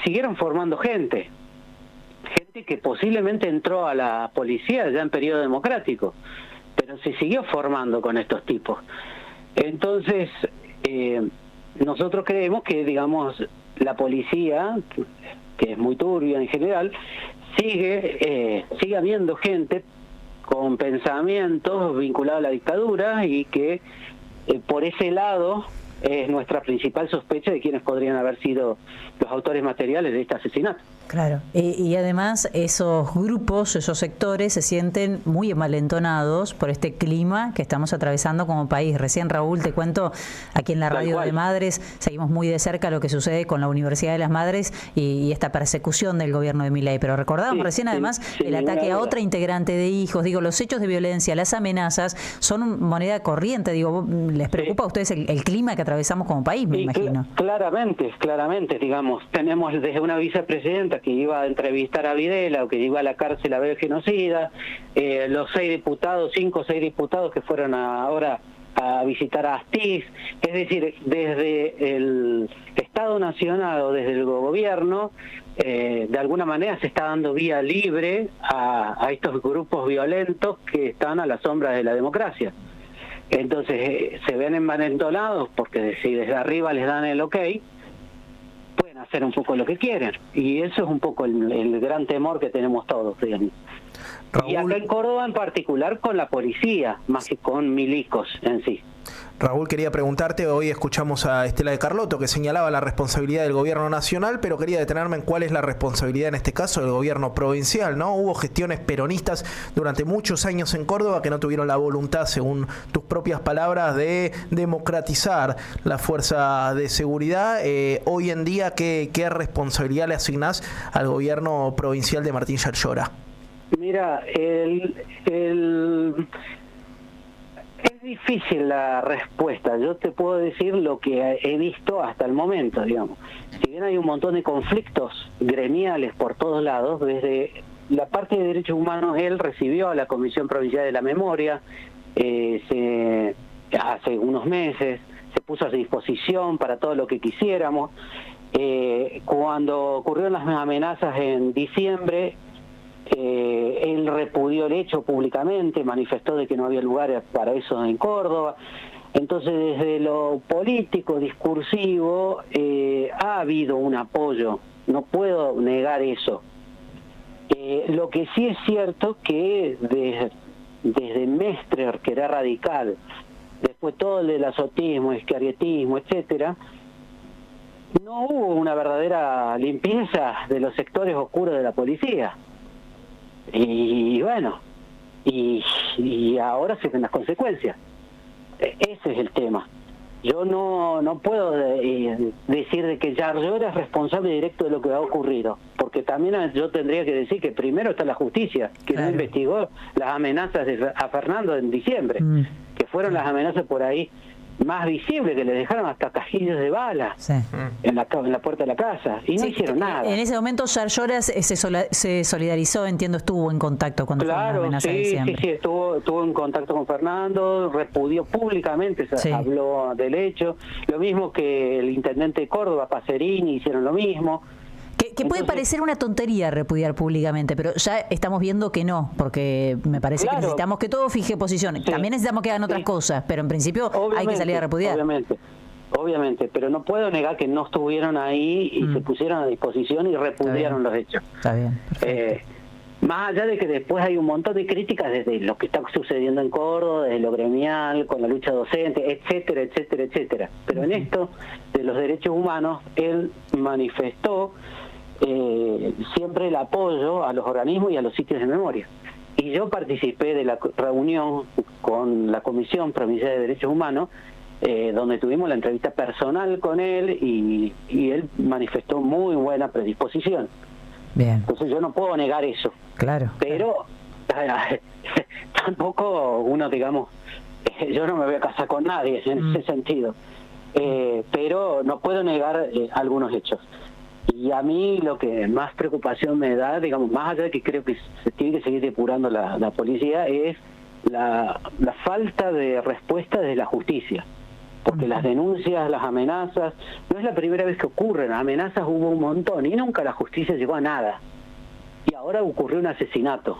siguieron formando gente que posiblemente entró a la policía ya en periodo democrático, pero se siguió formando con estos tipos. Entonces, nosotros creemos que, digamos, la policía, que es muy turbia en general, sigue habiendo gente con pensamientos vinculados a la dictadura, y que por ese lado es nuestra principal sospecha de quiénes podrían haber sido los autores materiales de este asesinato. Claro, y además esos grupos, esos sectores se sienten muy envalentonados por este clima que estamos atravesando como país. Recién, Raúl, te cuento, aquí en la radio de Madres seguimos muy de cerca lo que sucede con la Universidad de las Madres y esta persecución del gobierno de Milei, pero recordábamos recién además el ataque a otra integrante de Hijos. Digo, los hechos de violencia, las amenazas son moneda corriente. Digo, ¿les preocupa a ustedes el clima que atravesamos como país, me imagino? Claramente, digamos, tenemos desde una vicepresidenta que iba a entrevistar a Videla, o que iba a la cárcel a ver genocida, los 5 o 6 diputados que fueron ahora a visitar a Astiz. Es decir, desde el Estado Nacional o desde el gobierno, de alguna manera se está dando vía libre a estos grupos violentos que están a la sombra de la democracia. Entonces se ven envalentonados porque si desde arriba les dan el ok, pueden hacer un poco lo que quieren, y eso es un poco el gran temor que tenemos todos, digamos. Raúl, y acá en Córdoba en particular con la policía, más que con milicos en sí. Raúl, quería preguntarte, hoy escuchamos a Estela de Carlotto que señalaba la responsabilidad del gobierno nacional, pero quería detenerme en cuál es la responsabilidad en este caso del gobierno provincial, ¿no? Hubo gestiones peronistas durante muchos años en Córdoba que no tuvieron la voluntad, según tus propias palabras, de democratizar la fuerza de seguridad. Hoy en día, ¿qué responsabilidad le asignás al gobierno provincial de Martín Yarlora? Mira, es difícil la respuesta. Yo te puedo decir lo que he visto hasta el momento, digamos. Si bien hay un montón de conflictos gremiales por todos lados, desde la parte de derechos humanos él recibió a la Comisión Provincial de la Memoria hace unos meses, se puso a disposición para todo lo que quisiéramos. Cuando ocurrieron las amenazas en diciembre, él repudió el hecho públicamente, manifestó de que no había lugar para eso en Córdoba. Entonces, desde lo político, discursivo, ha habido un apoyo, no puedo negar eso. Lo que sí es cierto que desde Mestre, que era radical, después todo el del azotismo, escarietismo, etcétera, no hubo una verdadera limpieza de los sectores oscuros de la policía. Y bueno, y ahora se ven las consecuencias. Ese es el tema. Yo no puedo decir de que Yarlora es responsable directo de lo que ha ocurrido, porque también yo tendría que decir que primero está la justicia, que no investigó las amenazas a Fernando en diciembre, que fueron las amenazas por ahí más visibles, que le dejaron hasta cajillos de balas en la puerta de la casa, y no hicieron nada. En ese momento Yarlora se solidarizó, entiendo, estuvo en contacto cuando fue la amenaza de diciembre. Sí, estuvo en contacto con Fernando, repudió públicamente, habló del hecho, lo mismo que el intendente de Córdoba, Pacerini, hicieron lo mismo. Que puede parecer una tontería repudiar públicamente, pero ya estamos viendo que no, porque me parece que necesitamos que todo fije posición. También necesitamos que hagan otras cosas, pero en principio hay que salir a repudiar. obviamente, pero no puedo negar que no estuvieron ahí y se pusieron a disposición y repudiaron los hechos. Está bien, más allá de que después hay un montón de críticas desde lo que está sucediendo en Córdoba, desde lo gremial, con la lucha docente, etcétera, etcétera, etcétera. Pero en esto de los derechos humanos, él manifestó siempre el apoyo a los organismos y a los sitios de memoria. Y yo participé de la reunión con la Comisión Provincial de Derechos Humanos, donde tuvimos la entrevista personal con él y él manifestó muy buena predisposición. Bien. Entonces yo no puedo negar eso. Claro. Pero tampoco uno, digamos, yo no me voy a casar con nadie en ese sentido. Pero no puedo negar algunos hechos. Y a mí lo que más preocupación me da, digamos, más allá de que creo que se tiene que seguir depurando la policía, es la falta de respuesta de la justicia. Porque las denuncias, las amenazas, no es la primera vez que ocurren, amenazas hubo un montón y nunca la justicia llegó a nada. Y ahora ocurrió un asesinato.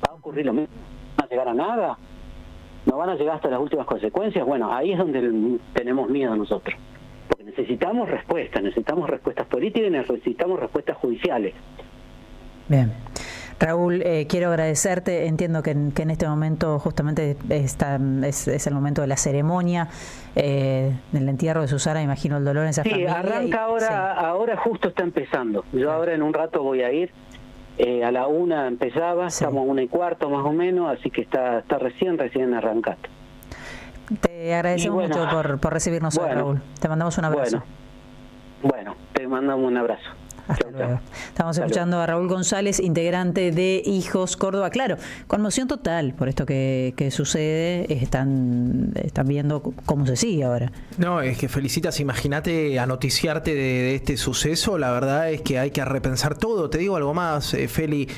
¿Va a ocurrir lo mismo? ¿No van a llegar a nada? ¿No van a llegar hasta las últimas consecuencias? Bueno, ahí es donde tenemos miedo nosotros. Porque necesitamos respuestas políticas y necesitamos respuestas judiciales. Bien. Raúl, quiero agradecerte. Entiendo que en este momento justamente es el momento de la ceremonia del entierro de Susana. Imagino el dolor en esa familia. Arranca ahora justo está empezando. Yo ahora en un rato voy a ir. A la 1 empezaba, estamos a 1:15 más o menos, así que está recién arrancando. Te agradecemos mucho por recibirnos hoy, Raúl. Te mandamos un abrazo. Bueno, te mandamos un abrazo. Hasta luego. Estamos escuchando a Raúl González, integrante de Hijos Córdoba. Claro, conmoción total por esto que sucede. Están viendo cómo se sigue ahora. No, es que Felicitas, imagínate a noticiarte de este suceso. La verdad es que hay que repensar todo. Te digo algo más, Feli,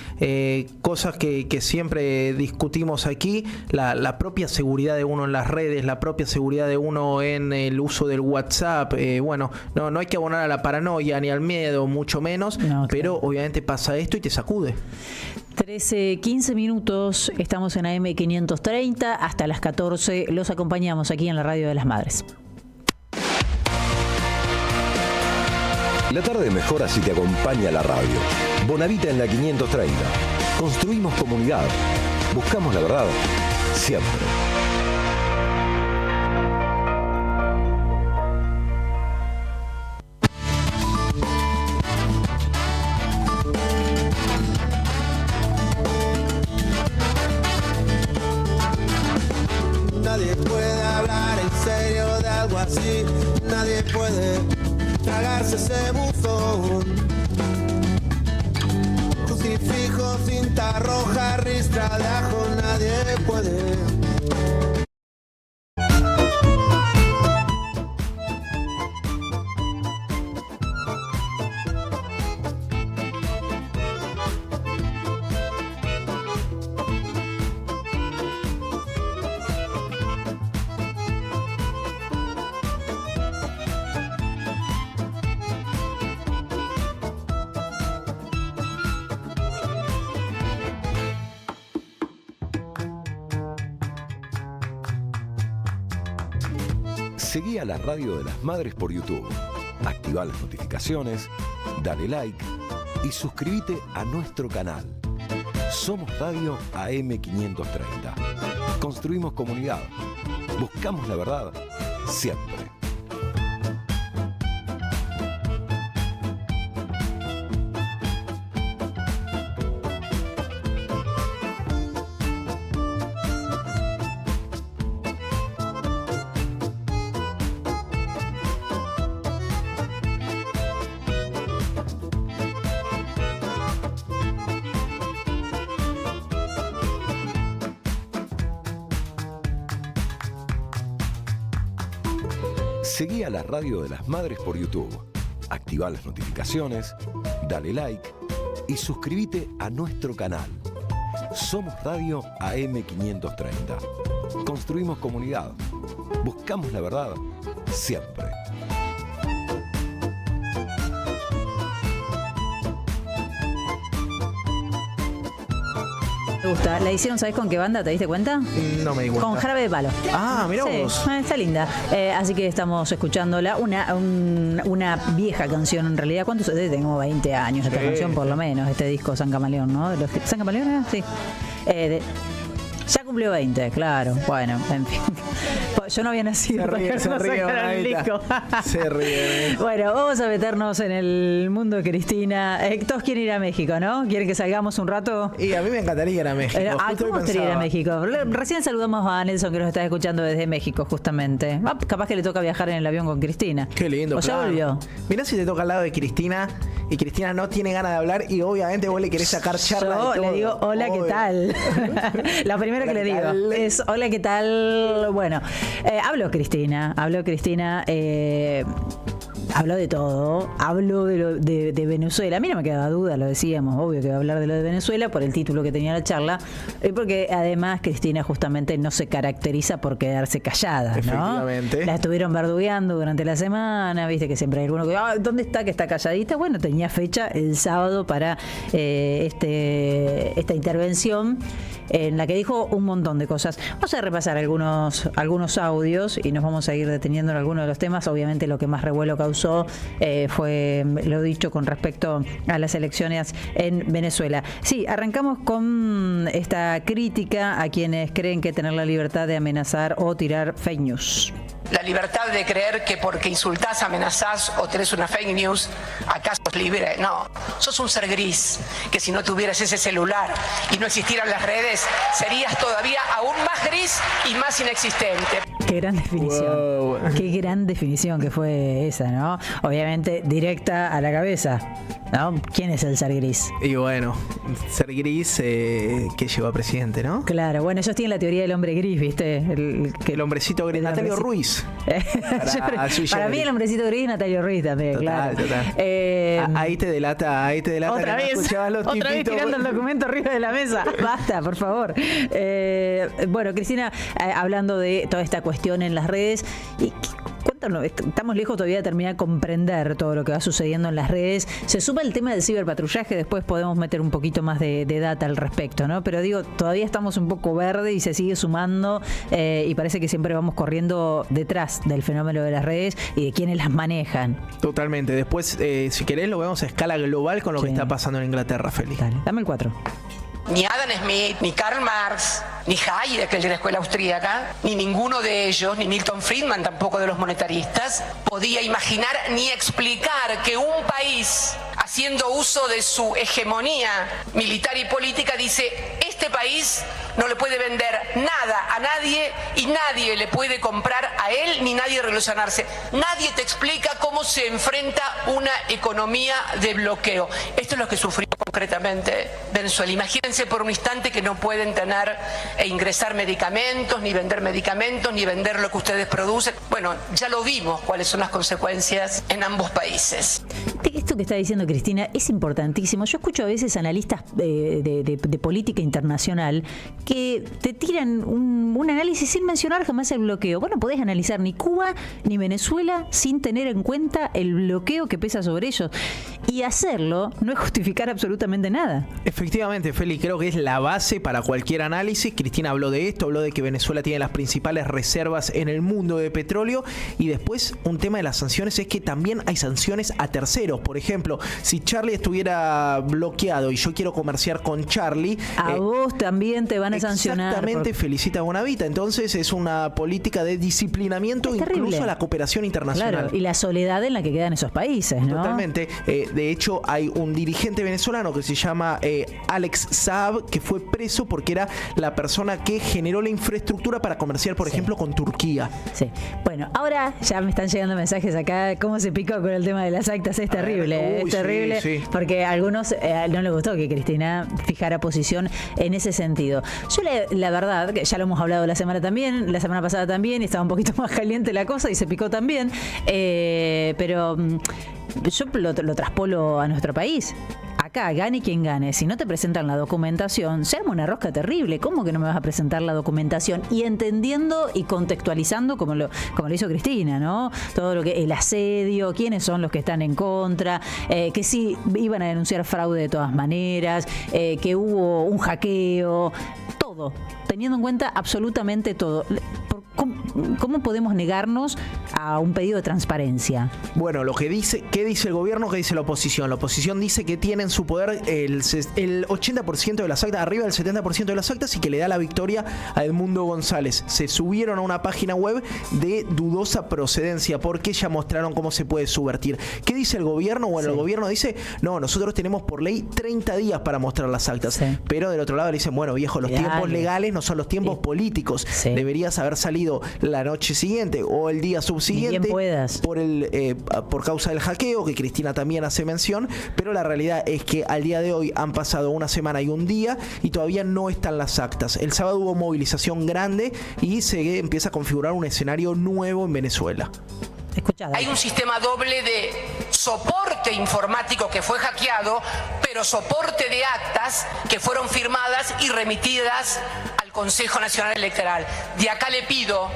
cosas que siempre discutimos aquí, la propia seguridad de uno en las redes, la propia seguridad de uno en el uso del WhatsApp. Bueno, no hay que abonar a la paranoia ni al miedo, mucho menos, pero obviamente pasa esto y te sacude. 13:15 minutos, estamos en AM 530, hasta las 14 los acompañamos aquí en la Radio de las Madres. La tarde mejora si te acompaña la radio. Bonavita en la 530. Construimos comunidad. Buscamos la verdad siempre. Nadie puede hablar en serio de algo así. Nadie puede tragarse ese buzón. Crucifijo, cinta roja, ristra de ajo. Nadie puede. Seguí a la Radio de las Madres por YouTube. Activá las notificaciones, dale like y suscríbete a nuestro canal. Somos Radio AM 530. Construimos comunidad. Buscamos la verdad siempre. Seguí a la Radio de las Madres por YouTube. Activá las notificaciones, dale like y suscríbete a nuestro canal. Somos Radio AM 530. Construimos comunidad. Buscamos la verdad siempre. Me gusta. ¿La hicieron, sabes con qué banda? ¿Te diste cuenta? No me di cuenta. Con Jarabe de Palo. Ah, mirá vos. Está linda. Así que estamos escuchándola. Una vieja canción en realidad. ¿Cuántos? Tengo 20 años esta canción, por lo menos. Este disco San Camaleón, ¿no? ¿San Camaleón? Sí. Ya cumplió 20, claro. Bueno, en fin. Yo no había nacido. Se ríe. Bueno, vamos a meternos en el mundo de Cristina. Todos quieren ir a México, ¿no? ¿Quieren que salgamos un rato? Y a mí me encantaría ir a México. ¿Cómo me gustaría ir a México? Recién saludamos a Nelson, que nos está escuchando desde México, justamente. Capaz que le toca viajar en el avión con Cristina. Qué lindo. O ya volvió. Mirá si te toca al lado de Cristina y Cristina no tiene ganas de hablar y obviamente vos le querés sacar charla. Yo le digo, hola, ¿qué tal? La primera que le digo es, hola, ¿qué tal? Bueno, habló Cristina, habló de todo, habló de Venezuela. A mí no me quedaba duda, lo decíamos, obvio que va a hablar de lo de Venezuela por el título que tenía la charla, porque además Cristina justamente no se caracteriza por quedarse callada, ¿no? Efectivamente. La estuvieron verdugueando durante la semana, viste que siempre hay alguno que, ¿dónde está que está calladita? Bueno, tenía fecha el sábado para esta intervención en la que dijo un montón de cosas. Vamos a repasar algunos audios y nos vamos a ir deteniendo en algunos de los temas. Obviamente lo que más revuelo causó fue lo dicho con respecto a las elecciones en Venezuela. Sí, arrancamos con esta crítica a quienes creen que tener la libertad de amenazar o tirar fake news. La libertad de creer que porque insultás, amenazás o tenés una fake news, ¿acaso sos libre? No, sos un ser gris, que si no tuvieras ese celular y no existieran las redes, serías todavía aún más gris y más inexistente. Qué gran definición. Wow. Qué gran definición que fue esa, ¿no? Obviamente directa a la cabeza, ¿no? ¿Quién es el ser gris? Y bueno, ser gris que llevó a presidente, ¿no? Claro, bueno, ellos tienen la teoría del hombre gris, ¿viste? El hombrecito gris. Natalio Ruiz. Para mí el hombrecito gris, Natalio Ruiz también, total, claro. Total. Ahí te delata. Otra vez tirando el documento arriba de la mesa. Basta, por favor. Bueno, Cristina, hablando de toda esta cuestión en las redes, y estamos lejos todavía de terminar de comprender todo lo que va sucediendo en las redes. Se suma el tema del ciberpatrullaje, después podemos meter un poquito más de data al respecto, ¿no? Pero digo, todavía estamos un poco verde y se sigue sumando y parece que siempre vamos corriendo detrás del fenómeno de las redes y de quienes las manejan. Totalmente. Después, si querés, lo vemos a escala global con lo que está pasando en Inglaterra, Félix. Dale, dame el 4. Ni Adam Smith, ni Karl Marx, ni Hayek, el de la escuela austríaca, ni ninguno de ellos, ni Milton Friedman, tampoco de los monetaristas, podía imaginar ni explicar que un país, haciendo uso de su hegemonía militar y política, dice, este país no le puede vender nada a nadie y nadie le puede comprar a él ni nadie relacionarse. Nadie te explica cómo se enfrenta una economía de bloqueo. Esto es lo que sufrió concretamente Venezuela. Imagínense por un instante que no pueden tener e ingresar medicamentos, ni vender lo que ustedes producen. Bueno, ya lo vimos cuáles son las consecuencias en ambos países. Esto que está diciendo Cristina es importantísimo. Yo escucho a veces analistas de política internacional que te tiran un análisis sin mencionar jamás el bloqueo. Bueno, podés analizar ni Cuba ni Venezuela sin tener en cuenta el bloqueo que pesa sobre ellos. Y hacerlo no es justificar absolutamente nada. Efectivamente, Feli, creo que es la base para cualquier análisis. Cristina habló de esto, habló de que Venezuela tiene las principales reservas en el mundo de petróleo. Y después, un tema de las sanciones es que también hay sanciones a terceros. Por ejemplo, si Charlie estuviera bloqueado y yo quiero comerciar con Charlie, a vos también te van a sancionar. Exactamente, felicita a Bonavita. Entonces es una política de disciplinamiento incluso a la cooperación internacional. Claro, y la soledad en la que quedan esos países, ¿no? Totalmente. De hecho, hay un dirigente venezolano que se llama Alex Saab, que fue preso porque era la persona que generó la infraestructura para comerciar, por ejemplo, con Turquía. Sí. Bueno, ahora ya me están llegando mensajes acá, cómo se picó con el tema de las actas. Es terrible, es terrible, sí. Porque a algunos no les gustó que Cristina fijara posición en ese sentido. Yo la verdad, que ya lo hemos hablado la semana pasada también, y estaba un poquito más caliente la cosa y se picó también, pero yo lo traspolo a nuestro país. acá, gane quien gane, si no te presentan la documentación, se arma una rosca terrible. ¿Cómo que no me vas a presentar la documentación? Y entendiendo y contextualizando como lo hizo Cristina, ¿no? Todo lo que el asedio, quiénes son los que están en contra, que sí iban a denunciar fraude de todas maneras, que hubo un hackeo, todo, teniendo en cuenta absolutamente todo. ¿Cómo podemos negarnos a un pedido de transparencia? Bueno, ¿qué dice el gobierno? ¿Qué dice la oposición? La oposición dice que tiene en su poder el 80% de las actas, arriba del 70% de las actas, y que le da la victoria a Edmundo González. Se subieron a una página web de dudosa procedencia porque ya mostraron cómo se puede subvertir. ¿Qué dice el gobierno? Bueno, el gobierno dice, no, nosotros tenemos por ley 30 días para mostrar las actas. Pero del otro lado le dicen, bueno, viejo, los tiempos legales no son los tiempos políticos. Deberías haber salido la noche siguiente o el día subsiguiente por causa del hackeo, que Cristina también hace mención, pero la realidad es que al día de hoy han pasado una semana y un día y todavía no están las actas. El sábado hubo movilización grande y se empieza a configurar un escenario nuevo en Venezuela. Hay un sistema doble de soporte informático que fue hackeado, pero soporte de actas que fueron firmadas y remitidas al Consejo Nacional Electoral. De acá le pido,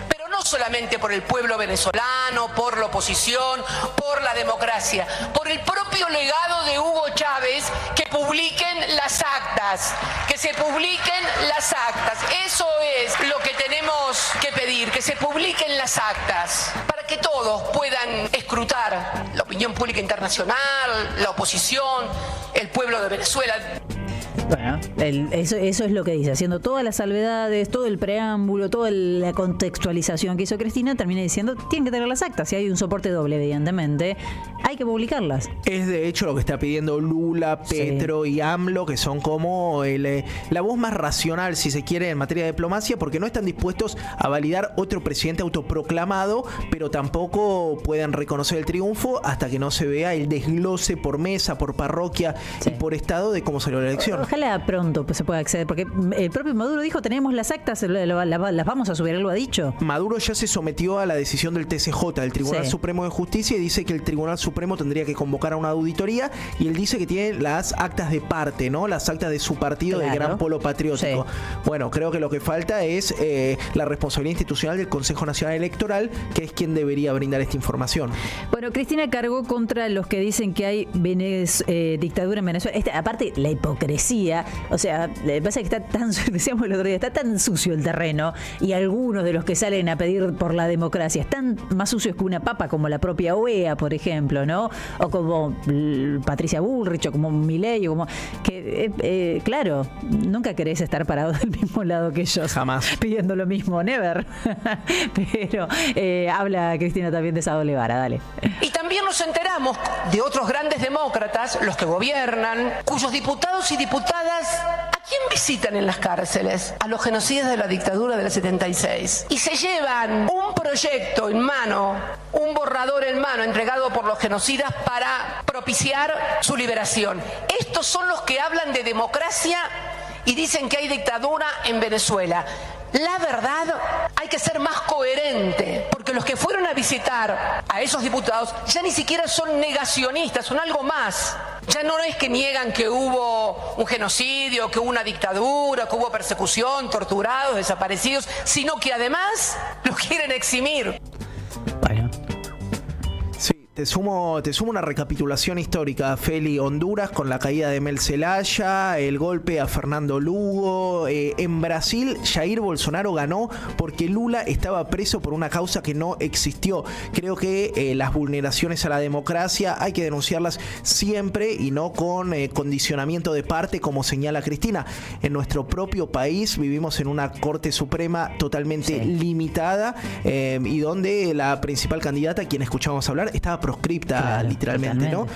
pero no solamente por el pueblo venezolano, por la oposición, por la democracia, por el propio legado de Hugo Chávez, que publiquen las actas, que se publiquen las actas. Eso es lo que tenemos que pedir, que se publiquen las actas, para que todos puedan escrutar, la opinión pública internacional, la oposición, el pueblo de Venezuela. Bueno, eso es lo que dice, haciendo todas las salvedades, todo el preámbulo, toda la contextualización que hizo Cristina, termina diciendo, tienen que tener las actas, si hay un soporte doble, evidentemente, hay que publicarlas. Es de hecho lo que está pidiendo Lula, Petro y AMLO, que son como la voz más racional, si se quiere, en materia de diplomacia, porque no están dispuestos a validar otro presidente autoproclamado, pero tampoco pueden reconocer el triunfo hasta que no se vea el desglose por mesa, por parroquia y por estado de cómo salió la elección. Ojalá pronto se pueda acceder, porque el propio Maduro dijo, tenemos las actas, las vamos a subir, él lo ha dicho. Maduro ya se sometió a la decisión del TCJ, del Tribunal Supremo de Justicia, y dice que el Tribunal Supremo tendría que convocar a una auditoría, y él dice que tiene las actas de parte, ¿no? Las actas de su partido, del Gran Polo Patriótico. Bueno, creo que lo que falta es la responsabilidad institucional del Consejo Nacional Electoral, que es quien debería brindar esta información. Bueno, Cristina cargó contra los que dicen que hay dictadura en Venezuela. Aparte, la hipocresía. O sea, pasa que está tan, decíamos el otro día, está tan sucio el terreno, y algunos de los que salen a pedir por la democracia están más sucios que una papa, como la propia OEA, por ejemplo, ¿no? O como Patricia Bullrich, o como Milei, o como que claro, nunca querés estar parado del mismo lado que ellos. Jamás. Pidiendo lo mismo, never. Pero habla Cristina también de esa doble vara, dale. Y también nos enteramos de otros grandes demócratas, los que gobiernan, cuyos diputados y diputadas, ¿a quién visitan en las cárceles? A los genocidas de la dictadura del 76. Y se llevan un proyecto en mano, un borrador en mano entregado por los genocidas para propiciar su liberación. Estos son los que hablan de democracia y dicen que hay dictadura en Venezuela. La verdad, hay que ser más coherente, porque los que fueron a visitar a esos diputados ya ni siquiera son negacionistas, son algo más. Ya no es que niegan que hubo un genocidio, que hubo una dictadura, que hubo persecución, torturados, desaparecidos, sino que además los quieren eximir. Bueno. Te sumo una recapitulación histórica, Feli. Honduras con la caída de Mel Zelaya, el golpe a Fernando Lugo. En Brasil, Jair Bolsonaro ganó porque Lula estaba preso por una causa que no existió. Creo que las vulneraciones a la democracia hay que denunciarlas siempre y no con condicionamiento de parte, como señala Cristina. En nuestro propio país vivimos en una Corte Suprema totalmente limitada, y donde la principal candidata, quien escuchábamos hablar, estaba proscripta, literalmente, ¿no?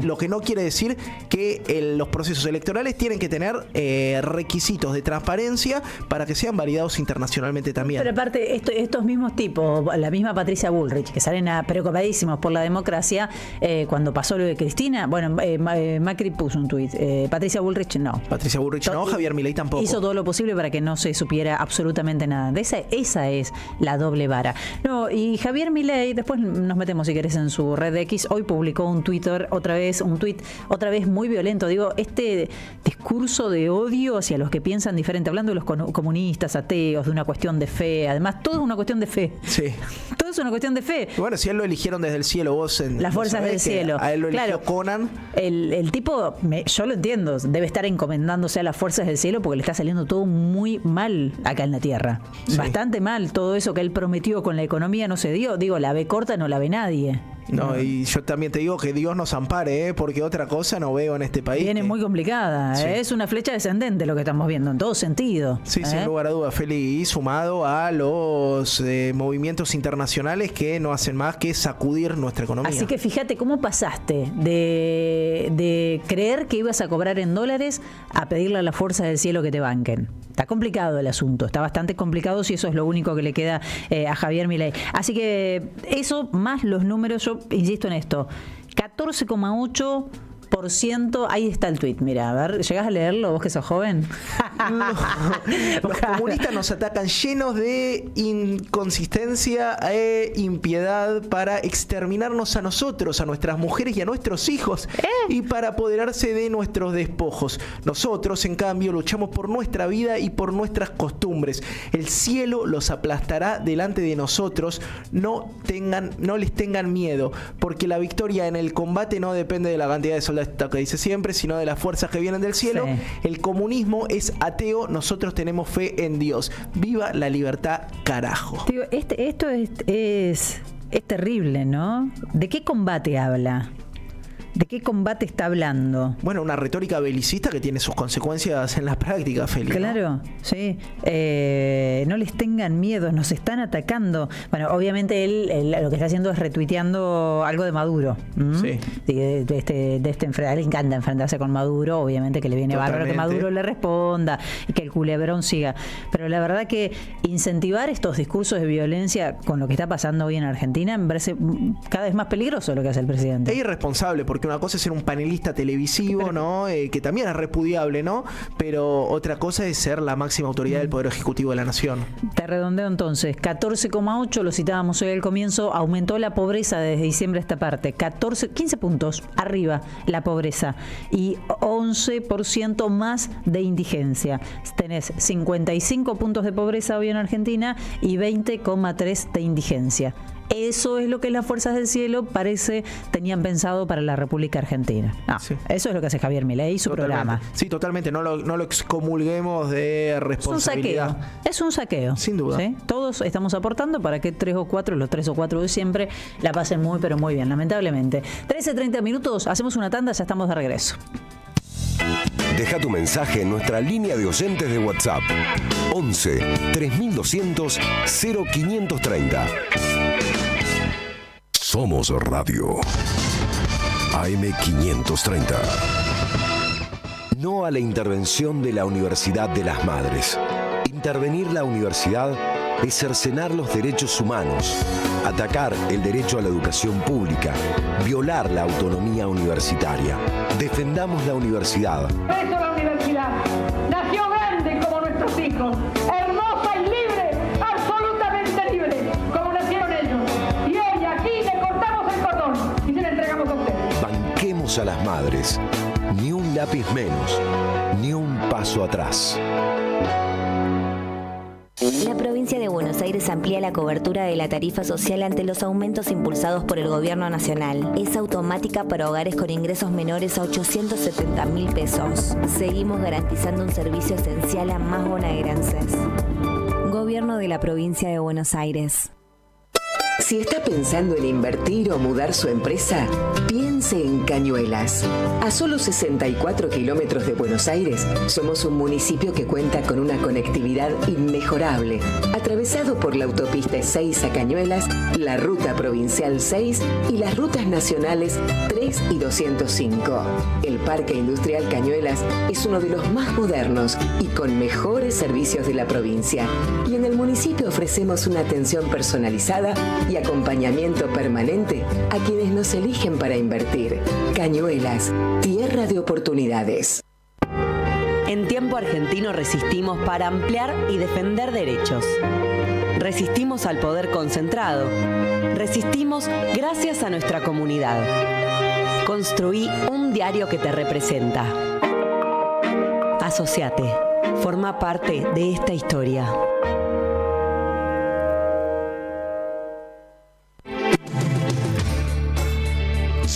Lo que no quiere decir que los procesos electorales tienen que tener requisitos de transparencia para que sean validados internacionalamente también. Pero aparte, estos mismos tipos, la misma Patricia Bullrich, que salen preocupadísimos por la democracia, cuando pasó lo de Cristina, bueno, Macri puso un tuit, Patricia Bullrich no. Patricia Bullrich no, Javier Milei tampoco. Hizo todo lo posible para que no se supiera absolutamente nada. Esa es la doble vara. No, y Javier Milei, después nos metemos si querés en su su red X, hoy publicó un tuit otra vez muy violento. Digo, este discurso de odio hacia los que piensan diferente, hablando de los comunistas, ateos, de una cuestión de fe. Además, todo es una cuestión de fe. Sí. Todo es una cuestión de fe. Y bueno, si a él lo eligieron desde el cielo, vos las fuerzas del cielo. A él lo eligió Conan. El tipo, yo lo entiendo, debe estar encomendándose a las fuerzas del cielo porque le está saliendo todo muy mal acá en la tierra. Sí. Bastante mal. Todo eso que él prometió con la economía no se dio. Digo, la ve corta no la ve nadie. No, y yo también te digo que Dios nos ampare, porque otra cosa no veo en este país. Viene muy complicada, sí. Es una flecha descendente lo que estamos viendo en todo sentido. Sí, sin lugar a dudas, Feli, y sumado a los movimientos internacionales que no hacen más que sacudir nuestra economía. Así que fíjate cómo pasaste de creer que ibas a cobrar en dólares a pedirle a la fuerza del cielo que te banquen. Está complicado el asunto, está bastante complicado si eso es lo único que le queda a Javier Milei. Así que eso más los números, yo insisto en esto, 14,8%, ahí está el tuit, mira, a ver, ¿llegás a leerlo vos que sos joven? No, los comunistas nos atacan llenos de inconsistencia e impiedad para exterminarnos a nosotros, a nuestras mujeres y a nuestros hijos y para apoderarse de nuestros despojos. Nosotros, en cambio, luchamos por nuestra vida y por nuestras costumbres. El cielo los aplastará delante de nosotros. No les tengan miedo, porque la victoria en el combate no depende de la cantidad de soldados que dice siempre, sino de las fuerzas que vienen del cielo. Sí. El comunismo es ateo, nosotros tenemos fe en Dios. ¡Viva la libertad, carajo! Digo, esto es terrible, ¿no? ¿De qué combate habla? ¿De qué combate está hablando? Bueno, una retórica belicista que tiene sus consecuencias en la práctica, Feli. Claro, ¿no? Sí. No les tengan miedo, nos están atacando. Bueno, obviamente él lo que está haciendo es retuiteando algo de Maduro. Sí. A él le encanta enfrentarse con Maduro, obviamente que le viene bárbaro que Maduro le responda y que el culebrón siga. Pero la verdad que incentivar estos discursos de violencia con lo que está pasando hoy en Argentina me parece cada vez más peligroso lo que hace el presidente. Es irresponsable porque una cosa es ser un panelista televisivo, ¿no? Que también es repudiable, ¿no? Pero otra cosa es ser la máxima autoridad del Poder Ejecutivo de la Nación. Te redondeo entonces, 14,8, lo citábamos hoy al comienzo, aumentó la pobreza desde diciembre a esta parte, 15 puntos arriba la pobreza y 11% más de indigencia. Tenés 55 puntos de pobreza hoy en Argentina y 20,3 de indigencia. Eso es lo que las fuerzas del cielo tenían pensado para la República Argentina. Sí. Eso es lo que hace Javier Milei y su programa. Sí, totalmente. No lo excomulguemos de responsabilidad. Es un saqueo. Sin duda. ¿Sí? Todos estamos aportando para que los 3 o 4 de siempre la pasen muy, pero muy bien, lamentablemente. 13:30 minutos, hacemos una tanda, ya estamos de regreso. Deja tu mensaje en nuestra línea de oyentes de WhatsApp 11 3200 0530. Somos Radio AM530. No a la intervención de la Universidad de las Madres. Intervenir la universidad es cercenar los derechos humanos, atacar el derecho a la educación pública, violar la autonomía universitaria. Defendamos la universidad. Por eso la universidad nació grande como nuestros hijos, hermosa y libre, absolutamente libre, como nacieron ellos. Y hoy aquí le cortamos el cordón y se le entregamos a ustedes. Banquemos a las madres. Ni un lápiz menos, ni un paso atrás. La provincia de Buenos Aires amplía la cobertura de la tarifa social ante los aumentos impulsados por el gobierno nacional. Es automática para hogares con ingresos menores a 870.000 pesos. Seguimos garantizando un servicio esencial a más bonaerenses. Gobierno de la provincia de Buenos Aires. Si está pensando en invertir o mudar su empresa, piense en Cañuelas. A solo 64 kilómetros de Buenos Aires, somos un municipio que cuenta con una conectividad inmejorable. Atravesado por la autopista 6 a Cañuelas, la ruta provincial 6 y las rutas nacionales 3 y 205. El Parque Industrial Cañuelas es uno de los más modernos y con mejores servicios de la provincia. Y en el municipio ofrecemos una atención personalizada y acompañamiento permanente a quienes nos eligen para invertir. Cañuelas, tierra de oportunidades. En Tiempo Argentino resistimos para ampliar y defender derechos. Resistimos al poder concentrado. Resistimos gracias a nuestra comunidad. Construí un diario que te representa. Asociate. Forma parte de esta historia.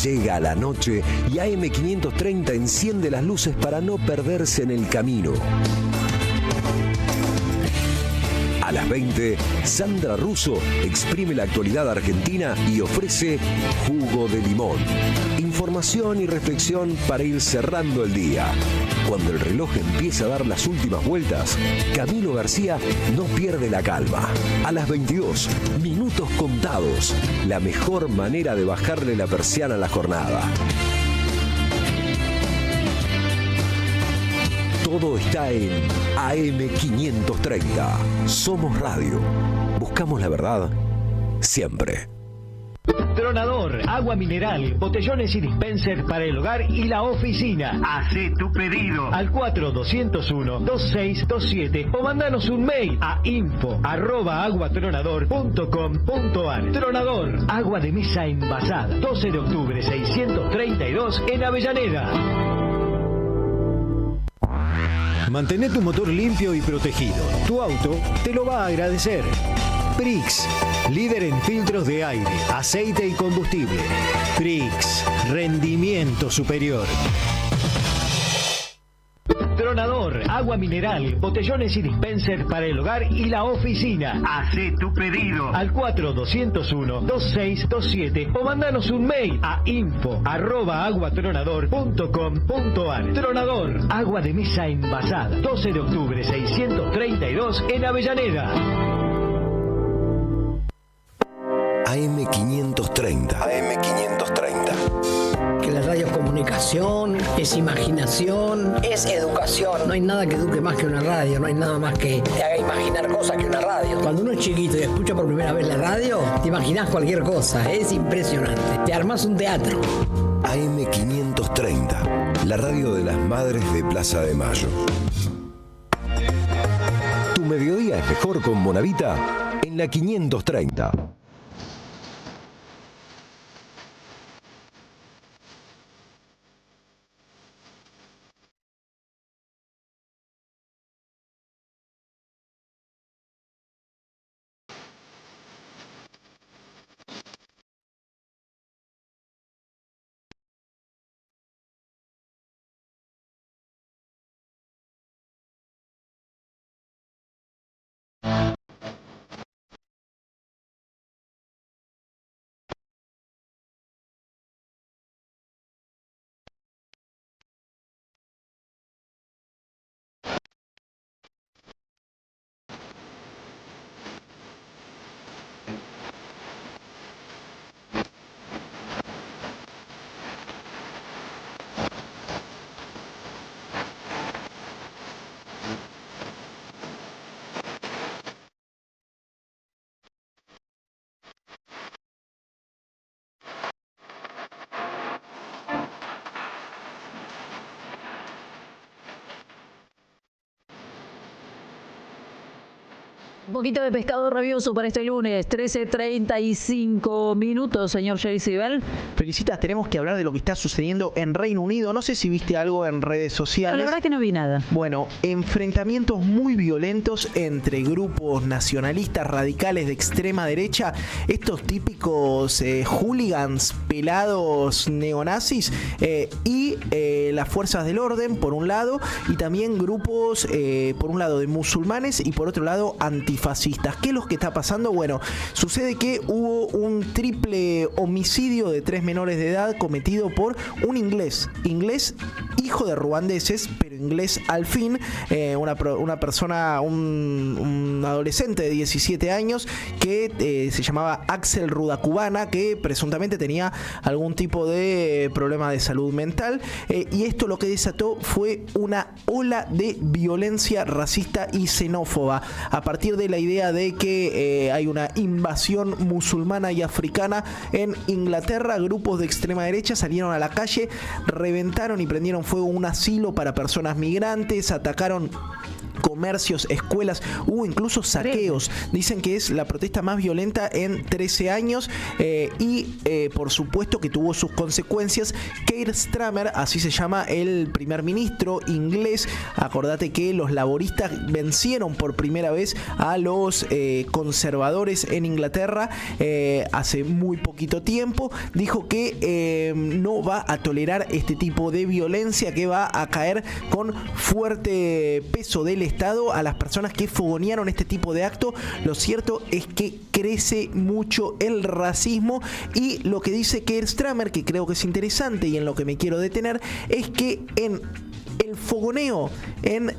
Llega la noche y AM530 enciende las luces para no perderse en el camino. A las 20, Sandra Russo exprime la actualidad argentina y ofrece Jugo de Limón. Información y reflexión para ir cerrando el día. Cuando el reloj empieza a dar las últimas vueltas, Camilo García no pierde la calma. A las 22, minutos contados. La mejor manera de bajarle la persiana a la jornada. Todo está en AM530. Somos radio. Buscamos la verdad siempre. Tronador, agua mineral, botellones y dispenser para el hogar y la oficina. Hacé tu pedido al 4201-2627 o mandanos un mail a info@aguatronador.com.ar. Tronador, agua de mesa envasada. 12 de octubre 632 en Avellaneda. Mantén tu motor limpio y protegido. Tu auto te lo va a agradecer. Prix, líder en filtros de aire, aceite y combustible. Prix, rendimiento superior. Tronador, agua mineral, botellones y dispenser para el hogar y la oficina. Hacé tu pedido al 4201-2627 o mandanos un mail a info@aguatronador.com.ar. Tronador, agua de mesa envasada. 12 de octubre 632 en Avellaneda. AM530. AM530. Que la radio es comunicación, es imaginación, es educación. No hay nada que eduque más que una radio, no hay nada más que te haga imaginar cosas que una radio. Cuando uno es chiquito y escucha por primera vez la radio, te imaginas cualquier cosa, es impresionante. Te armás un teatro. AM530, la radio de las madres de Plaza de Mayo. Tu mediodía es mejor con Bonavita en la 530. Un poquito de pescado rabioso para este lunes, 13:35 minutos, señor Jerry Sibel. Felicitas, tenemos que hablar de lo que está sucediendo en Reino Unido. No sé si viste algo en redes sociales. La verdad es que no vi nada. Bueno, enfrentamientos muy violentos entre grupos nacionalistas radicales de extrema derecha, estos típicos hooligans pelados neonazis y las fuerzas del orden, por un lado, y también grupos, por un lado, de musulmanes y por otro lado, antifascistas. ¿Qué es lo que está pasando? Bueno, sucede que hubo un triple homicidio de 3 menores de edad cometido por un inglés, hijo de ruandeses, pero inglés al fin, una persona, un adolescente de 17 años que se llamaba Axel Rudakubana, que presuntamente tenía algún tipo de problema de salud mental, y esto lo que desató fue una ola de violencia racista y xenófoba a partir de la idea de que hay una invasión musulmana y africana en Inglaterra. Grupos de extrema derecha salieron a la calle, reventaron y prendieron fuego un asilo para personas migrantes, atacaron comercios, escuelas, hubo incluso saqueos. Dicen que es la protesta más violenta en 13 años y por supuesto que tuvo sus consecuencias. Keir Starmer, así se llama el primer ministro inglés, acordate que los laboristas vencieron por primera vez a los conservadores en Inglaterra hace muy poquito tiempo, dijo que no va a tolerar este tipo de violencia, que va a caer con fuerte peso del Estado a las personas que fogonearon este tipo de acto. Lo cierto es que crece mucho el racismo y lo que dice Keir Starmer, que creo que es interesante y en lo que me quiero detener, es que en el fogoneo, en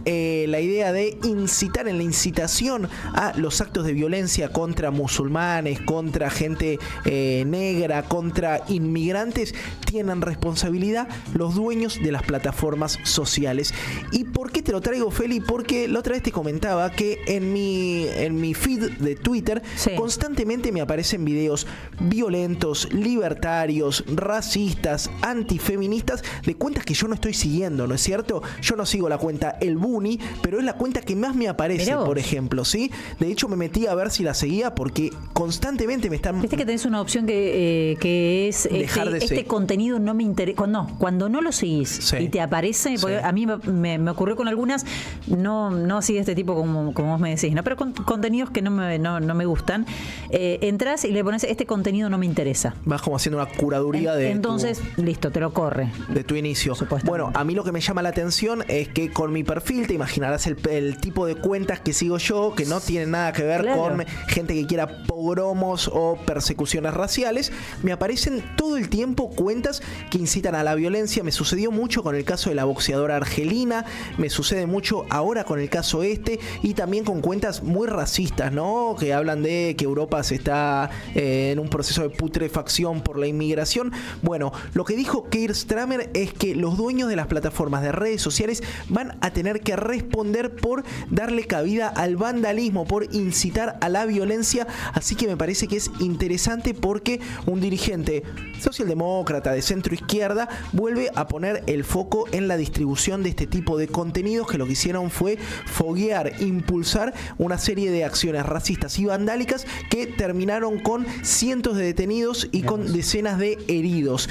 la idea de incitar, en la incitación a los actos de violencia contra musulmanes, contra gente negra, contra inmigrantes, tienen responsabilidad los dueños de las plataformas sociales. ¿Y por qué te lo traigo, Feli? Porque la otra vez te comentaba que en mi feed de Twitter constantemente me aparecen videos violentos, libertarios, racistas, antifeministas, de cuentas que yo no estoy siguiendo, ¿no es cierto? Yo no sigo la cuenta El Buni, pero es la cuenta que más me aparece, por ejemplo, ¿sí? De hecho, me metí a ver si la seguía porque constantemente me están... Viste que tenés una opción que es este contenido no me interesa. No, cuando no lo seguís y te aparece, porque a mí me ocurrió con algunas, no así de este tipo como vos me decís, ¿no? Pero con contenidos que no me gustan, entras y le pones este contenido no me interesa. Vas como haciendo una curaduría de... Entonces, listo, te lo corre. De tu inicio. Bueno, a mí lo que me llama la atención es que con mi perfil, te imaginarás el tipo de cuentas que sigo yo, que no tienen nada que ver con gente que quiera pogromos o persecuciones raciales. Me aparecen todo el tiempo cuentas que incitan a la violencia. Me sucedió mucho con el caso de la boxeadora argelina, me sucede mucho ahora con el caso y también con cuentas muy racistas, ¿no? Que hablan de que Europa se está en un proceso de putrefacción por la inmigración. Bueno, lo que dijo Keir Starmer es que los dueños de las plataformas de redes sociales van a tener que responder por darle cabida al vandalismo, por incitar a la violencia. Así que me parece que es interesante porque un dirigente socialdemócrata de centro izquierda vuelve a poner el foco en la distribución de este tipo de contenidos, que lo que hicieron fue foguear, impulsar una serie de acciones racistas y vandálicas que terminaron con cientos de detenidos y con decenas de heridos.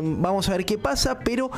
Vamos a ver qué pasa, pero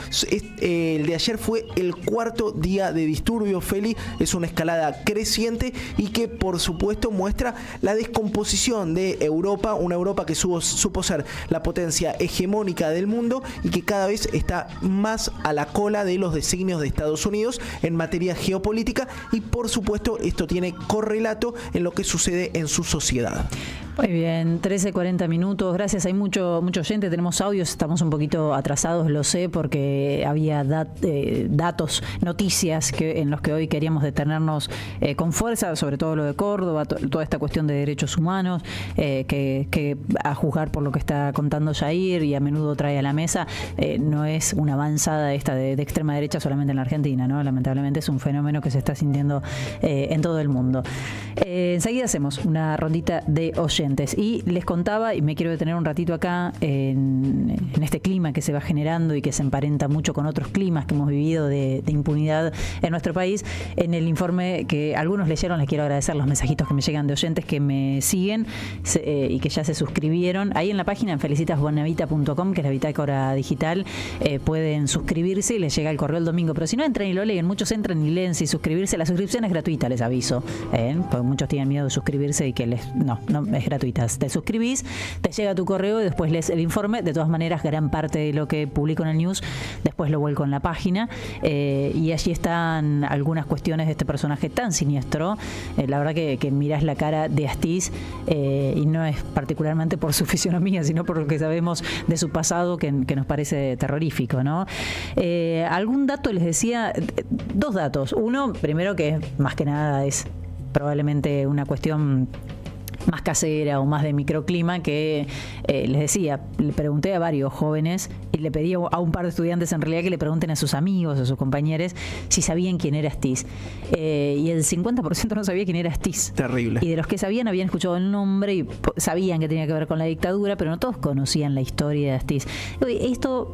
el de ayer fue el cuarto día de disturbio, Feli. Es una escalada creciente y que por supuesto muestra la descomposición de Europa, una Europa que supo ser la potencia hegemónica del mundo y que cada vez está más a la cola de los designios de Estados Unidos en materia geopolítica, y por supuesto esto tiene correlato en lo que sucede en su sociedad. Muy bien, 13:40 minutos. Gracias, hay mucho oyente, tenemos audios, estamos un poquito atrasados, lo sé, porque había datos, noticias en los que hoy queríamos detenernos con fuerza, sobre todo lo de Córdoba, toda esta cuestión de derechos humanos, que a juzgar por lo que está contando Jair y a menudo trae a la mesa, no es una avanzada esta de extrema derecha solamente en la Argentina, ¿no? Lamentablemente es un fenómeno que se está sintiendo en todo el mundo. Enseguida hacemos una rondita de oyentes. Y les contaba, y me quiero detener un ratito acá, en este clima que se va generando y que se emparenta mucho con otros climas que hemos vivido de impunidad en nuestro país. En el informe que algunos leyeron, les quiero agradecer los mensajitos que me llegan de oyentes que me siguen y que ya se suscribieron. Ahí en la página, en felicitasbuenavita.com, que es la bitácora digital, pueden suscribirse y les llega el correo el domingo. Pero si no entran y lo leen, muchos entran y leen sin suscribirse. La suscripción es gratuita, les aviso, porque muchos tienen miedo de suscribirse y que no es gratuita. Te suscribís, te llega tu correo y después lees el informe. De todas maneras, gran parte de lo que publico en el news después lo vuelco en la página, y allí están algunas cuestiones de este personaje tan siniestro. La verdad que mirás la cara de Astiz y no es particularmente por su fisionomía, sino por lo que sabemos de su pasado, que nos parece terrorífico, ¿no? Algún dato, les decía, dos datos. Uno, primero, que más que nada es probablemente una cuestión más casera o más de microclima, que les decía, le pregunté a varios jóvenes y le pedí a un par de estudiantes en realidad que le pregunten a sus amigos, a sus compañeros, si sabían quién era Astiz. Y el 50% no sabía quién era Astiz. Terrible. Y de los que sabían, habían escuchado el nombre y sabían que tenía que ver con la dictadura, pero no todos conocían la historia de Astiz. Esto...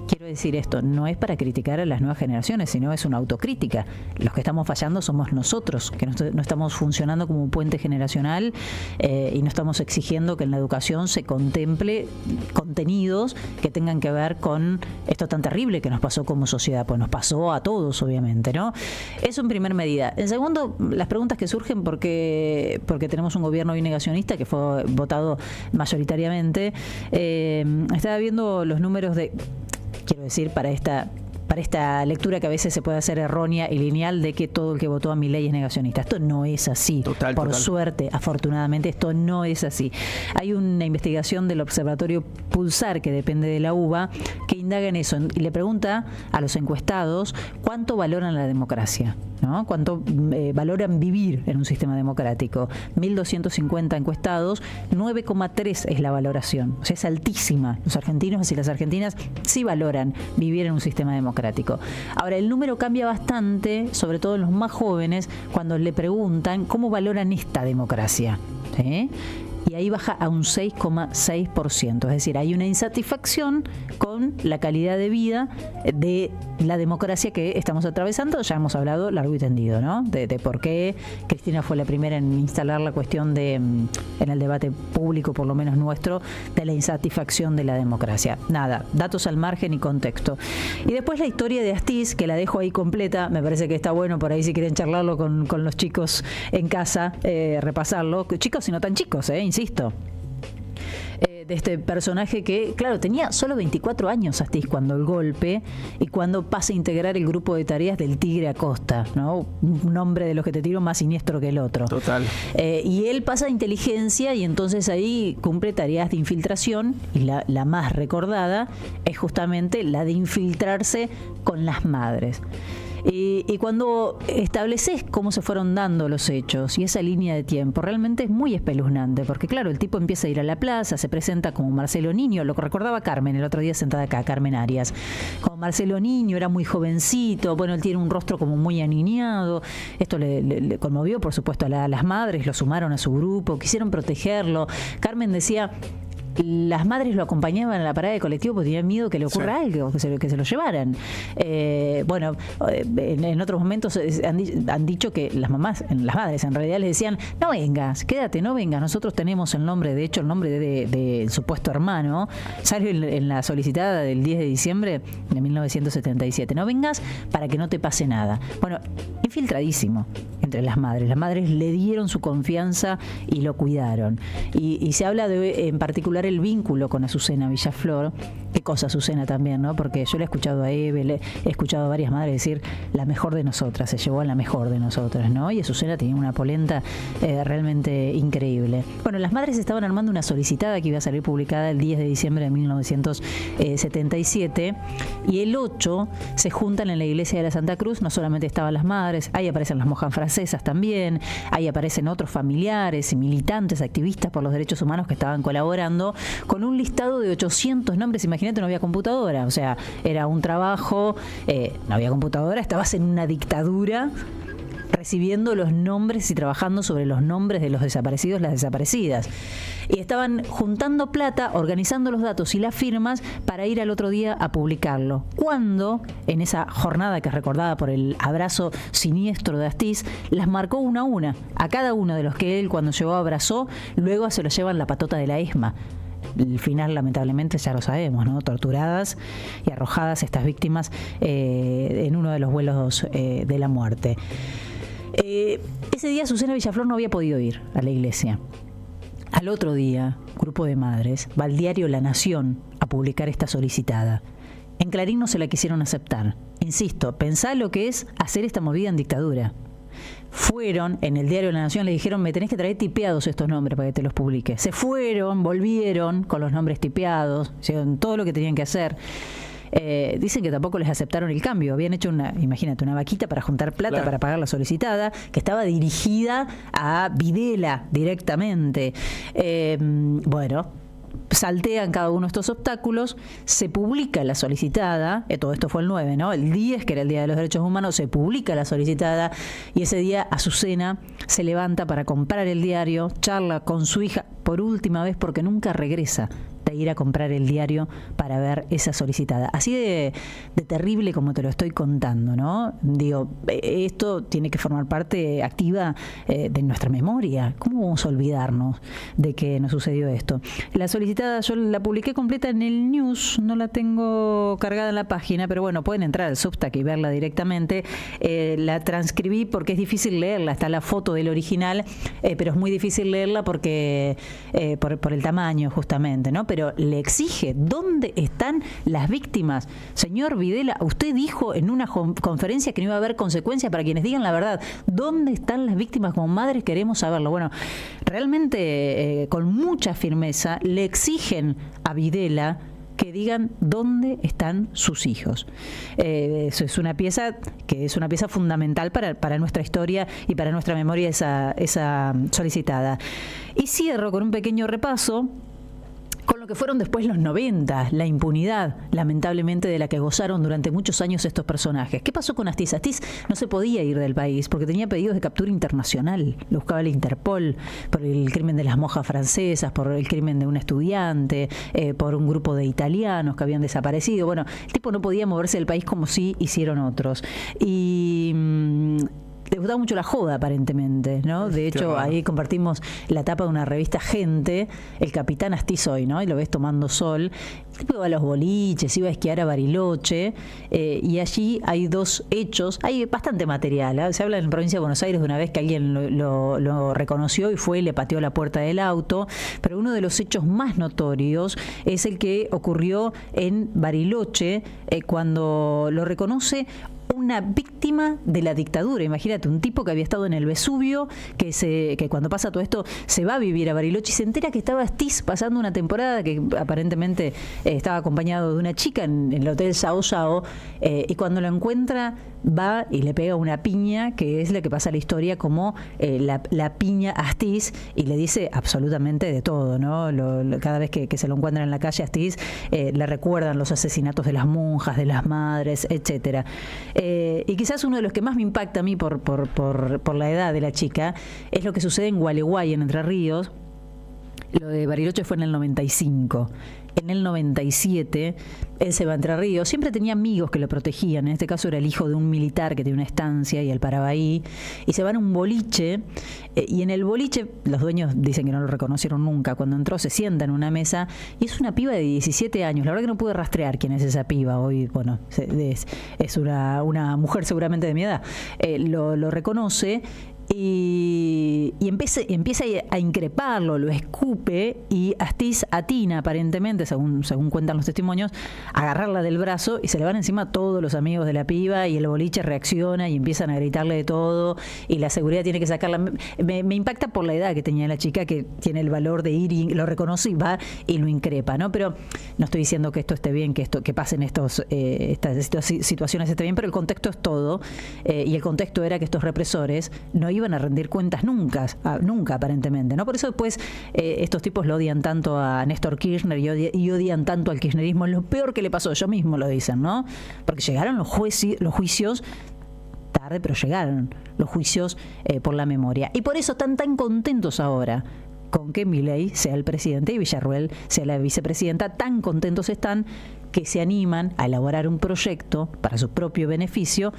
Quiero Quiero decir esto, no es para criticar a las nuevas generaciones, sino es una autocrítica. Los que estamos fallando somos nosotros, que no estamos funcionando como un puente generacional y no estamos exigiendo que en la educación se contemple contenidos que tengan que ver con esto tan terrible que nos pasó como sociedad, pues nos pasó a todos, obviamente, ¿no? Eso en primer medida. En segundo, las preguntas que surgen porque tenemos un gobierno hoy negacionista que fue votado mayoritariamente. Estaba viendo los números quiero decir, para esta lectura que a veces se puede hacer errónea y lineal de que todo el que votó a Milei es negacionista. Esto no es así. Por suerte, afortunadamente, esto no es así. Hay una investigación del Observatorio Pulsar, que depende de la UBA, que indaga en eso y le pregunta a los encuestados cuánto valoran la democracia, ¿no? Cuánto valoran vivir en un sistema democrático. 1.250 encuestados, 9,3 es la valoración. O sea, es altísima. Los argentinos y las argentinas sí valoran vivir en un sistema democrático. Ahora, el número cambia bastante, sobre todo en los más jóvenes, cuando le preguntan cómo valoran esta democracia, ¿sí? Y ahí baja a un 6,6%. Es decir, hay una insatisfacción con la calidad de vida de la democracia que estamos atravesando. Ya hemos hablado largo y tendido, ¿no? De por qué Cristina fue la primera en instalar la cuestión en el debate público, por lo menos nuestro, de la insatisfacción de la democracia. Nada, datos al margen y contexto. Y después la historia de Astiz, que la dejo ahí completa. Me parece que está bueno por ahí si quieren charlarlo con los chicos en casa, repasarlo. Chicos y no tan chicos, insisto. De este personaje que, claro, tenía solo 24 años Astiz cuando el golpe y cuando pasa a integrar el grupo de tareas del Tigre Acosta, ¿no? Un hombre de los que te tiro más siniestro que el otro. Total. Y él pasa a inteligencia y entonces ahí cumple tareas de infiltración y la más recordada es justamente la de infiltrarse con las madres. Y cuando estableces cómo se fueron dando los hechos y esa línea de tiempo, realmente es muy espeluznante, porque claro, el tipo empieza a ir a la plaza, se presenta como Marcelo Niño, lo que recordaba Carmen el otro día sentada acá, Carmen Arias, como Marcelo Niño, era muy jovencito, bueno, él tiene un rostro como muy aniñado, esto le conmovió, por supuesto, a las madres, lo sumaron a su grupo, quisieron protegerlo. Carmen decía... Las madres lo acompañaban a la parada de colectivo porque tenían miedo que le ocurra algo, que se lo llevaran. En otros momentos han dicho que las madres en realidad les decían, no vengas, quédate, no vengas, nosotros tenemos el nombre, de hecho el nombre de supuesto hermano, salió en la solicitada del 10 de diciembre de 1977, no vengas para que no te pase nada. Bueno, infiltradísimo entre las madres le dieron su confianza y lo cuidaron. Y se habla en particular el vínculo con Azucena Villaflor. Qué cosa Azucena también, ¿no? Porque yo le he escuchado a Eve, he escuchado a varias madres decir la mejor de nosotras, se llevó a la mejor de nosotras, ¿no? Y Azucena tenía una polenta realmente increíble. Bueno, las madres estaban armando una solicitada que iba a salir publicada el 10 de diciembre de 1977 y el 8 se juntan en la iglesia de la Santa Cruz. No solamente estaban las madres, ahí aparecen las monjas francesas también, ahí aparecen otros familiares y militantes, activistas por los derechos humanos que estaban colaborando con un listado de 800 nombres. Imagínate, no había computadora, o sea, era un trabajo, no había computadora, estabas en una dictadura recibiendo los nombres y trabajando sobre los nombres de los desaparecidos, las desaparecidas. Y estaban juntando plata, organizando los datos y las firmas para ir al otro día a publicarlo. Cuando, en esa jornada que es recordada por el abrazo siniestro de Astiz, las marcó una a una. A cada uno de los que él cuando llegó abrazó, luego se los llevan la patota de la ESMA. El final, lamentablemente, ya lo sabemos, ¿no? Torturadas y arrojadas estas víctimas en uno de los vuelos de la muerte. Ese día Azucena Villaflor no había podido ir a la iglesia. Al otro día, grupo de madres va al diario La Nación a publicar esta solicitada. En Clarín no se la quisieron aceptar. Insisto, pensá lo que es hacer esta movida en dictadura. Fueron, en el diario La Nación le dijeron, me tenés que traer tipeados estos nombres para que te los publique. Se fueron, volvieron con los nombres tipeados, hicieron todo lo que tenían que hacer. Dicen que tampoco les aceptaron el cambio. Habían hecho una vaquita para juntar plata para pagar la solicitada, que estaba dirigida a Videla directamente. Saltean cada uno de estos obstáculos, se publica la solicitada, todo esto fue el 9, ¿no? El 10, que era el Día de los Derechos Humanos, se publica la solicitada y ese día Azucena se levanta para comprar el diario, charla con su hija por última vez porque nunca regresa de ir a comprar el diario para ver esa solicitada. Así de terrible como te lo estoy contando, ¿no? Digo, esto tiene que formar parte activa de nuestra memoria. ¿Cómo vamos a olvidarnos de que nos sucedió esto? La solicitada yo la publiqué completa en el News, no la tengo cargada en la página, pero bueno, pueden entrar al Substack y verla directamente. La transcribí porque es difícil leerla, está la foto del original, pero es muy difícil leerla porque por el tamaño justamente, ¿no? Pero le exige, ¿dónde están las víctimas? Señor Videla, usted dijo en una conferencia que no iba a haber consecuencias para quienes digan la verdad. ¿Dónde están las víctimas? Como madres queremos saberlo. Bueno, realmente con mucha firmeza le exigen a Videla que digan dónde están sus hijos. Eso es una pieza que es una pieza fundamental para nuestra historia y para nuestra memoria, esa solicitada. Y cierro con un pequeño repaso con lo que fueron después los 90, la impunidad, lamentablemente, de la que gozaron durante muchos años estos personajes. ¿Qué pasó con Astiz? Astiz no se podía ir del país porque tenía pedidos de captura internacional. Lo buscaba el Interpol por el crimen de las monjas francesas, por el crimen de un estudiante, por un grupo de italianos que habían desaparecido. Bueno, el tipo no podía moverse del país como sí hicieron otros. Y le gustaba mucho la joda, aparentemente, ¿no? De hecho, ahí compartimos la tapa de una revista Gente, el capitán Astiz hoy, ¿no? Y lo ves tomando sol. El tipo iba a los boliches, iba a esquiar a Bariloche, y allí hay dos hechos, hay bastante material, ¿eh? Se habla en la provincia de Buenos Aires de una vez que alguien lo reconoció y fue y le pateó la puerta del auto, pero uno de los hechos más notorios es el que ocurrió en Bariloche, cuando lo reconoce una víctima de la dictadura. Imagínate, un tipo que había estado en el Vesubio, que cuando pasa todo esto se va a vivir a Bariloche y se entera que estaba Astiz pasando una temporada que aparentemente estaba acompañado de una chica en el Hotel Sao Sao, y cuando lo encuentra va y le pega una piña, que es la que pasa a la historia como la piña Astiz, y le dice absolutamente de todo, ¿no? Cada vez que se lo encuentra en la calle Astiz, le recuerdan los asesinatos de las monjas, de las madres, etcétera. Y quizás uno de los que más me impacta a mí por la edad de la chica es lo que sucede en Gualeguay, en Entre Ríos. Lo de Bariloche fue en el 95. En el 97, él se va a Entre Ríos. Siempre tenía amigos que lo protegían. En este caso era el hijo de un militar que tenía una estancia y él paraba ahí. Y se van a un boliche. Y en el boliche, los dueños dicen que no lo reconocieron nunca. Cuando entró, se sienta en una mesa. Y es una piba de 17 años. La verdad que no pude rastrear quién es esa piba. Hoy, bueno, es una mujer seguramente de mi edad. Lo reconoce. Y empieza a increparlo, lo escupe, y Astiz atina, aparentemente, según cuentan los testimonios, a agarrarla del brazo y se le van encima todos los amigos de la piba, y el boliche reacciona y empiezan a gritarle de todo, y la seguridad tiene que sacarla. Me impacta por la edad que tenía la chica, que tiene el valor de ir y lo reconoce y va y lo increpa, ¿no? Pero no estoy diciendo que esto esté bien, que pasen estas situaciones esté bien, pero el contexto es todo, y el contexto era que estos represores no iban a rendir cuentas nunca aparentemente, ¿no? Por eso después estos tipos lo odian tanto a Néstor Kirchner y odian tanto al kirchnerismo. Lo peor que le pasó, ellos mismos lo dicen, ¿no? Porque llegaron los juicios tarde, pero llegaron los juicios por la memoria. Y por eso están tan contentos ahora con que Milei sea el presidente y Villarruel sea la vicepresidenta. Tan contentos están que se animan a elaborar un proyecto para su propio beneficio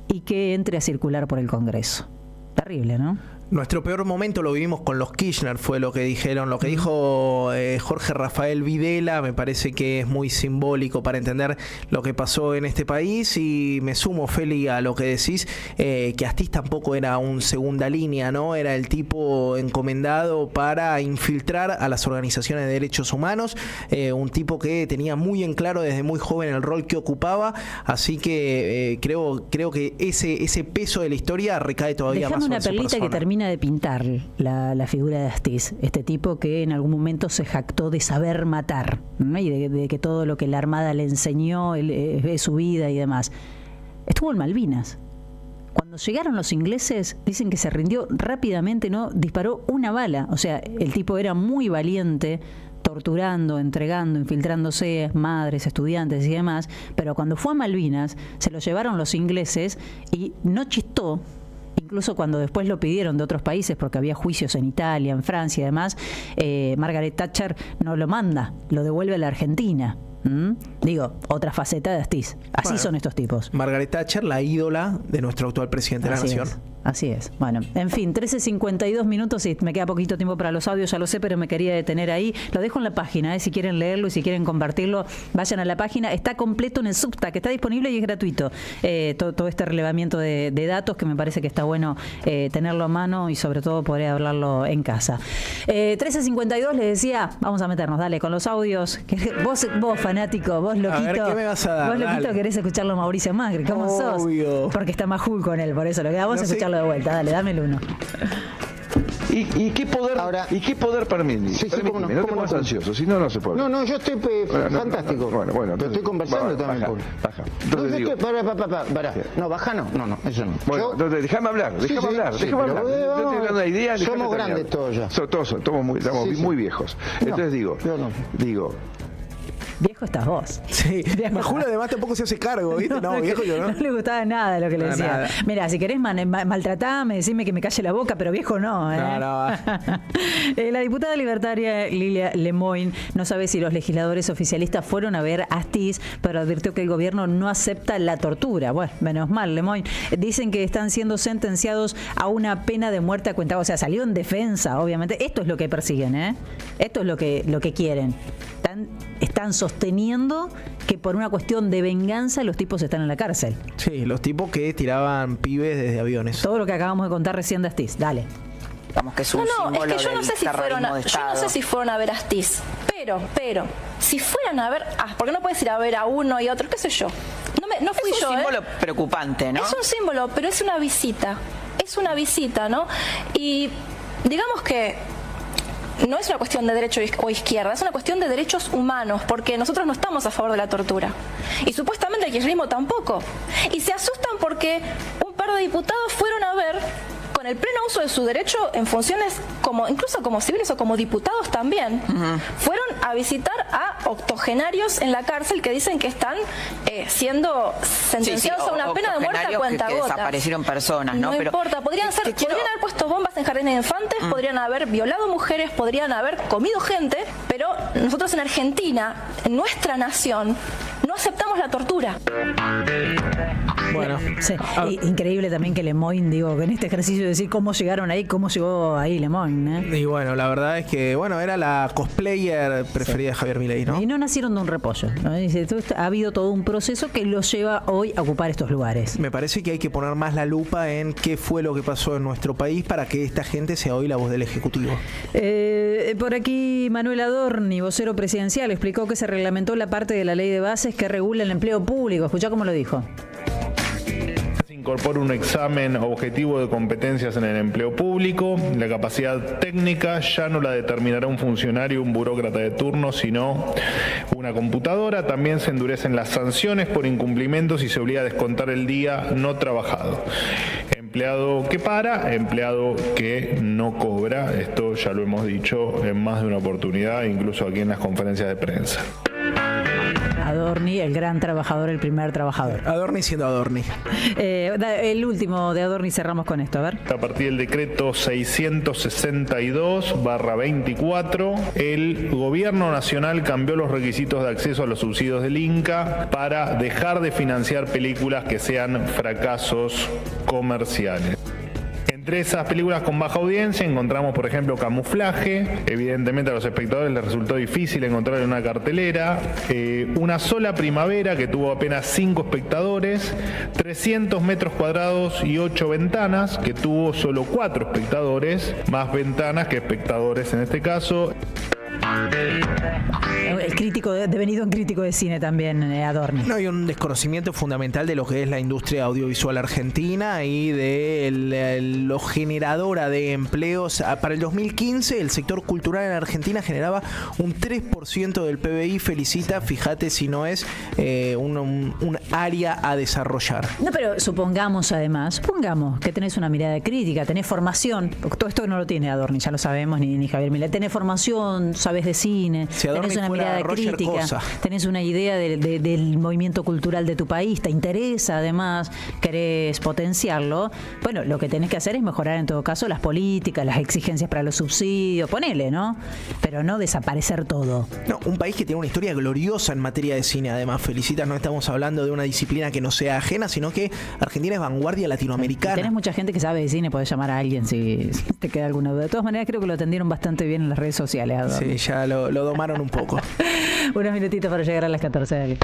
y que entre a circular por el Congreso. Terrible, ¿no? Nuestro peor momento lo vivimos con los Kirchner, fue lo que dijeron. Lo que dijo Jorge Rafael Videla me parece que es muy simbólico para entender lo que pasó en este país, y me sumo, Feli, a lo que decís, que Astiz tampoco era un segunda línea, ¿no? Era el tipo encomendado para infiltrar a las organizaciones de derechos humanos, un tipo que tenía muy en claro desde muy joven el rol que ocupaba, así que creo que ese peso de la historia recae todavía más sobre su persona. Dejame una perlita que termina de pintar la figura de Astiz, este tipo que en algún momento se jactó de saber matar, ¿no? Y de que todo lo que la Armada le enseñó es su vida y demás. Estuvo en Malvinas. Cuando llegaron los ingleses, dicen que se rindió rápidamente, no disparó una bala. O sea, el tipo era muy valiente, torturando, entregando, infiltrándose madres, estudiantes y demás, pero cuando fue a Malvinas se lo llevaron los ingleses y no chistó. incluso cuando después lo pidieron de otros países, porque había juicios en Italia, en Francia y demás, Margaret Thatcher no lo manda, lo devuelve a la Argentina. Digo, otra faceta de Astiz. Así son estos tipos. Margaret Thatcher, la ídola de nuestro actual presidente de la nación. Así es. Bueno, en fin, 13:52 minutos y me queda poquito tiempo para los audios, ya lo sé, pero me quería detener ahí. Lo dejo en la página, si quieren leerlo y si quieren compartirlo, vayan a la página. Está completo en el Substack, está disponible y es gratuito. Todo este relevamiento de datos que me parece que está bueno tenerlo a mano y sobre todo poder hablarlo en casa. 13:52 les decía, vamos a meternos, dale, con los audios. Vos fanático, vos loquito. A ver, ¿qué me vas a dar? Vos loquito Dale. querés escucharlo a Mauricio Macri, ¿cómo Obvio. sos? Porque está más cool con él, por eso lo que vamos a escucharlo de vuelta. Dale, dame el uno. ¿Y qué poder permite? Sí, cómo no, no te cómo pongas no. ansioso, si no, no se puede. No, yo estoy fantástico. Bueno, Lo estoy conversando también. Baja. No, Entonces yo digo, estoy, pará. No, baja no, eso no. bueno, entonces déjame hablar. Sí, Déjame hablar. pero, Yo estoy dando una idea. somos grandes todos ya. Estamos muy viejos. Entonces digo, Viejo estás vos. Sí, Majula además tampoco se hace cargo, ¿viste? No, viejo yo no. No le gustaba nada lo que le decía. Nada. Mira, si querés maltratame, decime que me calle la boca, pero viejo no. No. La diputada libertaria Lilia Lemoyne no sabe si los legisladores oficialistas fueron a ver a Astiz, pero advirtió que el gobierno no acepta la tortura. Bueno, menos mal, Lemoyne. Dicen que están siendo sentenciados a una pena de muerte a cuenta. O sea, salió en defensa, obviamente. Esto es lo que persiguen, ¿eh? Esto es lo que quieren. Están sosteniendo que por una cuestión de venganza los tipos están en la cárcel. Sí, los tipos que tiraban pibes desde aviones. Todo lo que acabamos de contar recién de Astiz. Dale. Vamos, que es un símbolo es que yo no sé si fueron a ver a Astiz, pero si fueran a ver, porque no puedes ir a ver a uno y a otro, qué sé yo. No fui yo. Es un símbolo preocupante, ¿no? Es un símbolo, pero es una visita, ¿no? Y digamos que no es una cuestión de derecho o izquierda, es una cuestión de derechos humanos, porque nosotros no estamos a favor de la tortura. Y supuestamente el kirchnerismo tampoco. Y se asustan porque un par de diputados fueron a ver, con el pleno uso de su derecho en funciones incluso como civiles o como diputados también, fueron a visitar a octogenarios en la cárcel que dicen que están siendo sentenciados a una pena de muerte a cuentagotas. Desaparecieron personas, ¿no? No importa, podrían haber puesto bombas en jardines de infantes, podrían haber violado mujeres, podrían haber comido gente, pero nosotros en Argentina, en nuestra nación, no aceptamos la tortura. Bueno, sí. Increíble también que Lemoyne, digo, en este ejercicio de decir cómo llegaron ahí, cómo llegó ahí Lemoyne, ¿eh? Y bueno, la verdad es que, era la cosplayer preferida de Javier Milei, ¿no? Y no nacieron de un repollo, ¿no? Dice, ha habido todo un proceso que los lleva hoy a ocupar estos lugares. Me parece que hay que poner más la lupa en qué fue lo que pasó en nuestro país para que esta gente sea hoy la voz del Ejecutivo. Por aquí Manuel Adorni, vocero presidencial, explicó que se reglamentó la parte de la ley de bases que regula el empleo público. Escuchá cómo lo dijo. Incorpora un examen objetivo de competencias en el empleo público. La capacidad técnica ya no la determinará un funcionario o un burócrata de turno, sino una computadora. También se endurecen las sanciones por incumplimientos y se obliga a descontar el día no trabajado. Empleado que para, empleado que no cobra. Esto ya lo hemos dicho en más de una oportunidad, incluso aquí en las conferencias de prensa. Adorni, el gran trabajador, el primer trabajador. Adorni siendo Adorni. El último de Adorni, cerramos con esto, a ver. A partir del decreto 662/24, el gobierno nacional cambió los requisitos de acceso a los subsidios del Inca para dejar de financiar películas que sean fracasos comerciales. Entre esas películas con baja audiencia encontramos, por ejemplo, Camuflaje. Evidentemente a los espectadores les resultó difícil encontrar en una cartelera. Una sola primavera, que tuvo apenas 5 espectadores. 300 metros cuadrados y 8 ventanas, que tuvo solo 4 espectadores. Más ventanas que espectadores en este caso. El crítico, devenido en crítico de cine también, Adorni. No, hay un desconocimiento fundamental de lo que es la industria audiovisual argentina y de lo generadora de empleos. Para el 2015, el sector cultural en Argentina generaba un 3% del PBI. Felicita, fíjate si no es un área a desarrollar. No, pero supongamos que tenés una mirada crítica, tenés formación. Todo esto no lo tiene Adorni, ya lo sabemos, ni Javier Milei. Tenés formación, sabés sabes de cine, Si Adorni tenés una fuera mirada Roger crítica, Cosa. tenés una idea del movimiento cultural de tu país, te interesa además, querés potenciarlo, bueno, lo que tenés que hacer es mejorar en todo caso las políticas, las exigencias para los subsidios, ponele, ¿no? Pero no desaparecer todo. No, un país que tiene una historia gloriosa en materia de cine, además, Felicitas, no estamos hablando de una disciplina que no sea ajena, sino que Argentina es vanguardia latinoamericana. Tenés mucha gente que sabe de cine, podés llamar a alguien si te queda alguna duda. De todas maneras, creo que lo atendieron bastante bien en las redes sociales. Adorni. Sí, ya lo domaron un poco. Unos minutitos para llegar a las 14.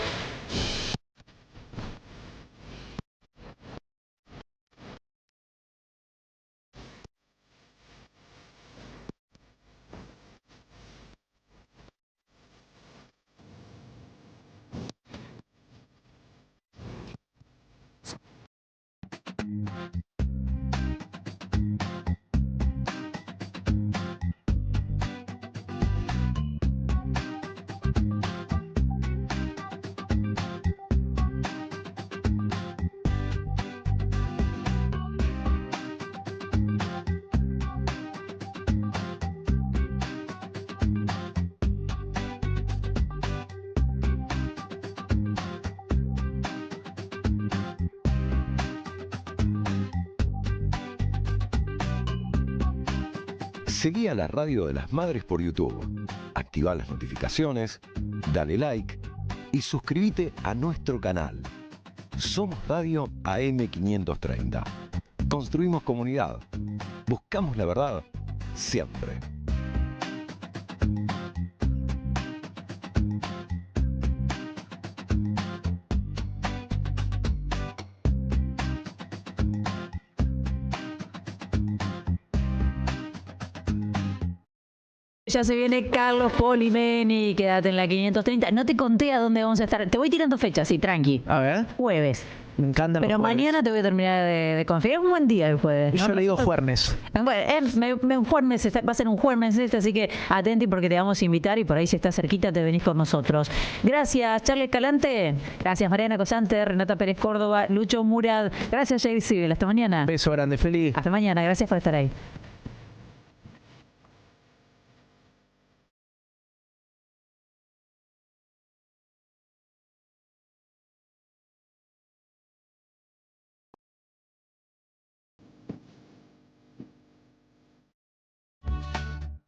Seguí a la Radio de las Madres por YouTube. Activa las notificaciones, dale like y suscríbete a nuestro canal. Somos Radio AM530. Construimos comunidad. Buscamos la verdad siempre. Ya se viene Carlos Polimeni, quédate en la 530. No te conté a dónde vamos a estar. Te voy tirando fechas, sí, tranqui. A ver. Jueves. Me encantan Pero los jueves. mañana te voy a terminar de confirmar. Es un buen día el jueves, ¿no? Yo le digo jueves. Bueno, jueves, va a ser un jueves así que atenti porque te vamos a invitar y por ahí si estás cerquita te venís con nosotros. Gracias, Charlie Escalante. Gracias, Mariana Cosante, Renata Pérez Córdoba, Lucho Murad. Gracias, Jair Civil. Hasta mañana. Beso grande, feliz. Hasta mañana. Gracias por estar ahí.